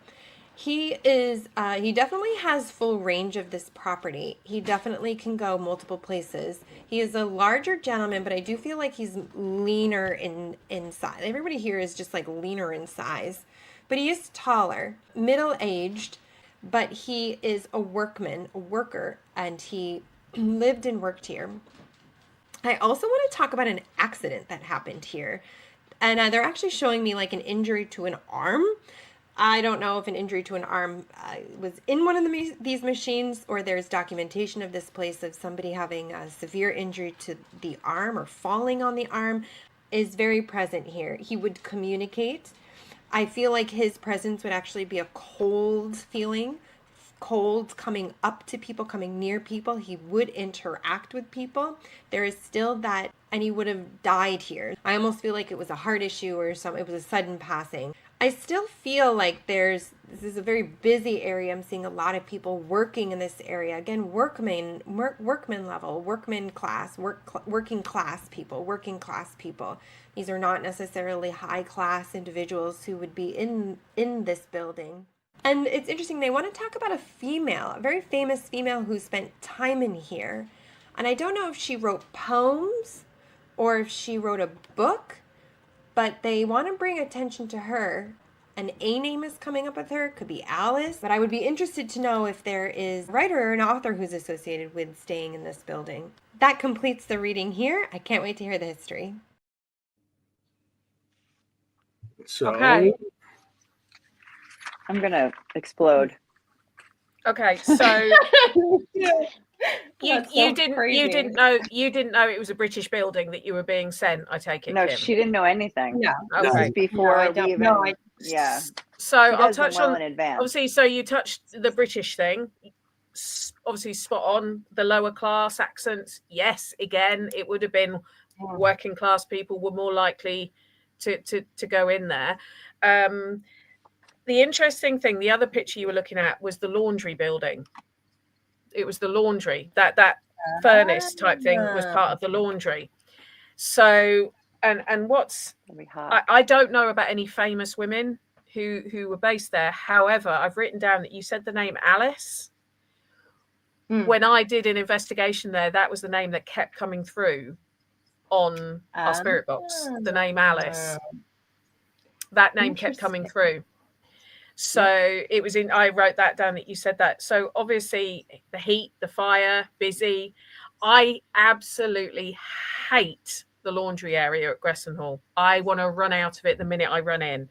Speaker 2: He definitely has full range of this property. He definitely can go multiple places. He is a larger gentleman, but I do feel like he's leaner in size. Everybody here is just like leaner in size, but he is taller, middle-aged, but he is a worker, and he lived and worked here. I also want to talk about an accident that happened here, and they're actually showing me like an injury to an arm. I don't know if an injury to an arm was in one of these machines, or there's documentation of this place of somebody having a severe injury to the arm or falling on the arm is very present here. He would communicate. I feel like his presence would actually be a cold feeling, cold coming up to people, coming near people. He would interact with people. There is still that, and he would have died here. I almost feel like it was a heart issue or something. It was a sudden passing. I still feel like this is a very busy area. I'm seeing a lot of people working in this area. Again, workman level, working class people. These are not necessarily high class individuals who would be in this building. And it's interesting, they want to talk about a very famous female who spent time in here. And I don't know if she wrote poems or if she wrote a book, but they want to bring attention to her. An A name is coming up with her. Could be Alice. But I would be interested to know if there is a writer or an author who's associated with staying in this building. That completes the reading here. I can't wait to hear the history.
Speaker 1: So,
Speaker 4: Okay.
Speaker 3: I'm going to explode.
Speaker 4: Okay. So you
Speaker 2: That's so
Speaker 4: didn't
Speaker 2: crazy.
Speaker 4: you didn't know it was a British building that you were being sent. I take it.
Speaker 3: No,
Speaker 4: Kim.
Speaker 3: she didn't know anything.
Speaker 2: No.
Speaker 3: This
Speaker 4: Okay.
Speaker 3: is before
Speaker 2: I
Speaker 3: we
Speaker 2: don't
Speaker 3: even.
Speaker 2: know.
Speaker 3: Yeah.
Speaker 4: So
Speaker 3: She
Speaker 4: I'll
Speaker 3: does them
Speaker 4: touch
Speaker 3: well
Speaker 4: on
Speaker 3: in advance.
Speaker 4: obviously. So you touched the British thing. Obviously, spot on. The lower class accents. Yes, again, it would have been working class people were more likely to go in there. The interesting thing, the other picture you were looking at was the laundry building. It was the laundry. That furnace type thing was part of the laundry. So and what's I don't know about any famous women who were based there. However, I've written down that you said the name Alice. When I did an investigation there, that was the name that kept coming through on our spirit box. The name Alice. That name kept coming through. So it was I wrote that down that you said that. So obviously the heat, the fire, busy. I absolutely hate the laundry area at Gresson Hall. I want to run out of it the minute I run in.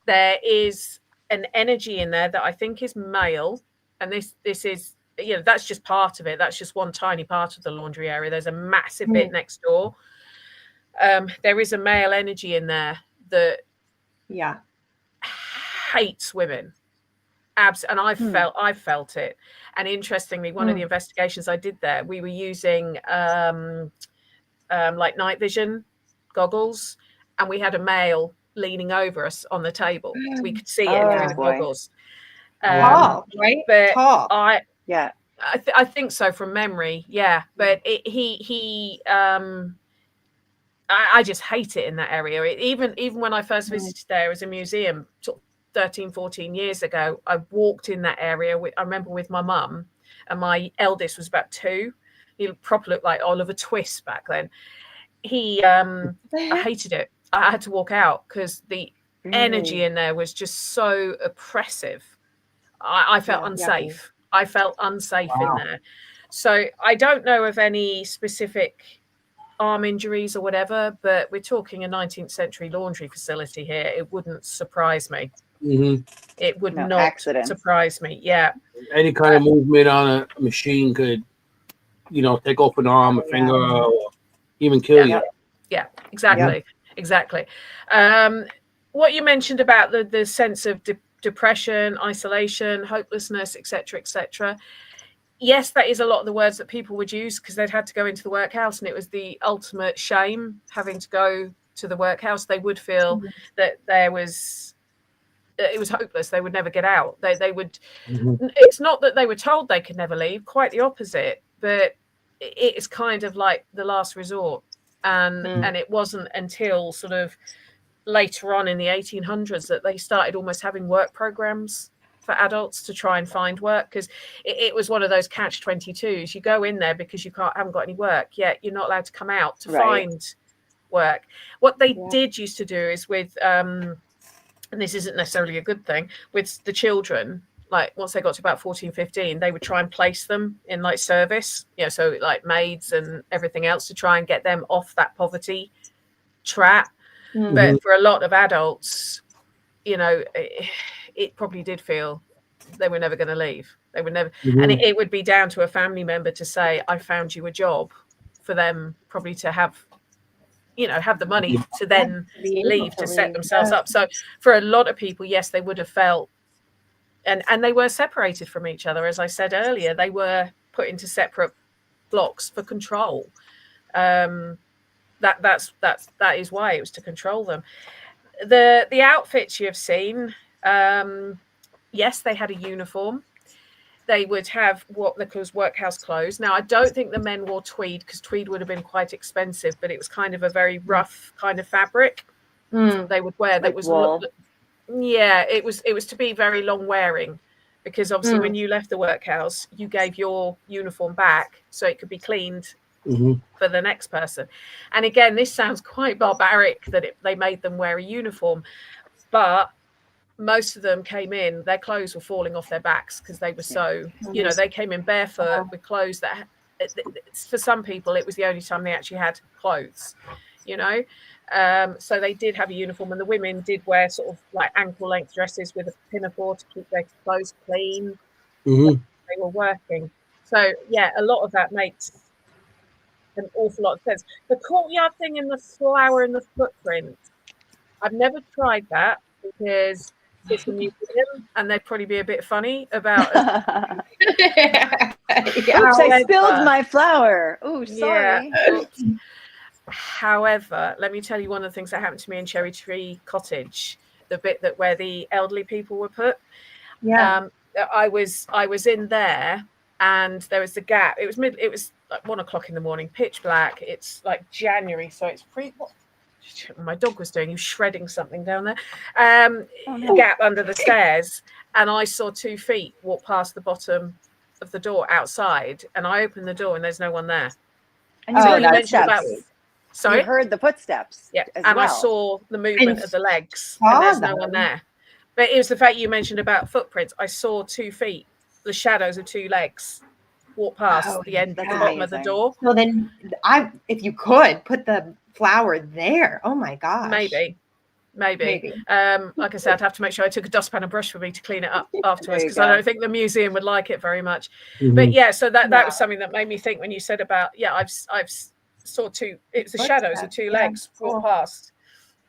Speaker 4: There is an energy in there that I think is male. And this is, that's just part of it. That's just one tiny part of the laundry area. There's a massive bit next door. There is a male energy in there that hates women. And I felt it. And interestingly, one of the investigations I did there, we were using like night vision goggles, and we had a male leaning over us on the table. We could see it through the goggles.
Speaker 2: Tall, right?
Speaker 4: But
Speaker 2: tall.
Speaker 4: I think so from memory. Yeah, but he I just hate it in that area. Even when I first visited there as a museum, sort of 13, 14 years ago, I walked in that area. I remember with my mum, and my eldest was about 2. He proper looked like Oliver Twist back then. I hated it. I had to walk out because the energy in there was just so oppressive. I felt unsafe. I felt unsafe in there. So I don't know of any specific arm injuries or whatever, but we're talking a 19th century laundry facility here. It wouldn't surprise me. It would not surprise me. Yeah.
Speaker 1: Any kind of movement on a machine could, take off an arm, a finger, or even kill you.
Speaker 4: Yeah, exactly. Exactly. What you mentioned about the sense of depression, isolation, hopelessness, etc. Yes, that is a lot of the words that people would use because they'd had to go into the workhouse, and it was the ultimate shame having to go to the workhouse. They would feel that it was hopeless. They would never get out. They would. It's not that they were told they could never leave. Quite the opposite. But it is kind of like the last resort, and it wasn't until sort of later on in the 1800s that they started almost having work programs for adults to try and find work, because it was one of those catch-22s. You go in there because you haven't got any work, yet you're not allowed to come out to find work. What they did used to do is with and this isn't necessarily a good thing, with the children, like once they got to about 14, 15, they would try and place them in like service, so like maids and everything else, to try and get them off that poverty trap. But for a lot of adults, it probably did feel they were never going to leave. They would never, and it would be down to a family member to say, "I found you a job," for them probably to have the money to then leave to set themselves up. So for a lot of people, yes, they would have felt, and they were separated from each other. As I said earlier, they were put into separate blocks for control. That is why it was to control them. The outfits you have seen, yes, they had a uniform. They would have what they call workhouse clothes. Now, I don't think the men wore tweed, because tweed would have been quite expensive, but it was kind of a very rough kind of fabric they would wear. That was wool. It was to be very long wearing, because obviously when you left the workhouse, you gave your uniform back so it could be cleaned for the next person. And again, this sounds quite barbaric that they made them wear a uniform, but most of them came in, their clothes were falling off their backs because they were so, they came in barefoot with clothes that, for some people, it was the only time they actually had clothes, so they did have a uniform, and the women did wear sort of like ankle length dresses with a pinafore to keep their clothes clean. They were working. So yeah, a lot of that makes an awful lot of sense. The courtyard thing and the flower and the footprint, I've never tried that because it's a museum and they'd probably be a bit funny about it.
Speaker 3: Oops, I spilled my flower. Oh, sorry.
Speaker 4: Yeah. However, let me tell you one of the things that happened to me in Cherry Tree Cottage, the bit where the elderly people were put. I was in there, and there was the gap. It was like 1 o'clock in the morning, pitch black. It's like January, so it's pretty. What my dog was doing, he was shredding something down there. The gap under the stairs, and I saw 2 feet walk past the bottom of the door outside, and I opened the door and there's no one there.
Speaker 3: And you mentioned about,
Speaker 4: sorry,
Speaker 3: you heard the footsteps.
Speaker 4: Yeah, and I saw the movement of the legs, and there's no one there. But it was the fact you mentioned about footprints. I saw 2 feet, the shadows of 2 legs, walk past the end, the bottom of the door.
Speaker 2: Well, then if you could put the flower there. Oh my gosh.
Speaker 4: Maybe. Like I said, I'd have to make sure I took a dustpan and brush for me to clean it up afterwards, because I don't think the museum would like it very much. But yeah, so that was something that made me think when you said about, I've saw 2, it's the shadows of 2 legs walk past.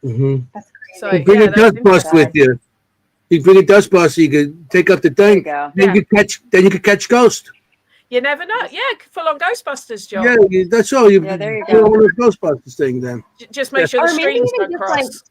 Speaker 4: So
Speaker 1: you bring a dust bust with you. You bring a dust bust so you can take up the thing. Then you can catch ghosts.
Speaker 4: You never know. Yeah, full on Ghostbusters, John.
Speaker 1: Yeah, that's all.
Speaker 3: There you go.
Speaker 1: One of the Ghostbusters thing then.
Speaker 4: Just make sure the streams don't cross.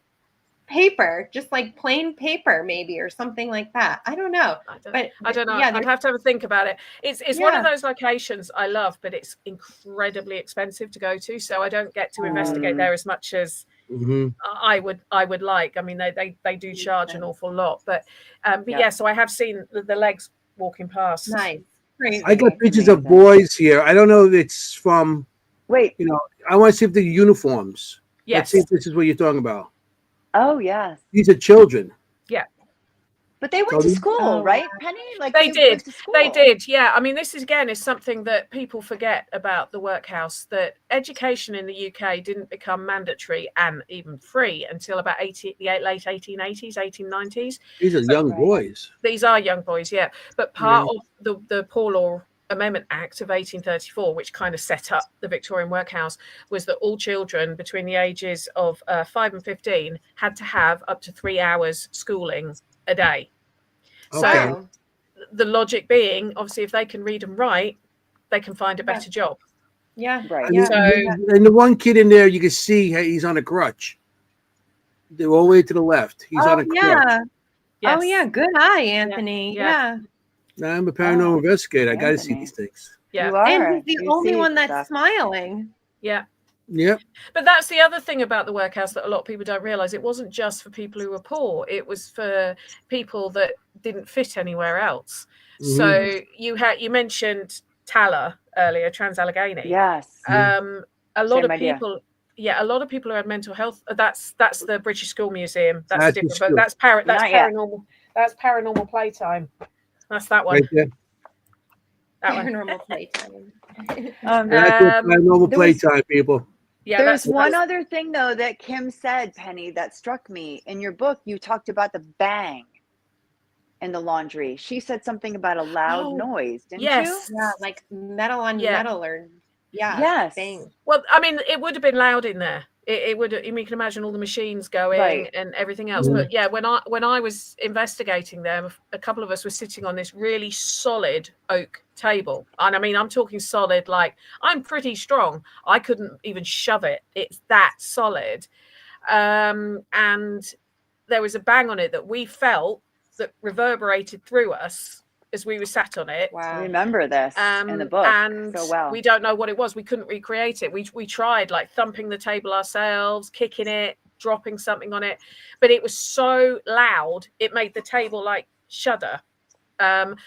Speaker 2: paper, just like plain paper, maybe, or something like that. I don't know.
Speaker 4: I don't know.
Speaker 2: Yeah,
Speaker 4: I'd have to have a think about it. It's one of
Speaker 2: Yeah.
Speaker 4: those locations I love, but it's incredibly expensive to go to, so I don't get to investigate there as much as I would like. I mean, they do charge an awful lot, but yeah. So I have seen the legs walking past.
Speaker 2: nice. Crazy.
Speaker 1: I got pictures of boys here. I don't know if it's from.
Speaker 3: Wait.
Speaker 1: You know, I want to see if the uniforms.
Speaker 4: Yes.
Speaker 1: Let's see if this is what you're talking about.
Speaker 3: Oh, yes.
Speaker 1: These are children.
Speaker 4: Yeah.
Speaker 3: But they went to school, right, Penny? Like
Speaker 4: they did.
Speaker 3: Went to school.
Speaker 4: They did. Yeah. I mean, this is something that people forget about the workhouse, that education in the UK didn't become mandatory and even free until about the late 1880s, 1890s.
Speaker 1: These are young boys.
Speaker 4: These are young boys, yeah. But part of the Poor Law Amendment Act of 1834, which kind of set up the Victorian workhouse, was that all children between the ages of 5 and 15 had to have up to 3 hours schooling a day.
Speaker 1: Okay.
Speaker 4: So the logic being, obviously, if they can read and write, they can find a better job.
Speaker 2: Yeah.
Speaker 3: Right.
Speaker 1: And,
Speaker 2: Yeah.
Speaker 1: and the one kid in there, you can see he's on a crutch. They're all the way to the left. He's on a crutch.
Speaker 2: Yeah.
Speaker 4: Yes.
Speaker 2: Oh yeah. Good eye, Anthony.
Speaker 4: Yeah.
Speaker 2: Yeah.
Speaker 1: I'm a paranormal investigator. I got to see
Speaker 3: Anthony.
Speaker 1: these things.
Speaker 4: Yeah.
Speaker 3: You are.
Speaker 2: And he's the
Speaker 3: You
Speaker 2: only
Speaker 3: see
Speaker 2: one that's
Speaker 3: stuff.
Speaker 2: smiling.
Speaker 4: Yeah.
Speaker 1: Yep.
Speaker 4: But that's the other thing about the workhouse that a lot of people don't realize. It wasn't just for people who were poor. It was for people that didn't fit anywhere else. So you mentioned Tala earlier, Trans-Allegheny.
Speaker 3: Yes.
Speaker 4: A lot
Speaker 3: Same
Speaker 4: of
Speaker 3: idea.
Speaker 4: people. Yeah, a lot of people who had mental health. That's the British School Museum. That's
Speaker 1: That's
Speaker 4: different.
Speaker 1: the
Speaker 4: But that's
Speaker 3: Not yet.
Speaker 4: paranormal. That's Paranormal Playtime. That's that one.
Speaker 1: Right there.
Speaker 4: That one.
Speaker 2: Paranormal playtime.
Speaker 1: That's what paranormal
Speaker 3: there was-
Speaker 1: playtime, people.
Speaker 4: Yeah.
Speaker 3: There's one
Speaker 4: that's-
Speaker 3: other thing, though, that Kimm said, Penny, that struck me. In your book, you talked about the bang in the laundry. She said something about a loud noise, didn't
Speaker 4: Yes.
Speaker 3: you?
Speaker 2: Yeah, like metal on
Speaker 4: Yeah.
Speaker 2: metal, or
Speaker 3: Yes.
Speaker 2: thing.
Speaker 4: Well, I mean, it would have been loud in there. It would. I mean, you can imagine all the machines going
Speaker 3: Right.
Speaker 4: and everything else. But yeah, when I was investigating them, a couple of us were sitting on this really solid oak table, and I mean, I'm talking solid. Like, I'm pretty strong. I couldn't even shove it. It's that solid. And there was a bang on it that we felt that reverberated through us as we were sat on it.
Speaker 3: I
Speaker 2: Wow.
Speaker 3: remember this in the book
Speaker 4: And
Speaker 3: so well.
Speaker 4: we don't know what it was. We couldn't recreate it. We tried, like, thumping the table ourselves, kicking it, dropping something on it, but it was so loud it made the table like shudder.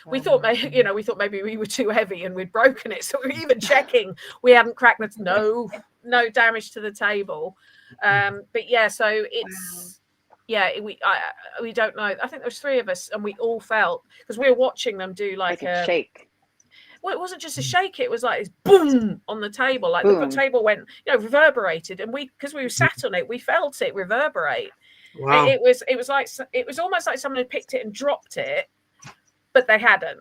Speaker 4: We thought maybe we were too heavy and we'd broken it, so we were even checking we hadn't cracked it. No damage to the table. But yeah, so it's we don't know. I think there was 3 of us, and we all felt, because we were watching them do like
Speaker 3: a shake.
Speaker 4: Well, it wasn't just a shake. It was like this boom on the table, like the table went, reverberated, and because we were sat on it, we felt it reverberate.
Speaker 1: Wow.
Speaker 4: It was almost like someone had picked it and dropped it, but they hadn't.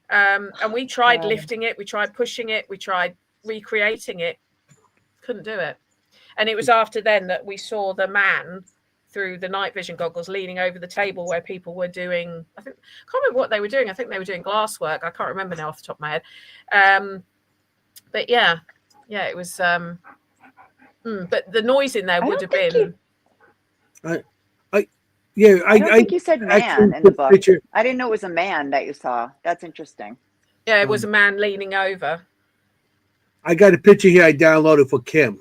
Speaker 4: And we tried lifting it, we tried pushing it, we tried recreating it, couldn't do it. And it was after then that we saw the man through the night vision goggles leaning over the table where people were doing, I can't remember what they were doing. I think they were doing glass work. I can't remember now off the top of my head. But yeah, it was, but the noise in there would have been.
Speaker 1: I
Speaker 3: don't think you said man in the book.
Speaker 1: Picture.
Speaker 3: I didn't know it was a man that you saw. That's interesting.
Speaker 4: Yeah, it was a man leaning over.
Speaker 1: I got a picture here I downloaded for Kimm.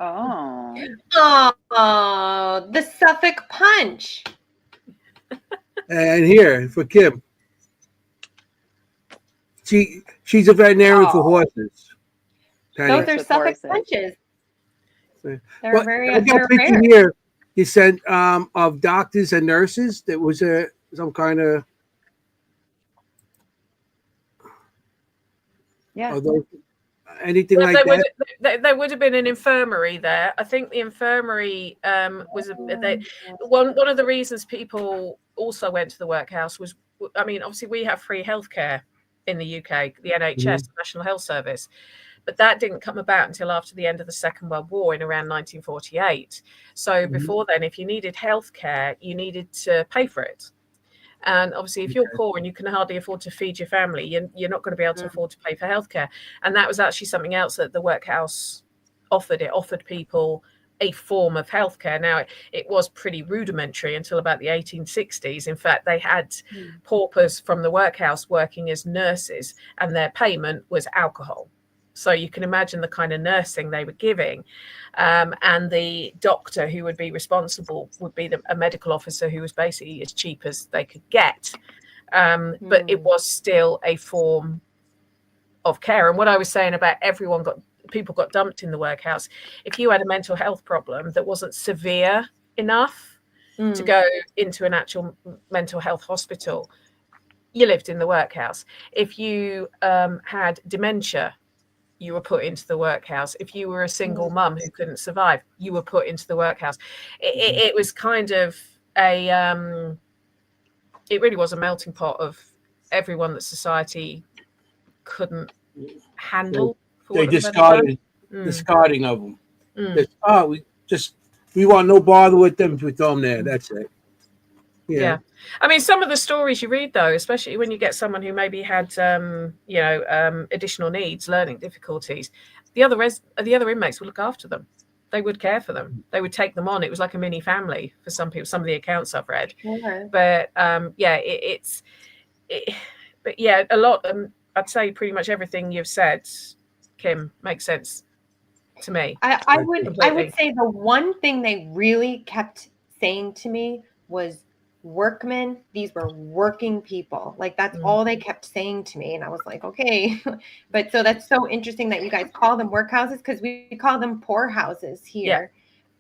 Speaker 3: Oh.
Speaker 2: Oh, the Suffolk Punch.
Speaker 1: And here for Kimm. She's a veterinarian for horses. Penny.
Speaker 2: Those are
Speaker 3: With
Speaker 2: Suffolk
Speaker 3: horses.
Speaker 2: Punches. They're
Speaker 1: Well,
Speaker 2: very
Speaker 1: I got a picture
Speaker 2: rare.
Speaker 1: here. You sent of doctors and nurses. That was some kind of anything
Speaker 4: Well,
Speaker 1: like that.
Speaker 4: there would have been an infirmary there. I think the infirmary was one of the reasons people also went to the workhouse was, I mean, obviously we have free healthcare in the UK, the NHS, the National Health Service, but that didn't come about until after the end of the Second World War in around 1948. So before then, if you needed healthcare, you needed to pay for it. And obviously, if you're poor and you can hardly afford to feed your family, you're not going to be able to afford to pay for healthcare. And that was actually something else that the workhouse offered. It offered people a form of healthcare. Now, it was pretty rudimentary until about the 1860s. In fact, they had paupers from the workhouse working as nurses, and their payment was alcohol. So you can imagine the kind of nursing they were giving. And the doctor who would be responsible would be a medical officer who was basically as cheap as they could get. But it was still a form of care. And what I was saying about people got dumped in the workhouse. If you had a mental health problem that wasn't severe enough to go into an actual mental health hospital, you lived in the workhouse. If you had dementia, you were put into the workhouse. If you were a single mum who couldn't survive, you were put into the workhouse. It was kind of it really was a melting pot of everyone that society couldn't handle.
Speaker 1: They discarded discarding of them. We want no bother with them. We throw them there. That's it.
Speaker 4: Yeah. I mean, some of the stories you read, though, especially when you get someone who maybe had, additional needs, learning difficulties, the other inmates would look after them. They would care for them. They would take them on. It was like a mini family for some people. Some of the accounts I've read. Okay. But a lot. I'd say pretty much everything you've said, Kimm, makes sense to me.
Speaker 2: I would say the one thing they really kept saying to me was workmen. These were working people. Like that's all they kept saying to me. And I was like, okay. But so that's so interesting that you guys call them workhouses, because we call them poorhouses here.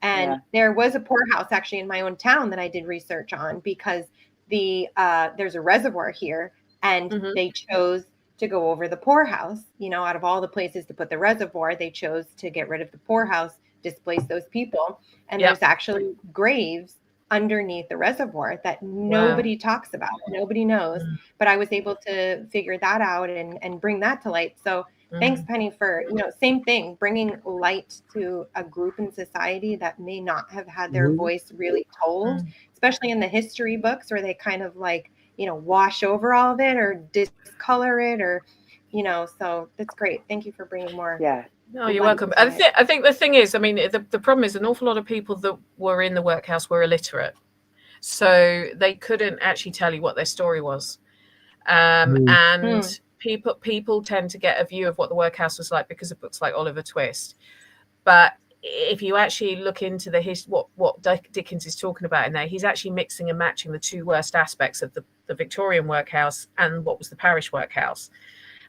Speaker 2: Yeah. And there was a poorhouse actually in my own town that I did research on, because there's a reservoir here, and they chose to go over the poorhouse. Out of all the places to put the reservoir, they chose to get rid of the poorhouse, displace those people. And there's actually graves underneath the reservoir that nobody talks about, nobody knows. But I was able to figure that out and bring that to light. So thanks, Penny, for, same thing, bringing light to a group in society that may not have had their voice really told, especially in the history books where they kind of like, wash over all of it or discolor it, or, so that's great. Thank you for bringing more.
Speaker 3: Yeah.
Speaker 4: No, you're welcome. I think the thing is, I mean, the problem is an awful lot of people that were in the workhouse were illiterate. So they couldn't actually tell you what their story was. And people tend to get a view of what the workhouse was like because of books like Oliver Twist. But if you actually look into what Dickens is talking about in there, he's actually mixing and matching the two worst aspects of the Victorian workhouse and what was the parish workhouse.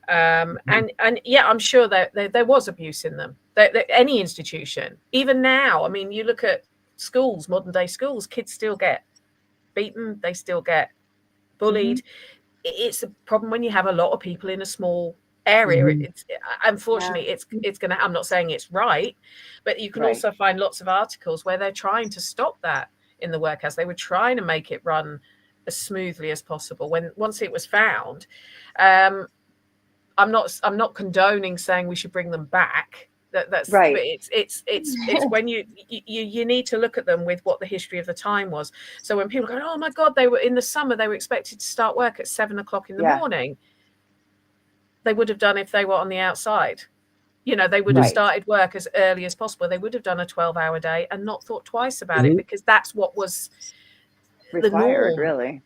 Speaker 4: And I'm sure that there was abuse in them. That any institution, even now, I mean, you look at schools, modern day schools, kids still get beaten, they still get bullied. It's a problem when you have a lot of people in a small area. It's unfortunately it's gonna. I'm not saying it's right, but you can also find lots of articles where they're trying to stop that in the workhouse. They were trying to make it run as smoothly as possible. Once it was found. I'm not condoning saying we should bring them back. That's right. But it's when you need to look at them with what the history of the time was. So when people go, oh my God, they were in the summer, they were expected to start work at 7:00 in the morning. They would have done if they were on the outside. They would have started work as early as possible. They would have done a 12-hour day and not thought twice about it, because that's what was
Speaker 3: required,
Speaker 4: the norm.
Speaker 3: Really.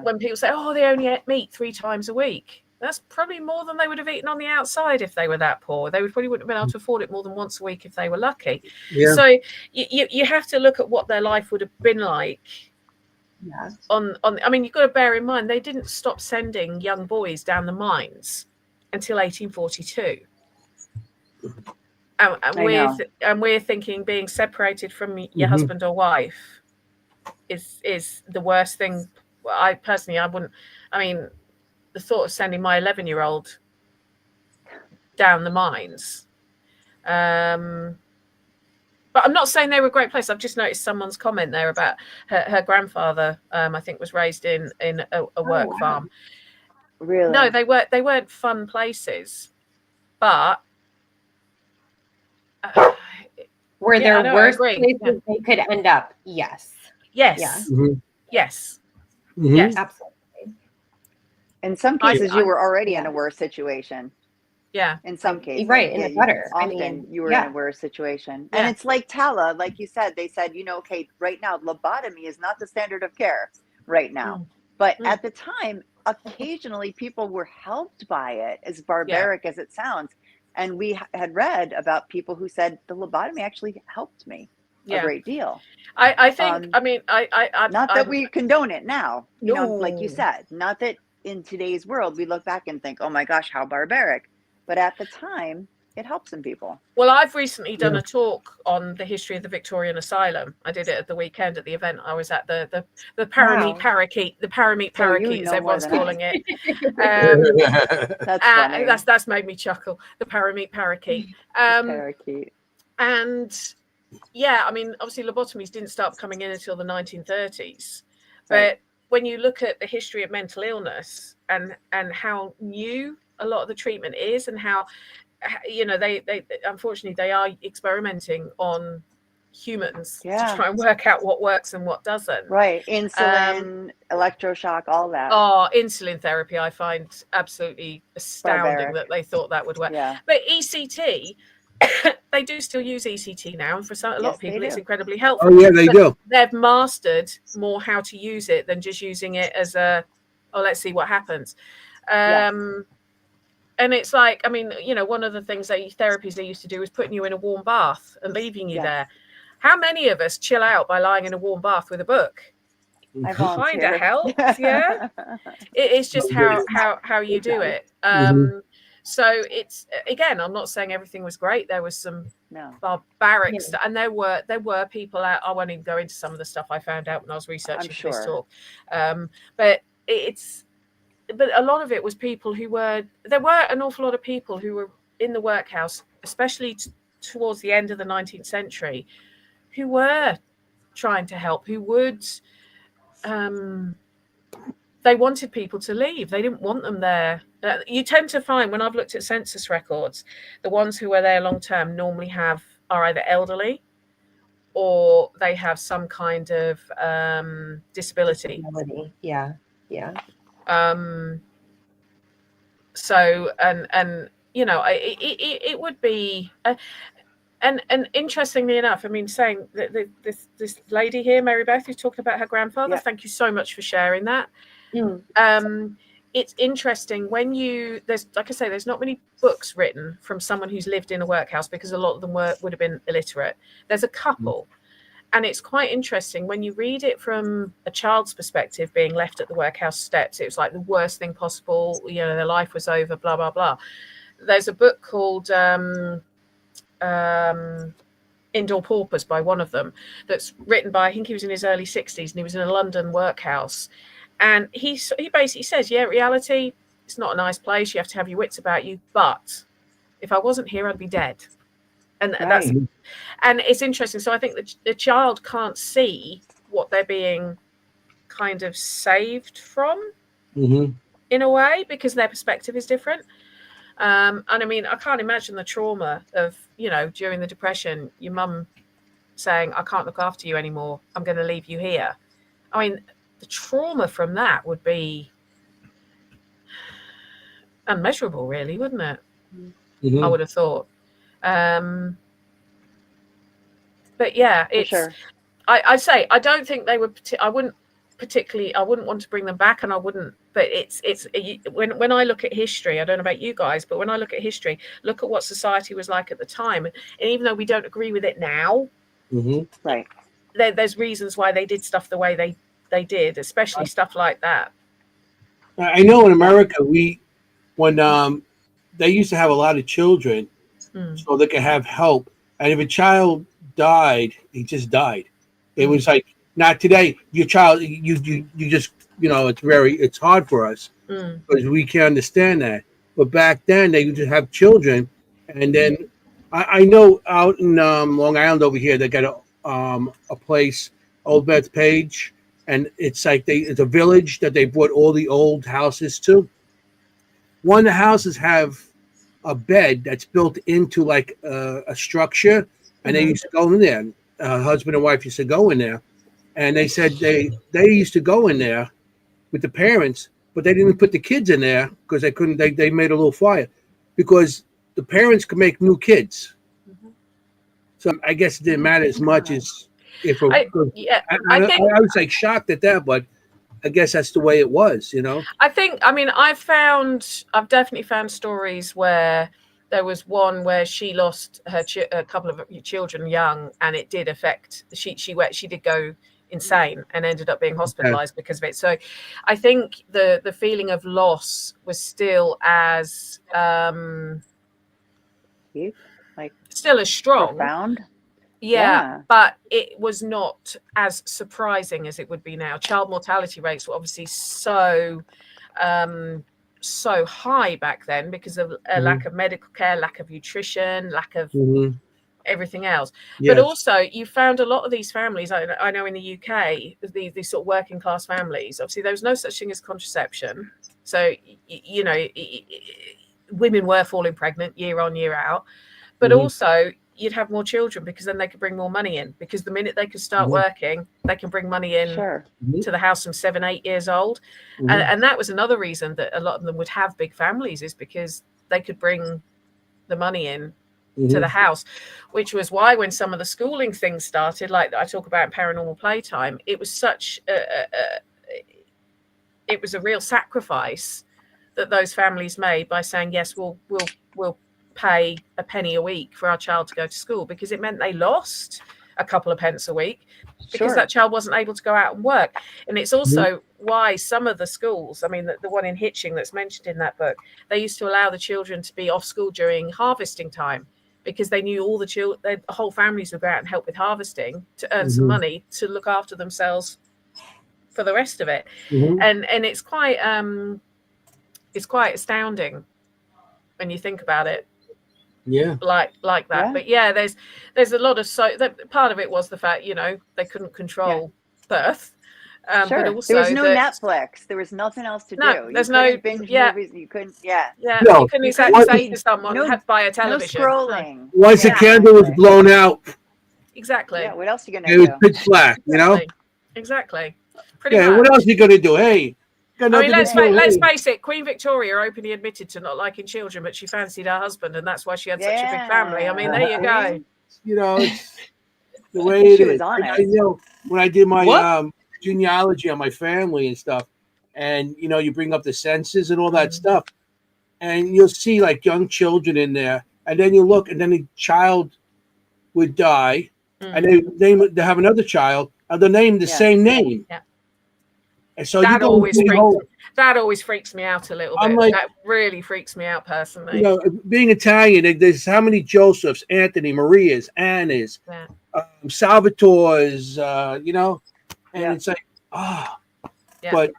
Speaker 4: When people say, oh, they only ate meat 3 times a week. That's probably more than they would have eaten on the outside if they were that poor. They wouldn't have been able to afford it more than once a week if they were lucky. Yeah. So you have to look at what their life would have been like. Yes. I mean, you've got to bear in mind they didn't stop sending young boys down the mines until 1842. And we're thinking being separated from your husband or wife is the worst thing. I personally, I wouldn't. I mean, the thought of sending my 11-year-old down the mines. But I'm not saying they were a great place. I've just noticed someone's comment there about her grandfather, I think, was raised in a work farm.
Speaker 3: Really?
Speaker 4: No, they weren't fun places. But
Speaker 2: were there worse places they could end up? Yes.
Speaker 4: Yes. Yeah. Yes. Yes.
Speaker 2: Absolutely.
Speaker 3: In some cases, you were already in a worse situation.
Speaker 4: Yeah.
Speaker 3: In some cases,
Speaker 2: right, in the gutter. I
Speaker 3: Often
Speaker 2: mean,
Speaker 3: you were
Speaker 2: yeah.
Speaker 3: in a worse situation.
Speaker 4: Yeah.
Speaker 3: And it's like Tala, like you said, they said, okay, right now, lobotomy is not the standard of care right now. But at the time, occasionally people were helped by it, as barbaric as it sounds. And we had read about people who said the lobotomy actually helped me a great deal.
Speaker 4: I think, I mean,
Speaker 3: not that we condone it now, like you
Speaker 2: No.
Speaker 3: said, not that in today's world we look back and think, oh my gosh, how barbaric. But at the time, it helped some people.
Speaker 4: Well, I've recently done a talk on the history of the Victorian Asylum. I did it at the weekend at the event I was at, the Parameet Parakeet, the Parameet Parakeet, as everyone's calling it.
Speaker 3: That's funny.
Speaker 4: That's made me chuckle. The Parameet Parakeet.
Speaker 3: Parakeet.
Speaker 4: And yeah, I mean, obviously lobotomies didn't start coming in until the 1930s. But
Speaker 3: Right.
Speaker 4: when you look at the history of mental illness and how new a lot of the treatment is, and how, they unfortunately they are experimenting on humans to try and work out what works and what doesn't.
Speaker 3: Right. Insulin, electroshock, all that.
Speaker 4: Oh, insulin therapy, I find absolutely astounding
Speaker 3: Barbaric.
Speaker 4: that they thought that would work.
Speaker 3: Yeah.
Speaker 4: But ECT, they do still use ECT now, and for a lot of people it's incredibly helpful.
Speaker 1: Oh yeah, they do.
Speaker 4: They've mastered more how to use it than just using it as let's see what happens. And it's like, I mean, one of the therapies they used to do was putting you in a warm bath and leaving you there. How many of us chill out by lying in a warm bath with a book?
Speaker 3: I
Speaker 4: Kind of
Speaker 3: volunteer.
Speaker 4: helps, yeah. It's just how you do it. So it's, again, I'm not saying everything was great. There was some barbaric stuff, and there were people out. I won't even go into some of the stuff I found out when I was researching for this talk. But a lot of it was people there were an awful lot of people who were in the workhouse, especially towards the end of the 19th century, who were trying to help, who would, they wanted people to leave. They didn't want them there. You tend to find, when I've looked at census records, the ones who are there long term normally are either elderly or they have some kind of disability.
Speaker 2: Yeah.
Speaker 4: So it would be and interestingly enough, I mean, saying that this lady here, Mary Beth, who's talking about her grandfather, thank you so much for sharing that. It's interesting when there's, like I say, there's not many books written from someone who's lived in a workhouse, because a lot of them would have been illiterate. There's a couple. And it's quite interesting when you read it from a child's perspective, being left at the workhouse steps. It was like the worst thing possible. Their life was over, blah, blah, blah. There's a book called Indoor Paupers by one of them that's written by, I think he was in his early 60s, and he was in a London workhouse. And he basically says, reality, it's not a nice place. You have to have your wits about you. But if I wasn't here, I'd be dead. And and it's interesting. So I think the child can't see what they're being kind of saved from in a way, because their perspective is different. And I mean, I can't imagine the trauma of, during the Depression, your mum saying, I can't look after you anymore. I'm going to leave you here. I mean, the trauma from that would be unmeasurable, really, wouldn't it? I would have thought. But yeah, it's. Sure. I say I don't think they would. I wouldn't want to bring them back, and I wouldn't. But it's when I look at history, I don't know about you guys, but when I look at history, look at what society was like at the time, and even though we don't agree with it now,
Speaker 3: right?
Speaker 4: There's reasons why they did stuff the way they did, especially stuff like that.
Speaker 1: I know in America when they used to have a lot of children, so they could have help, and if a child died, he just died. It was like, not today. Your child, you just, it's hard for us because we can't understand that. But back then, they used to have children, and then I know out in Long Island over here, they got a place, Old Bethpage, and it's like it's a village that they brought all the old houses to. One of the houses have a bed that's built into like a structure, and they used to go in there. Husband and wife used to go in there, and they said they used to go in there with the parents, but they didn't put the kids in there because they couldn't. They made a little fire because the parents could make new kids.
Speaker 4: Mhm.
Speaker 1: So I guess it didn't matter as much as if
Speaker 4: I
Speaker 1: I
Speaker 4: think
Speaker 1: was like shocked at that, but I guess that's the way it was, you know.
Speaker 4: I mean, I've definitely found stories where there was one where she lost a couple of children young, and it did affect she did go insane and ended up being hospitalized because of it. So I think the feeling of loss was still as
Speaker 3: Deep, like
Speaker 4: still as strong.
Speaker 3: profound.
Speaker 4: Yeah, but it was not as surprising as it would be now. Child mortality rates were obviously so high back then because of a lack of medical care, lack of nutrition, lack of everything else.
Speaker 1: Yes.
Speaker 4: But also you found a lot of these families, I know in the UK, these sort of working class families, obviously there was no such thing as contraception. So, you know, women were falling pregnant year on, year out. But also you'd have more children because then they could bring more money in, because the minute they could start working, they can bring money in to the house from 7, 8 years old. And that was another reason that a lot of them would have big families, is because they could bring the money in to the house, which was why when some of the schooling things started, like I talk about in Paranormal Playtime, it was such it was a real sacrifice that those families made by saying, yes, we'll pay a penny a week for our child to go to school, because it meant they lost a couple of pence a week because that child wasn't able to go out and work. And it's also why some of the schools, I mean, the one in Hitching that's mentioned in that book, they used to allow the children to be off school during harvesting time, because they knew all the whole families would go out and help with harvesting to earn some money to look after themselves for the rest of it. And it's quite astounding when you think about it. Like that. But there's a lot of part of it was the fact, you know, they couldn't control birth. But also
Speaker 3: there was no Netflix. There was nothing else to do.
Speaker 4: There's
Speaker 3: no binge movies. You couldn't.
Speaker 4: You couldn't exactly say to someone, had to buy a television.
Speaker 3: No scrolling.
Speaker 1: Once the candle was blown out.
Speaker 4: Exactly.
Speaker 3: Yeah. What else are you gonna
Speaker 1: do? It was pitch black. You know.
Speaker 4: Exactly. Pretty much.
Speaker 1: What else are you gonna do? Hey.
Speaker 4: I mean, let's face it. Queen Victoria openly admitted to not liking children, but she fancied her husband, and that's why she had such a big family. I mean, there you go.
Speaker 1: You know, it's the way it is. I know when I did my genealogy on my family and stuff, and you know, you bring up the census and all that stuff, and you'll see like young children in there, and then you look, and then the child would die, and they have another child, and they name the same name.
Speaker 4: Yeah.
Speaker 1: And so
Speaker 4: that always freaks me out a little bit. Like, that really freaks me out personally.
Speaker 1: You know, being Italian, there's how many Josephs, Anthony, Marias, Annas, Salvatores, you know, and it's like, but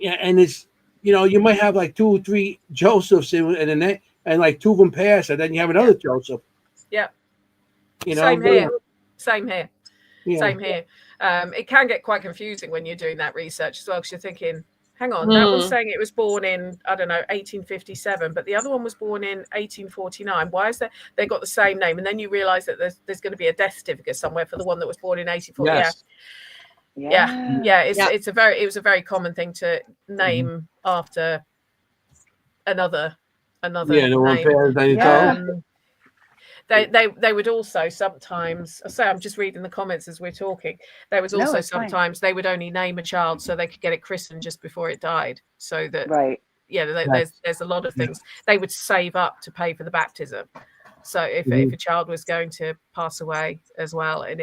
Speaker 1: and it's, you know, you might have like 2 or 3 Josephs and like 2 of them pass, and then you have another Joseph.
Speaker 4: Yeah.
Speaker 1: You know,
Speaker 4: Same here. It can get quite confusing when you're doing that research as well, because you're thinking, hang on, that one's saying it was born in, I don't know, 1857, but the other one was born in 1849. Why is that? They got the same name, and then you realize that there's going to be a death certificate somewhere for the one that was born in 1840. It was a very common thing to name after another name. They would also sometimes say, I'm just reading the comments as we're talking. There was also sometimes they would only name a child so they could get it christened just before it died. So that there's a lot of things they would save up to pay for the baptism. So if a child was going to pass away as well, and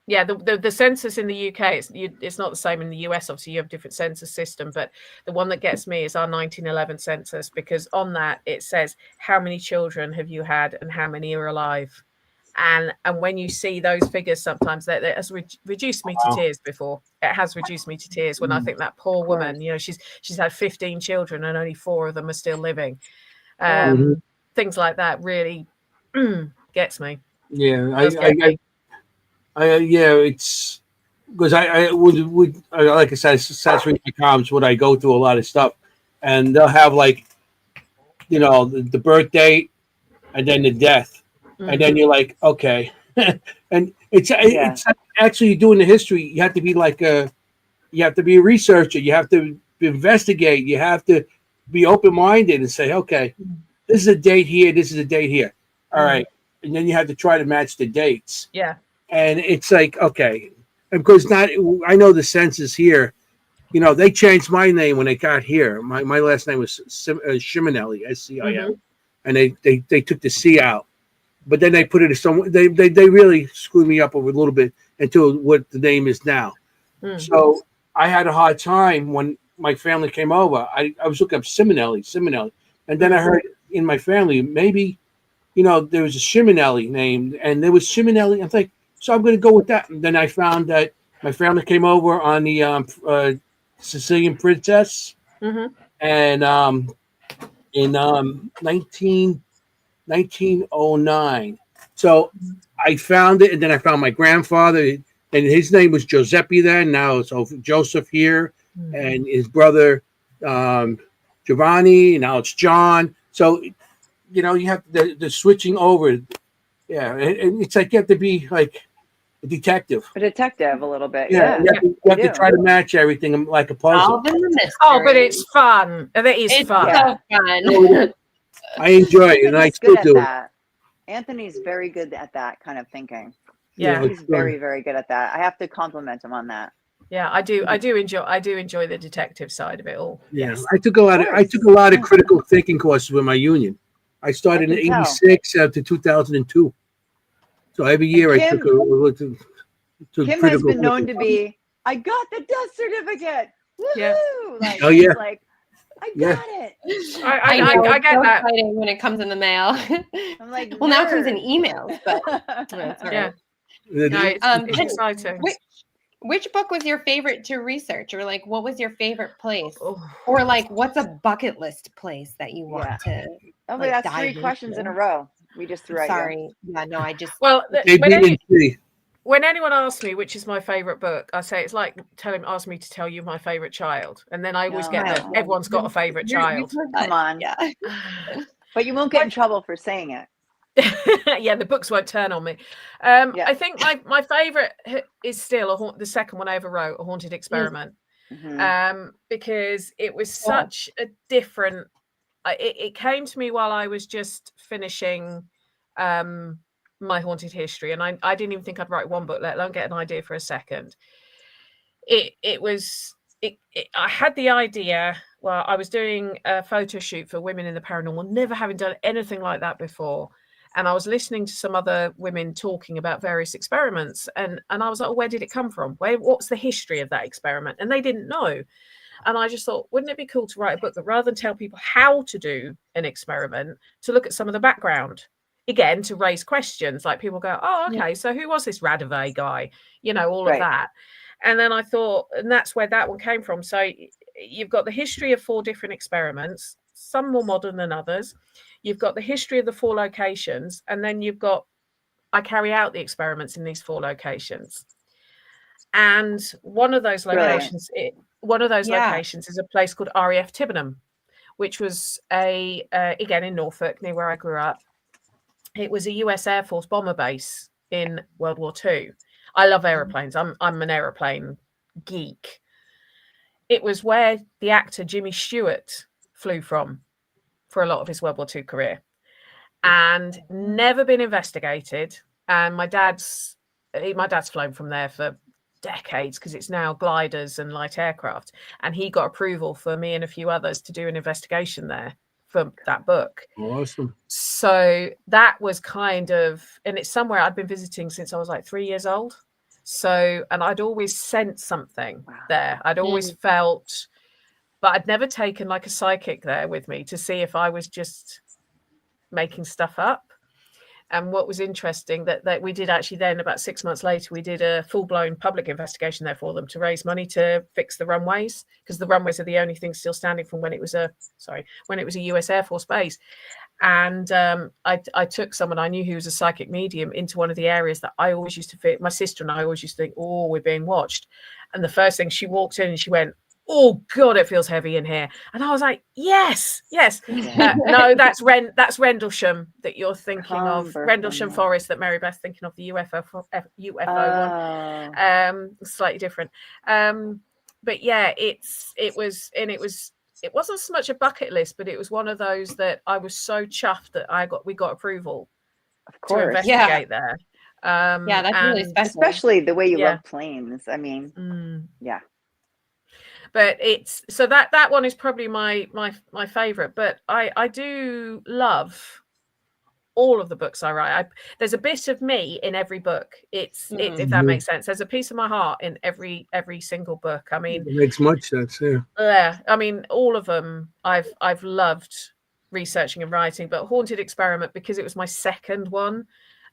Speaker 4: the census in the UK, it's not the same in the US. Obviously, you have a different census system, but the one that gets me is our 1911 census, because on that it says how many children have you had and how many are alive. And when you see those figures, sometimes that has reduced me to tears before. It has reduced me to tears when I think that poor woman, you know, she's had 15 children and only 4 of them are still living. Things like that really gets me.
Speaker 1: It's because I would like I said, saturate my comments when I go through a lot of stuff, and they'll have like, you know, the birth date and then the death, and then you're like, okay, and it's actually doing the history. You have to be like you have to be a researcher. You have to investigate. You have to be open-minded and say, okay, this is a date here, this is a date here. All right. And then you have to try to match the dates.
Speaker 4: Yeah.
Speaker 1: And it's like, okay, because I know the census here, you know, they changed my name when they got here. My last name was Schiminelli, SCIM. And they took the C out. But then they put it in some, they really screwed me up a little bit into what the name is now. So I had a hard time when my family came over. I was looking up Simonelli. And then I heard in my family, maybe, you know, there was a Schiminelli name, and there was Schiminelli. I'm like, so I'm going to go with that. And then I found that my family came over on the Sicilian Princess. And in 1909. So I found it, and then I found my grandfather, and his name was Giuseppe then. Now it's Joseph here, and his brother Giovanni, and now it's John. So, you know, you have the switching over. Yeah, and it's like you have to be like a detective.
Speaker 3: A detective a little bit.
Speaker 1: Yeah, you have to try to match everything like a puzzle.
Speaker 4: Oh, but it's fun. It is fun.
Speaker 2: So fun.
Speaker 1: I enjoy it, and I still do
Speaker 3: that. Anthony's very good at that kind of thinking.
Speaker 4: Yeah,
Speaker 3: he's very, very good at that. I have to compliment him on that.
Speaker 4: Yeah, I do enjoy the detective side of it all.
Speaker 1: Yeah, yes. I took a lot of critical thinking courses with my union. I started in '86 to 2002. So every year I took
Speaker 3: Kim has been known to be, I got the death certificate. Woo-hoo!
Speaker 4: Yeah.
Speaker 3: Like,
Speaker 1: oh yeah.
Speaker 3: Like, I got it.
Speaker 4: I get that
Speaker 2: when it comes in the mail.
Speaker 3: I'm like,
Speaker 2: well, now it comes in emails, but that's all right.
Speaker 4: It's exciting.
Speaker 2: Which book was your favorite to research, or like what was your favorite place, or like what's a bucket list place that you want to?
Speaker 3: Oh, but that's 3 questions in a row. We just threw at you.
Speaker 2: Yeah, no, I just
Speaker 4: when anyone asks me which is my favorite book, I say it's like ask me to tell you my favorite child, and then I always get that everyone's got a favorite child.
Speaker 3: Come on,
Speaker 2: yeah.
Speaker 3: But you won't get in trouble for saying it.
Speaker 4: Yeah, the books won't turn on me. I think my favorite is still the second one I ever wrote, A Haunted Experiment, because it was such a different. It came to me while I was just finishing my haunted history, and I didn't even think I'd write one book, let alone get an idea for a second. I had the idea. Well, I was doing a photo shoot for Women in the Paranormal, never having done anything like that before. And I was listening to some other women talking about various experiments. And I was like, where did it come from? What's the history of that experiment? And they didn't know. And I just thought, wouldn't it be cool to write a book that rather than tell people how to do an experiment, to look at some of the background, again, to raise questions. Like people go, oh, okay, so who was this Radave guy? You know, all of that. And then I thought, and that's where that one came from. So you've got the history of 4 different experiments, some more modern than others. You've got the history of the 4 locations, and then you've got, I carry out the experiments in these 4 locations. And one of those locations, locations is a place called RAF Tibenham, which was again in Norfolk, near where I grew up. It was a US Air Force bomber base in World War II. I love aeroplanes. I'm an aeroplane geek. It was where the actor Jimmy Stewart flew from for a lot of his World War II career, and never been investigated. And my dad's flown from there for decades, because it's now gliders and light aircraft, and he got approval for me and a few others to do an investigation there for that book.
Speaker 1: Awesome.
Speaker 4: So that was kind of, and it's somewhere I'd been visiting since I was like 3 years old. So, and I'd always sensed something there. I'd always felt, but I'd never taken like a psychic there with me to see if I was just making stuff up. And what was interesting that we did actually then, about 6 months later, we did a full-blown public investigation there for them to raise money to fix the runways, because the runways are the only thing still standing from when it was a US Air Force base. And I took someone I knew who was a psychic medium into one of the areas that I always used to fit. My sister and I always used to think, oh, we're being watched. And the first thing, she walked in and she went, oh God, it feels heavy in here. And I was like, yes. No, that's Rendlesham that you're thinking of. Rendlesham Forest that Mary Beth's thinking of, the UFO one. Slightly different. But yeah, it was it wasn't so much a bucket list, but it was one of those that I was so chuffed that we got approval
Speaker 3: Of
Speaker 4: to
Speaker 3: course.
Speaker 4: investigate there.
Speaker 2: Yeah, that's really
Speaker 4: and
Speaker 2: special.
Speaker 3: Especially the way you
Speaker 4: Yeah.
Speaker 3: love planes. I mean, yeah.
Speaker 4: But it's so that one is probably my favorite. But I do love all of the books I write. There's a bit of me in every book. If that makes sense. There's a piece of my heart in every single book. I mean,
Speaker 1: It makes much sense. Yeah.
Speaker 4: yeah. I mean, all of them I've loved researching and writing. But Haunted Experiment, because it was my second one,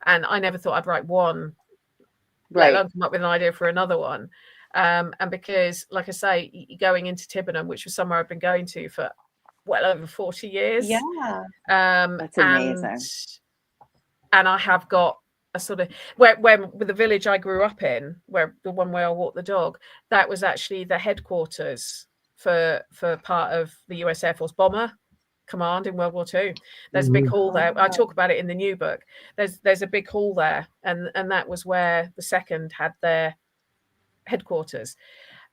Speaker 4: and I never thought I'd write one, let alone come up with an idea for another one. And because, like I say, going into Tibenham, which was somewhere I've been going to for well over 40 years.
Speaker 2: Yeah.
Speaker 3: That's amazing.
Speaker 4: And I have got a sort of with the village I grew up in, where the one where I walked the dog, that was actually the headquarters for part of the US Air Force Bomber Command in World War II. There's a big hall there. I talk about it in the new book. There's a big hall there, and that was where the second had their headquarters.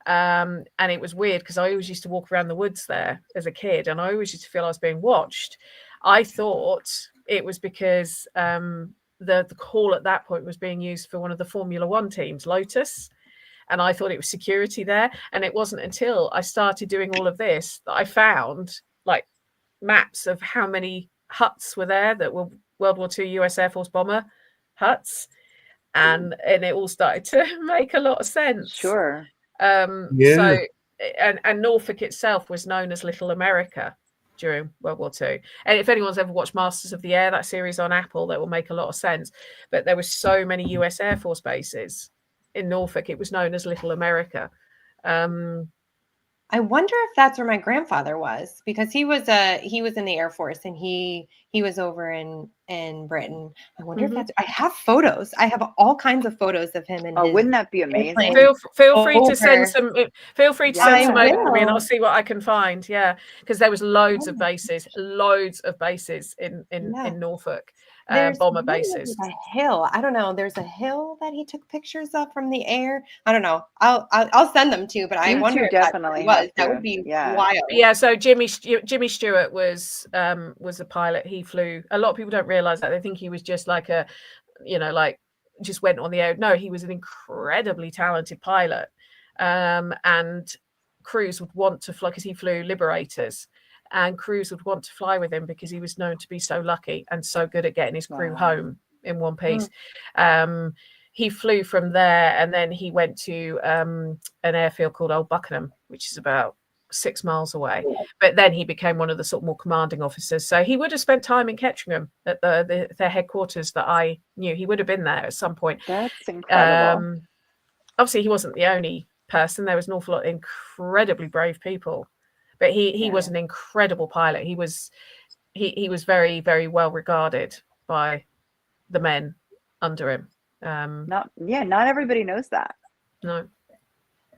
Speaker 4: And it was weird because I always used to walk around the woods there as a kid, and I always used to feel I was being watched. I thought it was because the hall at that point was being used for one of the Formula One teams, Lotus, and I thought it was security there. And it wasn't until I started doing all of this that I found like maps of how many huts were there that were World War II US Air Force bomber huts, and it all started to make a lot of sense.
Speaker 3: Sure.
Speaker 4: So and Norfolk itself was known as Little America during World War II. And if anyone's ever watched Masters of the Air, that series on Apple, that will make a lot of sense. But there were so many US Air Force bases in Norfolk, it was known as Little America.
Speaker 2: I wonder if that's where my grandfather was, because he was in the Air Force, and he was over in Britain. I wonder if that's. I have photos. I have all kinds of photos of him. And
Speaker 3: wouldn't that be amazing?
Speaker 4: Feel free to send some. Feel free to send some over to me, and I'll
Speaker 2: will.
Speaker 4: see what I can find. Yeah, because there was loads of bases in Norfolk.
Speaker 2: There's
Speaker 4: Bomber bases.
Speaker 2: a hill. I don't know. There's a hill that he took pictures of from the air. I don't know. I'll send them to you, but I wonder if
Speaker 3: definitely
Speaker 2: that would be wild.
Speaker 4: Yeah. So Jimmy Stewart was a pilot. He flew. A lot of people don't realize that. They think he was just like just went on the air. No, he was an incredibly talented pilot. And crews would want to fly because he flew Liberators. And crews would want to fly with him because he was known to be so lucky and so good at getting his crew home in one piece. He flew from there, and then he went to an airfield called Old Buckenham, which is about 6 miles away. But then he became one of the sort of more commanding officers. So he would have spent time in Ketteringham at their headquarters that I knew. He would have been there at some point.
Speaker 3: That's incredible.
Speaker 4: Obviously, he wasn't the only person. There was an awful lot of incredibly brave people. But he was an incredible pilot. He was very, very well regarded by the men under him.
Speaker 3: Not everybody knows that.
Speaker 4: No.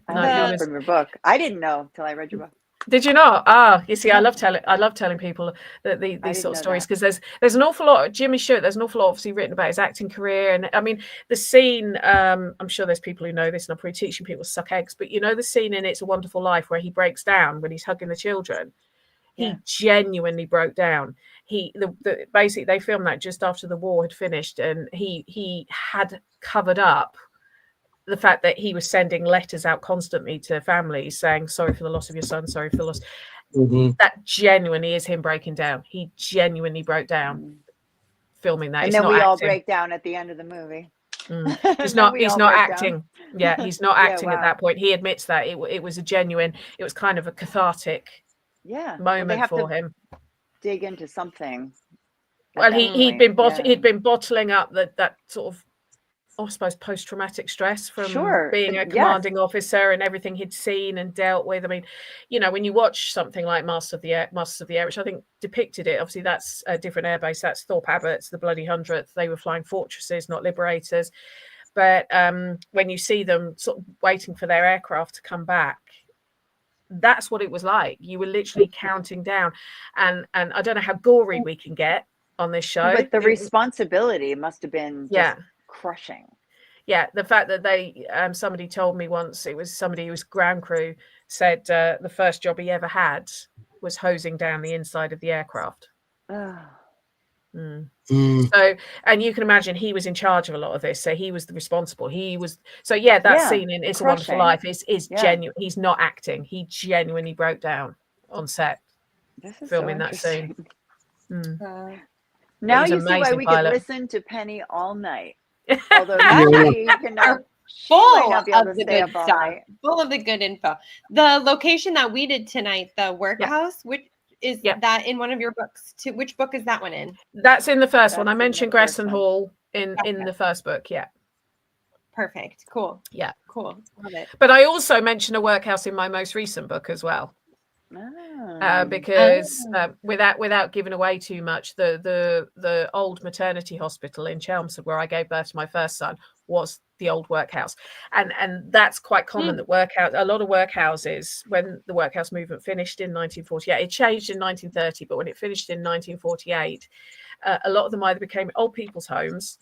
Speaker 3: I know from your book. I didn't know until I read your book.
Speaker 4: Did you not? You see, I love telling people that these sort of stories, because there's an awful lot. Jimmy Stewart, there's an awful lot obviously written about his acting career, and I mean the scene. I'm sure there's people who know this, and I'm probably teaching people to suck eggs. But you know the scene in It's a Wonderful Life where he breaks down when he's hugging the children. He genuinely broke down. Basically they filmed that just after the war had finished, and he had covered up the fact that he was sending letters out constantly to families saying, sorry for the loss of your son, sorry for the loss. That genuinely is him breaking down. He genuinely broke down filming that.
Speaker 3: And then we all break down at the end of the movie.
Speaker 4: He's not acting. Yeah, he's not acting at that point. He admits that it was a genuine, it was kind of a cathartic moment for him.
Speaker 3: Dig into something.
Speaker 4: Well, he'd been bottling up that sort of, I suppose, post-traumatic stress from being a commanding officer and everything he'd seen and dealt with. I mean, you know, when you watch something like Masters of the Air, which I think depicted it, obviously that's a different airbase. That's Thorpe Abbott's, the bloody 100th. They were flying Fortresses, not Liberators. But when you see them sort of waiting for their aircraft to come back, that's what it was like. You were literally counting down. And I don't know how gory we can get on this show.
Speaker 3: But the responsibility must have been just crushing.
Speaker 4: yeah, the fact that they somebody told me once, it was somebody who was ground crew, said the first job he ever had was hosing down the inside of the aircraft. So, and you can imagine he was in charge of a lot of this, so he was the responsible. He was that scene in It's a Wonderful Life is genuine. He's not acting. He genuinely broke down on set filming that scene.
Speaker 3: Now you see why we could listen to Penny all night. Although she cannot.
Speaker 2: Full of the good stuff, full of the good info. The location that we did tonight, the workhouse, which is that in one of your books? Which book is that one in?
Speaker 4: That's in the first one. I mentioned Gresson Hall in the first book. Yeah.
Speaker 2: Perfect. Cool.
Speaker 4: Yeah.
Speaker 2: Cool. Love it.
Speaker 4: But I also mentioned a workhouse in my most recent book as well. Because without giving away too much, the old maternity hospital in Chelmsford where I gave birth to my first son was the old workhouse, and that's quite common. That a lot of workhouses, when the workhouse movement finished in 1948, it changed in 1930, but when it finished in 1948, a lot of them either became old people's homes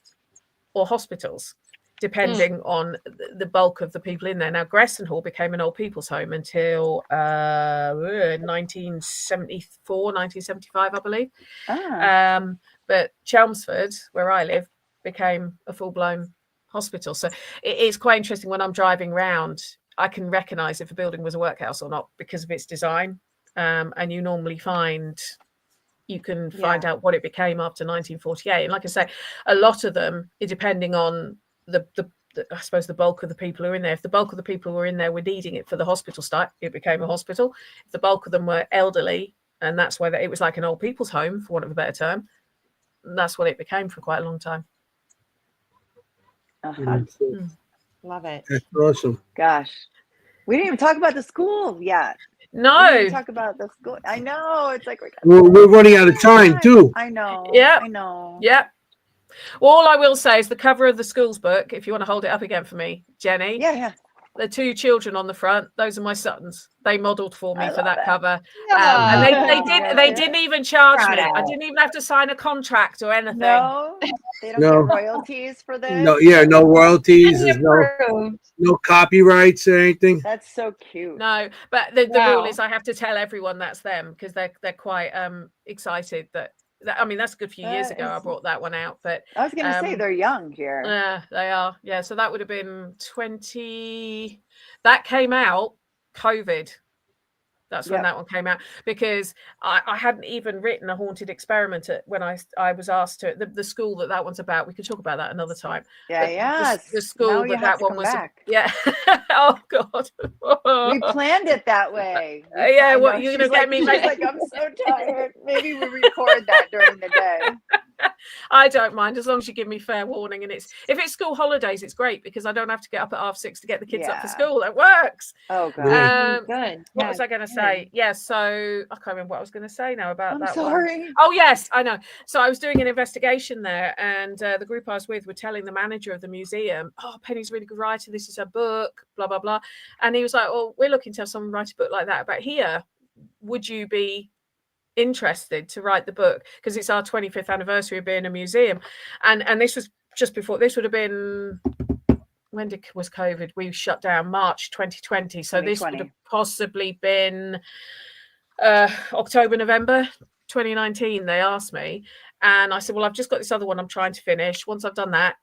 Speaker 4: or hospitals, depending on the bulk of the people in there. Now, Gresson Hall became an old people's home until 1974, 1975, I believe. But Chelmsford, where I live, became a full-blown hospital. So it's quite interesting when I'm driving around, I can recognize if a building was a workhouse or not because of its design. And you normally you can find out what it became after 1948. And like I say, a lot of them, depending on the I suppose the bulk of the people who are in there. If the bulk of the people who were in there were needing it for the hospital start, it became a hospital. If the bulk of them were elderly, and that's why it was like an old people's home, for want of a better term, that's what it became for quite a long time.
Speaker 2: Love it.
Speaker 1: That's awesome.
Speaker 3: Gosh, we didn't even talk about the school yet.
Speaker 4: No,
Speaker 3: we didn't talk about the school. I know, it's like
Speaker 1: we're running out of time too.
Speaker 3: I know.
Speaker 4: Yeah,
Speaker 3: I know.
Speaker 4: Yeah. Well, all I will say is the cover of the school's book, if you want to hold it up again for me, Jenny.
Speaker 3: Yeah.
Speaker 4: The two children on the front, those are my sons. They modelled for me for that cover.
Speaker 2: Yeah.
Speaker 4: And they didn't even charge me. I didn't even have to sign a contract or anything.
Speaker 3: No, they don't get royalties for this.
Speaker 1: No, no royalties. There's no copyrights or anything.
Speaker 3: That's so cute.
Speaker 4: No, but the rule is I have to tell everyone that's them because they're quite excited that. I mean, that's a good few years ago. I brought that one out, but
Speaker 3: I was going to say they're young here.
Speaker 4: Yeah, they are. Yeah, so that would have been 20. That came out COVID. That's when that one came out because I hadn't even written a haunted experiment when I was asked to the school that one's about. We could talk about that another time.
Speaker 3: Yeah,
Speaker 4: the school that one was.
Speaker 3: Back.
Speaker 4: Yeah. Oh God.
Speaker 3: We planned it that way.
Speaker 4: Yeah. Well, you're gonna get me.
Speaker 3: She's like, I'm so tired. Maybe we record that during the day.
Speaker 4: I don't mind as long as you give me fair warning. And if it's school holidays, it's great because I don't have to get up at 6:30 to get the kids up for school. That works.
Speaker 3: Oh God.
Speaker 2: Good.
Speaker 4: What was I going to say? Yeah. So I can't remember what I was going to say now about that.
Speaker 3: Sorry.
Speaker 4: One. Oh yes, I know. So I was doing an investigation there, and the group I was with were telling the manager of the museum, "Oh, Penny's a really good writer. This is her book. Blah blah blah." And he was like, "Well, we're looking to have someone write a book like that. But here, would you be interested to write the book because it's our 25th anniversary of being a museum?" And this was just before. This would have been was COVID? We shut down March 2020, so this would have possibly been October, November 2019. They asked me, and I said, well, I've just got this other one I'm trying to finish. Once I've done that,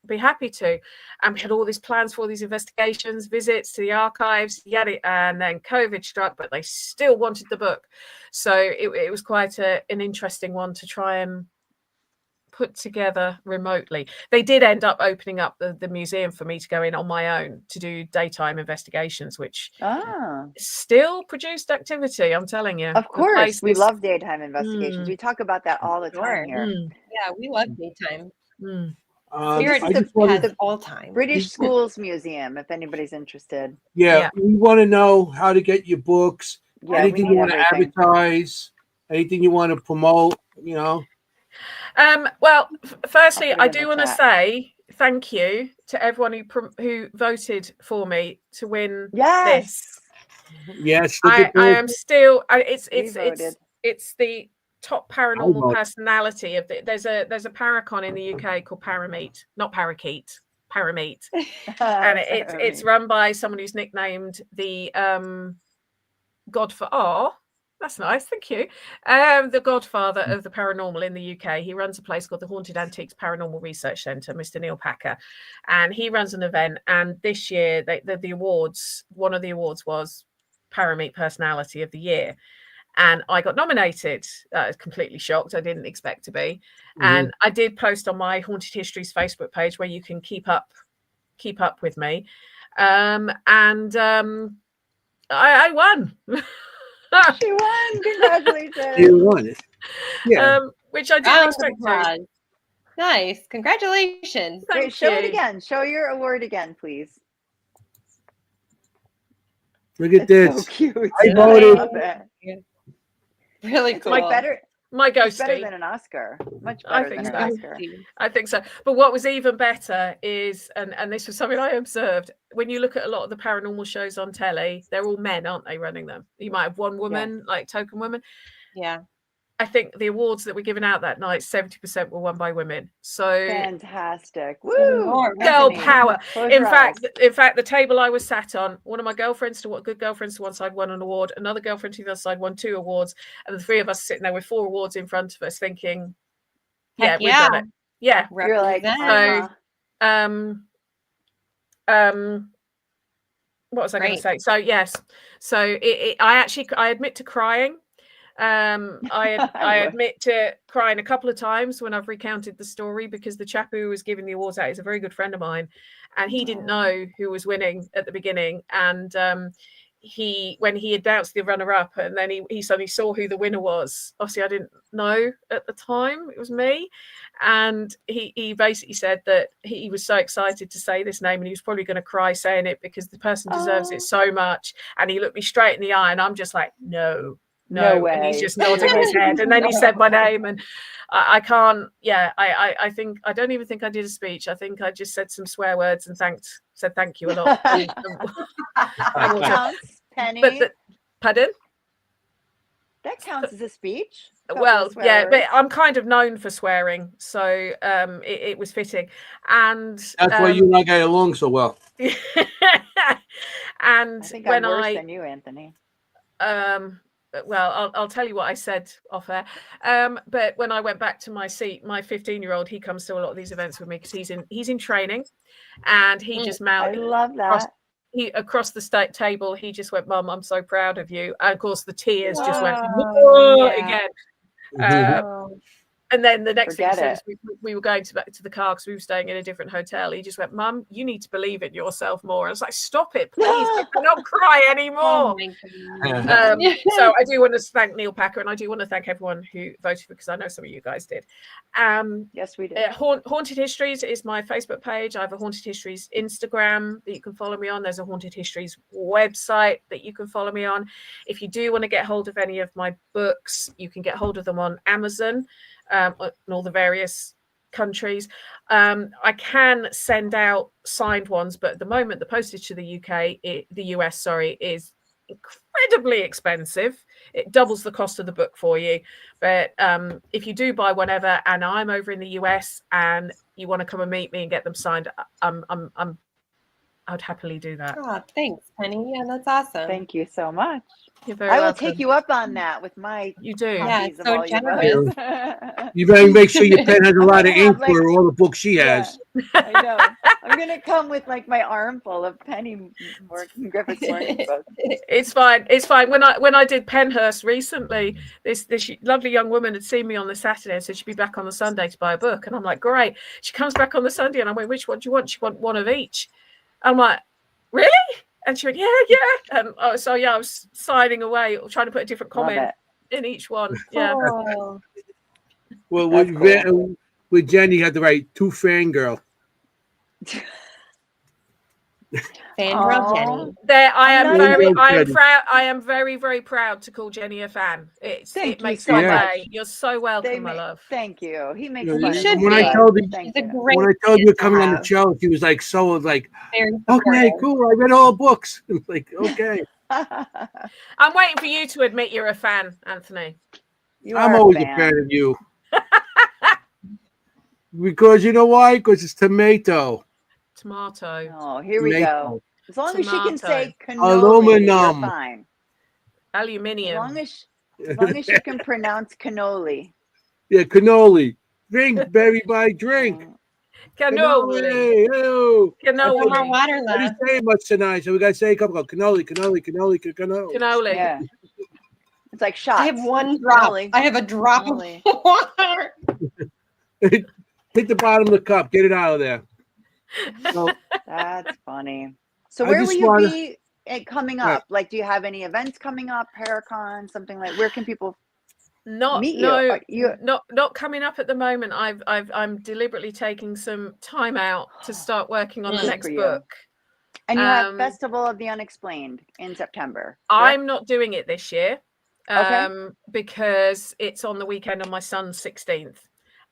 Speaker 4: be happy to. And we had all these plans for all these investigations, visits to the archives, and then COVID struck, but they still wanted the book. So it was quite an interesting one to try and put together remotely. They did end up opening up the museum for me to go in on my own to do daytime investigations, which still produced activity, I'm telling you.
Speaker 3: Of course, we love daytime investigations. We talk about that all the time here.
Speaker 2: Yeah, we love daytime.
Speaker 3: The all-time British Schools Museum, if anybody's interested.
Speaker 1: Yeah, we want to know how to get your books, anything you want to advertise, anything you want to promote,
Speaker 4: Well, firstly, I do want to say thank you to everyone who voted for me to win this.
Speaker 1: Yes,
Speaker 4: I am still. It's the top paranormal personality of there's a Paracon in the UK called Parameet, not Parakeet. Parameet. And it's run by someone who's nicknamed the Godfather. That's nice, thank you. The godfather of the paranormal in the UK. He runs a place called the Haunted Antiques Paranormal Research Centre, Mr. Neil Packer. And he runs an event. And this year, the awards, one of the awards was Parameet Personality of the Year. And I got nominated. I was completely shocked. I didn't expect to be. And I did post on my Haunted Histories Facebook page where you can keep up with me. I won.
Speaker 3: She won. Congratulations.
Speaker 1: You won it. Yeah.
Speaker 4: Which I didn't expect to.
Speaker 2: Nice. Congratulations.
Speaker 3: Wait, show it again. Show your award again, please.
Speaker 1: Look at this.
Speaker 3: So cute.
Speaker 1: I voted.
Speaker 3: love it.
Speaker 2: Really
Speaker 3: It's
Speaker 2: cool.
Speaker 3: like better.
Speaker 4: My
Speaker 3: It's better
Speaker 4: ghosty.
Speaker 3: than an Oscar. Much
Speaker 4: I
Speaker 3: better
Speaker 4: think
Speaker 3: than
Speaker 4: so.
Speaker 3: an Oscar.
Speaker 4: I think so. But what was even better is, and this was something I observed, when you look at a lot of the paranormal shows on telly, they're all men, aren't they, running them? You might have one woman, like token woman.
Speaker 2: Yeah.
Speaker 4: I think the awards that were given out that night, 70% were won by women. So
Speaker 3: Fantastic. Woo!
Speaker 4: girl
Speaker 3: Bethany,
Speaker 4: power.
Speaker 3: close
Speaker 4: In
Speaker 3: your
Speaker 4: fact,
Speaker 3: eyes.
Speaker 4: the table I was sat on, one of my girlfriends, good girlfriends to one side won an award, another girlfriend to the other side won 2 awards, and the 3 of us sitting there with 4 awards in front of us thinking, yeah,
Speaker 2: Heck
Speaker 4: we've done it. Yeah.
Speaker 3: You're like,
Speaker 2: Represent.
Speaker 4: What was I going to
Speaker 2: Great.
Speaker 4: say? So yes, so I admit to crying. I admit to crying a couple of times when I've recounted the story, because the chap who was giving the awards out is a very good friend of mine, and he didn't know who was winning at the beginning. And when he announced the runner-up, and then he suddenly saw who the winner was. Obviously, I didn't know at the time it was me, and he basically said that he was so excited to say this name, and he was probably going to cry saying it because the person deserves it so much. And he looked me straight in the eye, and I'm just like, no way. And he's just nodding his head, and then he said my name, and I can't. Yeah, I think I don't even think I did a speech. I think I just said some swear words and said thank you a lot.
Speaker 3: That counts, Penny.
Speaker 4: But pardon?
Speaker 3: That counts as a speech.
Speaker 4: Well, yeah, but I'm kind of known for swearing, so it was fitting. And
Speaker 1: that's why you and I get along so well.
Speaker 3: I
Speaker 4: And
Speaker 3: think
Speaker 4: when
Speaker 3: I'm worse than you, Anthony.
Speaker 4: Well, I'll tell you what I said off air. But when I went back to my seat, my 15-year-old, he comes to a lot of these events with me because he's in training, and he just
Speaker 3: I love that.
Speaker 4: Across the table, he just went, "Mum, I'm so proud of you." And of course, the tears just went again. And then the next thing he said is we were going back to the car because we were staying in a different hotel. He just went, "Mum, you need to believe in yourself more." I was like, "Stop it, please. I cannot cry anymore." So I do want to thank Neil Packer, and I do want to thank everyone who voted, because I know some of you guys did.
Speaker 3: Yes, we did.
Speaker 4: Haunted Histories is my Facebook page. I have a Haunted Histories Instagram that you can follow me on. There's a Haunted Histories website that you can follow me on. If you do want to get hold of any of my books, you can get hold of them on Amazon. In all the various countries. I can send out signed ones, but at the moment the postage to the US, is incredibly expensive. It doubles the cost of the book for you. But if you do buy one ever, and I'm over in the US and you want to come and meet me and get them signed, I'd happily do that.
Speaker 2: Oh, thanks, Penny. Yeah, that's awesome.
Speaker 3: Thank you so much.
Speaker 4: You're very
Speaker 3: I will
Speaker 4: welcome.
Speaker 3: take you up on that with my
Speaker 4: You do.
Speaker 2: Yeah,
Speaker 3: copies of
Speaker 2: so
Speaker 3: all your
Speaker 2: generous.
Speaker 3: books.
Speaker 1: You better make sure your pen has a lot of
Speaker 3: have,
Speaker 1: ink for all the books she has.
Speaker 3: I know. I'm gonna come with like my armful of Penny Griffith's morning books.
Speaker 4: It's fine. It's fine. When I did Penhurst recently, this lovely young woman had seen me on the Saturday and said she'd be back on the Sunday to buy a book. And I'm like, great. She comes back on the Sunday, and I went, which one do you want? She want one of each. I'm like, really? And she went, yeah. And I was signing away, trying to put a different comment in each one. Yeah.
Speaker 2: Oh.
Speaker 1: Well, with Jennie, you had to write to fangirl.
Speaker 2: Fangirl Jennie.
Speaker 4: There, I am
Speaker 1: Jennie.
Speaker 4: proud. I am very, very proud to call Jennie a fan. It makes
Speaker 3: so
Speaker 4: my
Speaker 3: much.
Speaker 4: day. You're so welcome, my love.
Speaker 3: Thank you. He makes
Speaker 1: You
Speaker 3: fun
Speaker 2: should
Speaker 3: of
Speaker 2: be.
Speaker 1: when
Speaker 3: me.
Speaker 1: I told you,
Speaker 3: Thank
Speaker 2: She's a
Speaker 3: you.
Speaker 2: great
Speaker 1: when I told you you're
Speaker 2: kid to
Speaker 1: coming on the
Speaker 2: have.
Speaker 1: show, she was like, so like,
Speaker 2: Very
Speaker 1: okay,
Speaker 2: supportive.
Speaker 1: cool. I read all the books. It's like, okay.
Speaker 4: I'm waiting for you to admit you're a fan, Anthony.
Speaker 1: I'm always a fan of you. Because you know why? Because it's tomato.
Speaker 4: Tomato.
Speaker 3: Oh, here we go. As long as she can say cannoli,
Speaker 1: Aluminum.
Speaker 3: you're fine. As
Speaker 4: Aluminium.
Speaker 3: long as you can pronounce cannoli.
Speaker 1: Yeah, cannoli. Drink, baby, by drink.
Speaker 4: Cannoli.
Speaker 1: Oh.
Speaker 2: No more
Speaker 4: Cannoli.
Speaker 2: water
Speaker 1: I didn't
Speaker 2: left.
Speaker 1: say much tonight, so we got to say a couple of cannoli, cannoli, cannoli, cannoli.
Speaker 4: Cannoli.
Speaker 3: Yeah. It's like shots.
Speaker 2: I have one drop.
Speaker 3: Cannoli.
Speaker 2: I have a drop of
Speaker 3: Cannoli.
Speaker 2: water.
Speaker 1: Hit the bottom of the cup. Get it out of there. So,
Speaker 3: That's funny. So
Speaker 1: I
Speaker 3: where will
Speaker 1: just
Speaker 3: you
Speaker 1: wanna-
Speaker 3: be coming up? Like, do you have any events coming up? Paracon, something like? Where can people meet you?
Speaker 4: Not coming up at the moment. I'm deliberately taking some time out to start working on the
Speaker 3: Good
Speaker 4: next
Speaker 3: for you.
Speaker 4: book.
Speaker 3: And you have Festival of the Unexplained in September.
Speaker 4: I'm not doing it this year
Speaker 3: Okay.
Speaker 4: because it's on the weekend on my son's 16th.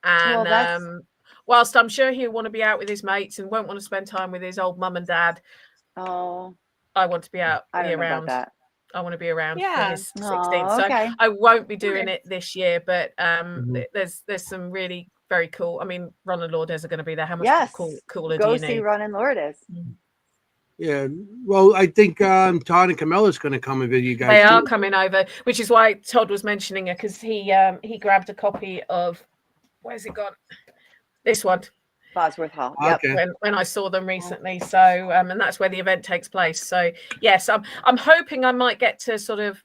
Speaker 4: And
Speaker 3: Well,
Speaker 4: whilst I'm sure he'll want to be out with his mates and won't want to spend time with his old mum and dad, I want to be out,
Speaker 3: I don't
Speaker 4: be
Speaker 3: know
Speaker 4: around.
Speaker 3: about that.
Speaker 4: I want to be around for
Speaker 2: Yeah.
Speaker 4: his 16th.
Speaker 3: Okay.
Speaker 4: So I won't be doing it this year, but there's some really very cool. I mean, Ron and Lourdes are going to be there. How much cooler do
Speaker 3: Go
Speaker 4: you
Speaker 3: see
Speaker 4: need?
Speaker 3: Ron and Lourdes.
Speaker 1: yeah. Well, I think Todd and Camilla's going to come and visit you guys.
Speaker 4: They
Speaker 1: too.
Speaker 4: are coming over, which is why Todd was mentioning her, because he grabbed a copy of, where's it gone? This one.
Speaker 3: Bosworth Hall. Yep.
Speaker 1: Okay.
Speaker 4: When I saw them recently. So and that's where the event takes place. So yes, I'm hoping I might get to sort of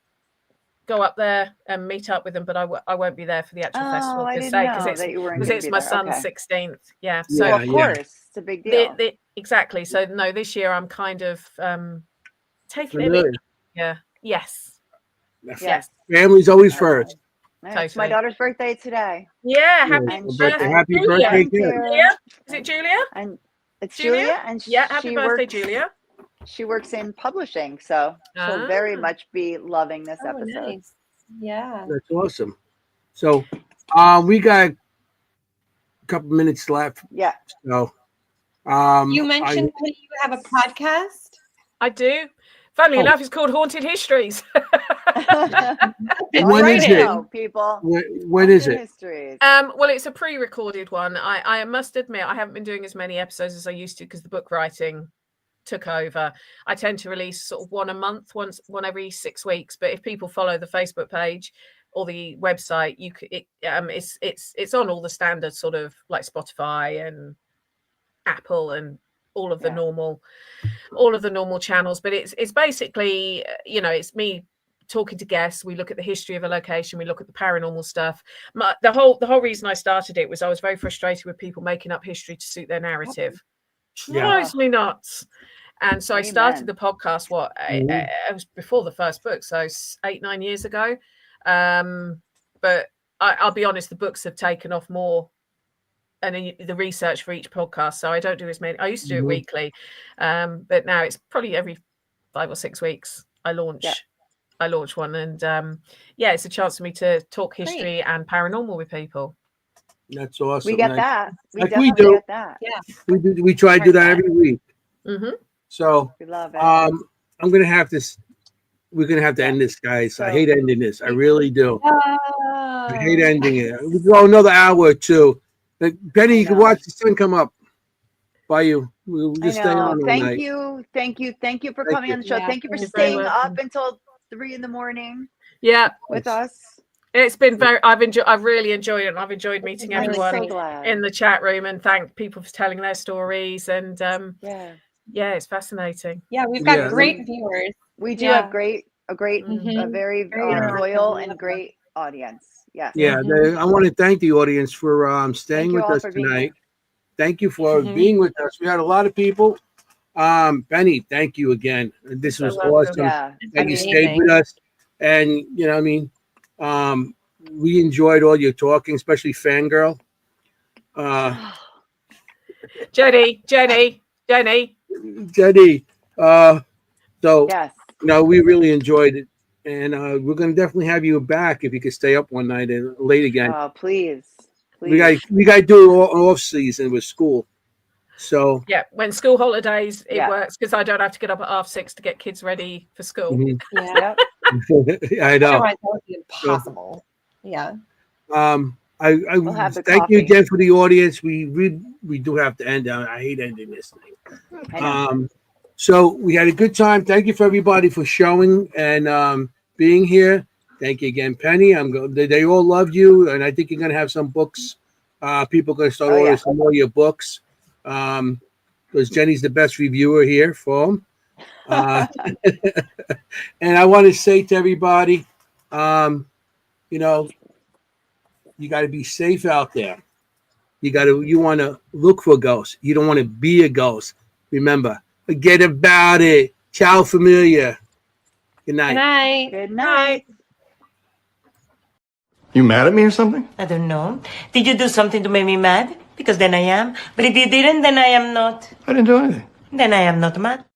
Speaker 4: go up there and meet up with them, but I won't be there for the actual festival
Speaker 3: I
Speaker 4: per
Speaker 3: didn't
Speaker 4: se,
Speaker 3: know
Speaker 4: because it's my son's 16th. Yeah. So
Speaker 3: Well, of course, it's a big deal.
Speaker 4: Exactly. So no, this year I'm kind of taking it.
Speaker 1: Familiar.
Speaker 4: Yeah. Yes.
Speaker 3: Yes.
Speaker 1: Family's always first.
Speaker 3: It's my daughter's birthday today.
Speaker 4: Yeah.
Speaker 1: Happy
Speaker 4: Julia.
Speaker 1: birthday,
Speaker 4: Julia. Is it Julia?
Speaker 3: And it's Julia, and
Speaker 4: happy birthday, Julia.
Speaker 3: She works in publishing, so she'll very much be loving this episode.
Speaker 2: Nice. Yeah.
Speaker 1: That's awesome. So we got a couple minutes left.
Speaker 3: Yeah.
Speaker 1: So
Speaker 2: you mentioned that you have a podcast.
Speaker 4: I do. Funnily enough, it's called Haunted Histories.
Speaker 1: When is it?
Speaker 3: People.
Speaker 1: When is it?
Speaker 3: Histories.
Speaker 4: Well, it's a pre-recorded one. I must admit I haven't been doing as many episodes as I used to because the book writing took over. I tend to release sort of one a month, one every 6 weeks. But if people follow the Facebook page or the website, it's on all the standard sort of like Spotify and Apple and all of the normal channels. But it's basically, it's me talking to guests. We look at the history of a location, we look at the paranormal stuff. The whole reason I started it was I was very frustrated with people making up history to suit their narrative. Drives me nuts. And so I started the podcast it was before the first book, so 8-9 years ago. But I'll be honest, the books have taken off more, and the research for each podcast. So I don't do as many. I used to do it weekly, but now it's probably every 5 or 6 weeks I launch one. And it's a chance for me to talk history and paranormal with people.
Speaker 1: That's awesome.
Speaker 3: We get that. We
Speaker 1: like
Speaker 3: definitely get that.
Speaker 2: Yeah.
Speaker 1: We try to do that every week.
Speaker 4: Mm-hmm.
Speaker 1: So
Speaker 3: we love it.
Speaker 1: I'm gonna have to. We're gonna have to end this, guys. I hate ending this. I really do. I hate ending it. We go another hour or two. Penny, you can watch the sun come up by you. We'll just stay on all
Speaker 3: Thank
Speaker 1: night.
Speaker 3: you for coming on the show.
Speaker 2: Yeah,
Speaker 3: thank you for
Speaker 4: you're
Speaker 3: staying
Speaker 4: very
Speaker 3: up until 3 a.m.
Speaker 4: Yeah,
Speaker 3: with us.
Speaker 4: It's been I've really enjoyed it, and I've enjoyed meeting everyone in the chat room, and thank people for telling their stories. And it's fascinating.
Speaker 2: Yeah, we've got great viewers.
Speaker 3: We do have a very loyal and great audience. Yeah.
Speaker 1: Yeah, I want to thank the audience for staying with us tonight. Thank you for being with us. We had a lot of people. Benny, thank you again. This was awesome.
Speaker 3: Yeah,
Speaker 1: and you stayed with us. And we enjoyed all your talking, especially Fangirl.
Speaker 4: Jennie.
Speaker 1: So
Speaker 3: yes.
Speaker 1: We really enjoyed it. And we're going to definitely have you back if you could stay up one night and late again.
Speaker 3: Oh, please.
Speaker 1: We got to do it off season with school. So
Speaker 4: when school holidays, it works because I don't have to get up at 6:30 to get kids ready for school.
Speaker 2: Yeah.
Speaker 1: I know.
Speaker 2: Otherwise, that would be impossible. Yeah.
Speaker 1: I
Speaker 3: We'll have the
Speaker 1: thank you
Speaker 3: coffee.
Speaker 1: again for the audience. We do have to end. I hate ending this thing.
Speaker 3: I know.
Speaker 1: So we had a good time. Thank you for everybody for showing and being here. Thank you again, Penny. They all love you, and I think you're gonna have some books. People are gonna start ordering some more of your books. Because Jenny's the best reviewer here for them. And I want to say to everybody, you know, you got to be safe out there. You want to look for ghosts. You don't want to be a ghost. Remember, forget about it. Ciao, familia. Good night.
Speaker 2: Good night.
Speaker 3: Good night.
Speaker 5: You mad at me or something?
Speaker 6: I don't know. Did you do something to make me mad? Because then I am. But if you didn't, then I am not.
Speaker 5: I didn't do anything.
Speaker 6: Then I am not mad.